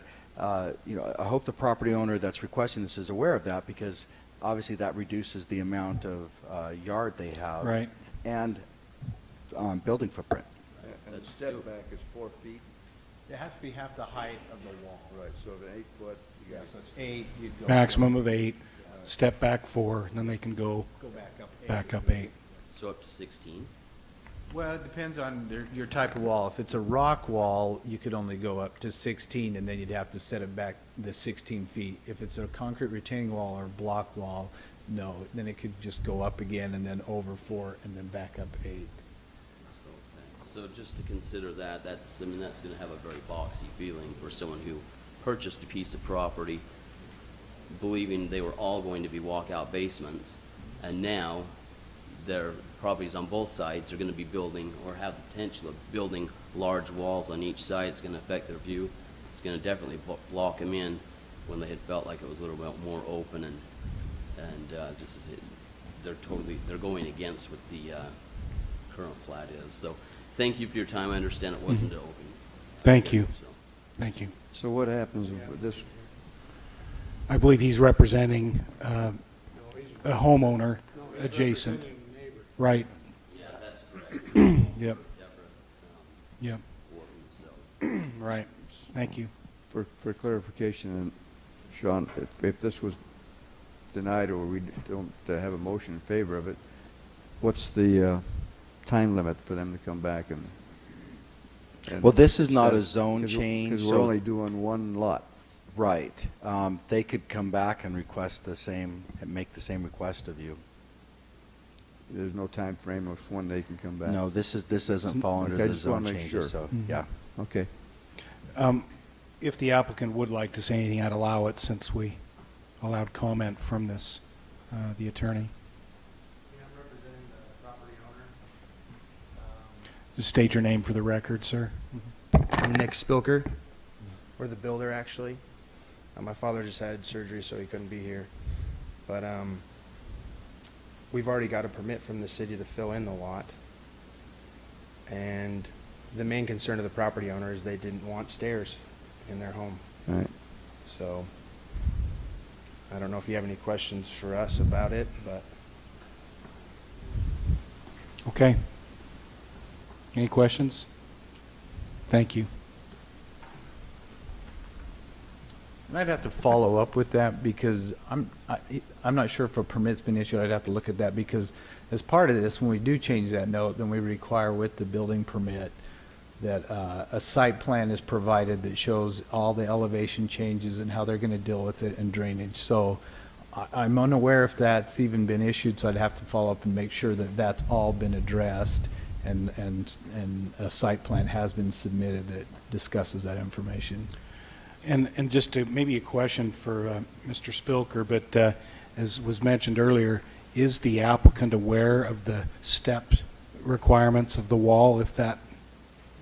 you know, I hope the property owner that's requesting this is aware of that, because obviously that reduces the amount of yard they have. Right. And building footprint. And the step back is 4 feet? It has to be half the height of the wall. Right, so if an 8 foot, you got... So it's 8, you'd go... Maximum of 8, step back 4, and then they can go back up 8. So up to 16? Well, it depends on your type of wall. If it's a rock wall, you could only go up to 16, and then you'd have to set it back the 16 feet. If it's a concrete retaining wall or block wall, no. Then it could just go up again and then over 4 and then back up 8. So just to consider that, that's going to have a very boxy feeling for someone who purchased a piece of property believing they were all going to be walkout basements, and now their properties on both sides are going to be building or have the potential of building large walls on each side. It's going to affect their view. It's going to definitely block them in when they had felt like it was a little bit more open, and just they're going against what the current plat is. So thank you for your time. I understand it wasn't open. Thank you. Thank you. So what happens with this? I believe he's representing a homeowner adjacent. Right. Yeah, that's correct. Yep. Yep. Right. Thank you. For clarification, Sean, if this was denied or we don't have a motion in favor of it, what's the time limit for them to come back and And Well, this is not so- a zone 'cause change. Because so- we're only doing one lot. Right. They could come back and request the same, and make the same request of you. There's no time frame of when they can come back. No, this doesn't fall under Okay, I the just wanna zone make changes, sure. so, yeah. Okay. If the applicant would like to say anything, I'd allow it since we allowed comment from this, the attorney. Just state your name for the record, sir. I'm Nick Spilker. We're the builder, actually. My father just had surgery, so he couldn't be here. But we've already got a permit from the city to fill in the lot. And the main concern of the property owner is they didn't want stairs in their home. Right. So I don't know if you have any questions for us about it, but Okay. Any questions? Thank you. And I'd have to follow up with that because I'm not sure if a permit's been issued. I'd have to look at that because as part of this, when we do change that note, then we require with the building permit that a site plan is provided that shows all the elevation changes and how they're going to deal with it and drainage. So I'm unaware if that's even been issued, so I'd have to follow up and make sure that that's all been addressed and a site plan has been submitted that discusses that information. And just maybe a question for Mr. Spilker, but as was mentioned earlier, is the applicant aware of the steps requirements of the wall, if that?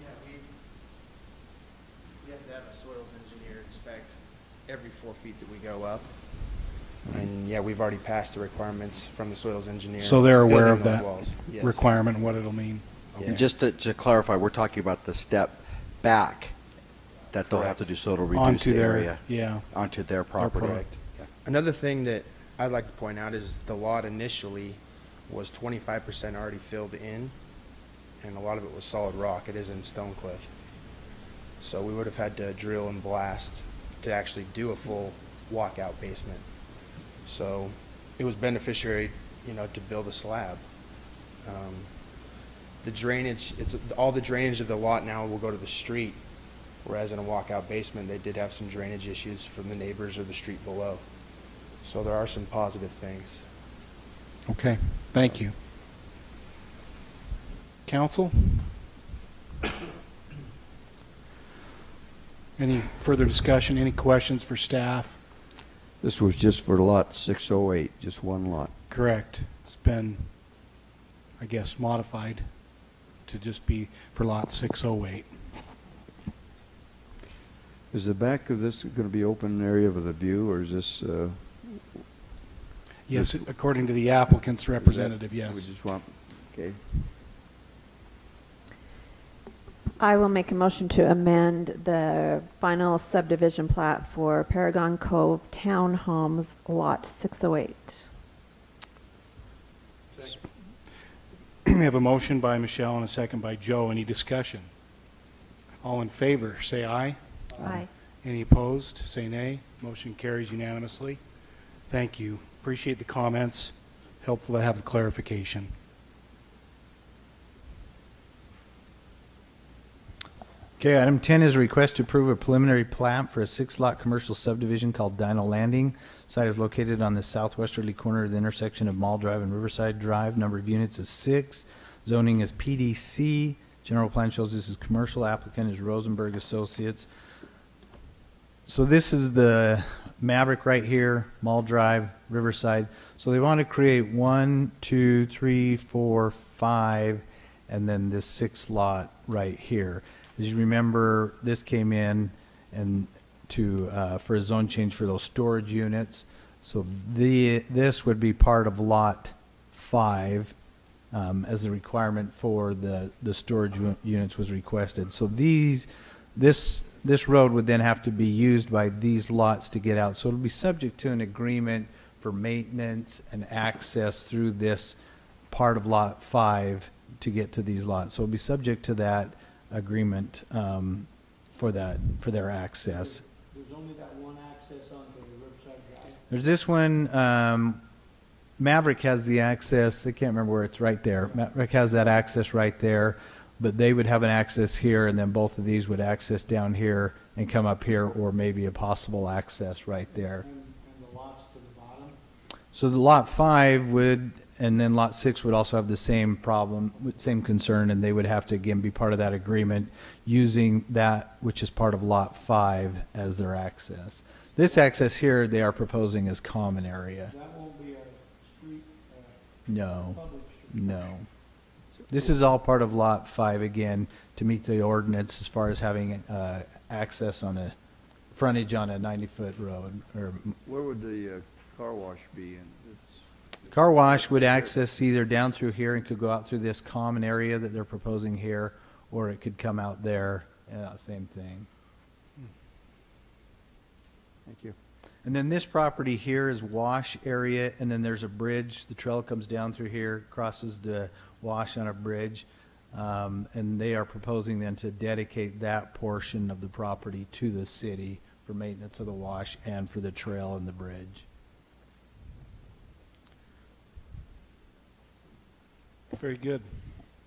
yeah, we have to have a soils engineer inspect every 4 feet that we go up. And yeah, we've already passed the requirements from the soils engineer. So they're aware building of those that walls. Yes. requirement and what it'll mean? And just to clarify, we're talking about the step back that they'll have to do so to reduce Onto the their- area. yeah. Onto their property. Correct. Another thing that I'd like to point out is the lot initially was 25% already filled in, and a lot of it was solid rock. It is in Stonecliff. So we would have had to drill and blast to actually do a full walkout basement. So it was beneficiary, to build a slab. The drainage, all the drainage of the lot now will go to the street, whereas in a walkout basement, they did have some drainage issues from the neighbors or the street below. So there are some positive things. Okay, thank you. Council? Any further discussion, any questions for staff? This was just for lot 608, just one lot. Correct. It's been, I guess, modified to just be for lot 608. Is the back of this going to be open area with a view, or is this? Yes, according to the applicant's representative, We yes. just want, okay. I will make a motion to amend the final subdivision plat for Paragon Cove Townhomes, Lot 608. We have a motion by Michelle and a second by Joe. Any discussion? All in favor, say aye. Aye. Any opposed, say nay. Motion carries unanimously. Thank you. Appreciate the comments. Helpful to have the clarification. Okay, item 10 is a request to approve a preliminary plat for a 6-lot commercial subdivision called Dino Landing. Site is located on the southwesterly corner of the intersection of Mall Drive and Riverside Drive. Number of units is 6. Zoning is PDC. General plan shows this is commercial. Applicant is Rosenberg Associates. So this is the Maverick right here, Mall Drive, Riverside. So they want to create 1, 2, 3, 4, 5, and then this 6 lot right here. As you remember, this came in and for a zone change for those storage units. So this would be part of lot 5 as a requirement for the storage units was requested. So this road would then have to be used by these lots to get out. So it'll be subject to an agreement for maintenance and access through this part of lot 5 to get to these lots. So it'll be subject to that agreement for their access. There's only that one access onto the Riverside Drive. There's this one, Maverick has the access, I can't remember where it's right there. Maverick has that access right there. but they would have an access here, and then both of these would access down here and come up here, or maybe a possible access right there. And the lots to the bottom? So the lot 5 would, and then lot 6 would also have the same problem, same concern, and they would have to again be part of that agreement using that which is part of lot 5 as their access. This access here they are proposing as common area. That won't be a street, No, public street? no. This is all part of lot 5 again to meet the ordinance as far as having access on a frontage on a 90-foot road. Or Where would the car wash be? car wash would access either down through here and could go out through this common area that they're proposing here, or it could come out there, same thing. Thank you. And then this property here is wash area, and then there's a bridge. The trail comes down through here, crosses the wash on a bridge, and they are proposing then to dedicate that portion of the property to the city for maintenance of the wash and for the trail and the bridge. Very good.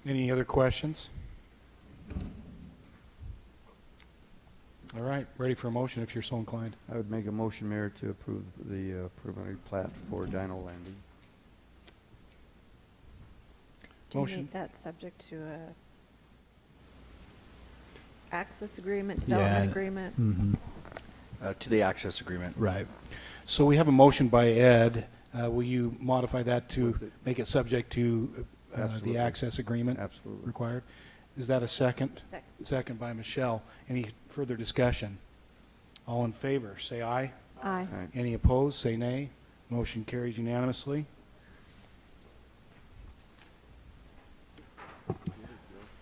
Any other questions? All right, ready for a motion if you're so inclined. I would make a motion, Mayor, to approve the preliminary plat for Dino Landing. Do you Motion. make that subject to a access agreement, Yeah. development agreement? Mm-hmm. To the access agreement. Right. So we have a motion by Ed. Will you modify that to make it subject to Absolutely. the access agreement? Absolutely. Required? Is that a second? Second. Second by Michelle. Any further discussion? All in favor, say aye. Aye. Aye. Any opposed, say nay. Motion carries unanimously.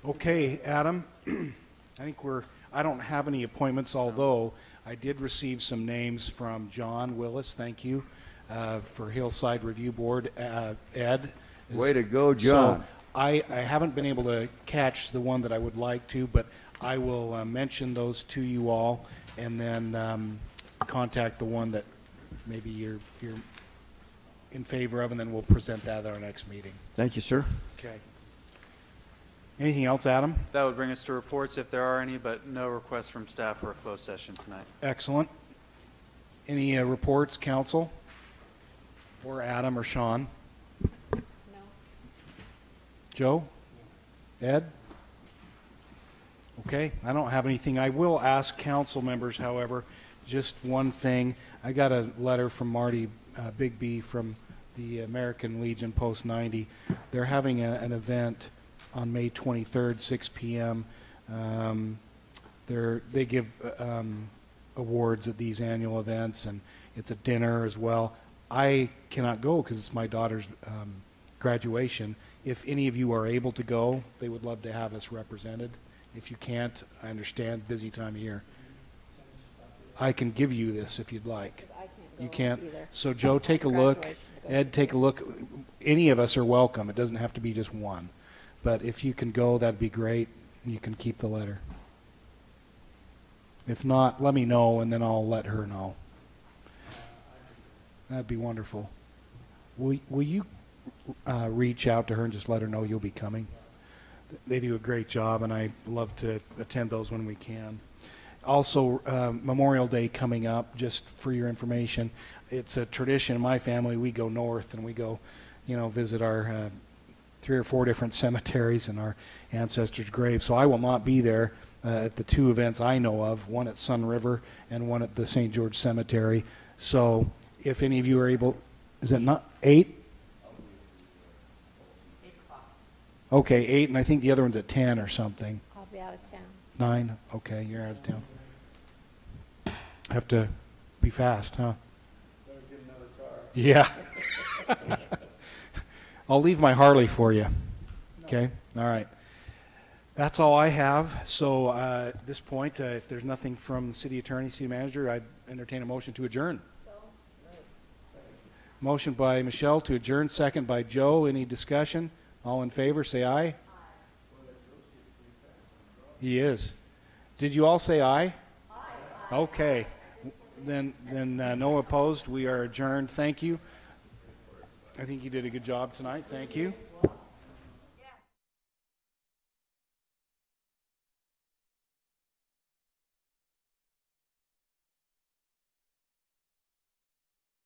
Okay, Adam, I think I don't have any appointments, although I did receive some names from John Willis, thank you, for Hillside Review Board. Ed. Way to go, John. So I haven't been able to catch the one that I would like to, but I will mention those to you all, and then contact the one that maybe you're in favor of, and then we'll present that at our next meeting. Thank you, sir. Okay. Anything else, Adam? That would bring us to reports if there are any, but no requests from staff for a closed session tonight. Excellent. Any reports, council? Or Adam or Sean? No. Joe? Ed? Okay, I don't have anything. I will ask council members, however, just one thing. I got a letter from Marty Bigby from the American Legion Post 90. They're having an event on May 23rd, 6 p.m. They give awards at these annual events, and it's a dinner as well. I cannot go because it's my daughter's graduation. If any of you are able to go, they would love to have us represented. If you can't, I understand, busy time of year. I can give you this if you'd like. You can't. So Joe, take a look. Ed, take a look. Any of us are welcome. It doesn't have to be just one. But if you can go, that'd be great. You can keep the letter. If not, let me know, and then I'll let her know. That'd be wonderful. Will you reach out to her and just let her know you'll be coming? They do a great job, and I love to attend those when we can. Also, Memorial Day coming up, just for your information. It's a tradition in my family. We go north, and we go, visit our 3 or 4 different cemeteries and our ancestors' graves. So I will not be there at the 2 events I know of, one at Sun River and one at the St. George Cemetery. So if any of you are able, is it not 8? Okay, 8, and I think the other one's at 10 or something. I'll be out of town. 9? Okay, you're out of town. Have to be fast, huh? Better get another car. Yeah. I'll leave my Harley for you. Okay? All right. That's all I have. So at this point, if there's nothing from the city attorney, city manager, I'd entertain a motion to adjourn. Motion by Michelle to adjourn, second by Joe. Any discussion? All in favor, say aye. He is. Did you all say aye? Aye. Okay. Then no opposed. We are adjourned. Thank you. I think you did a good job tonight. Thank you.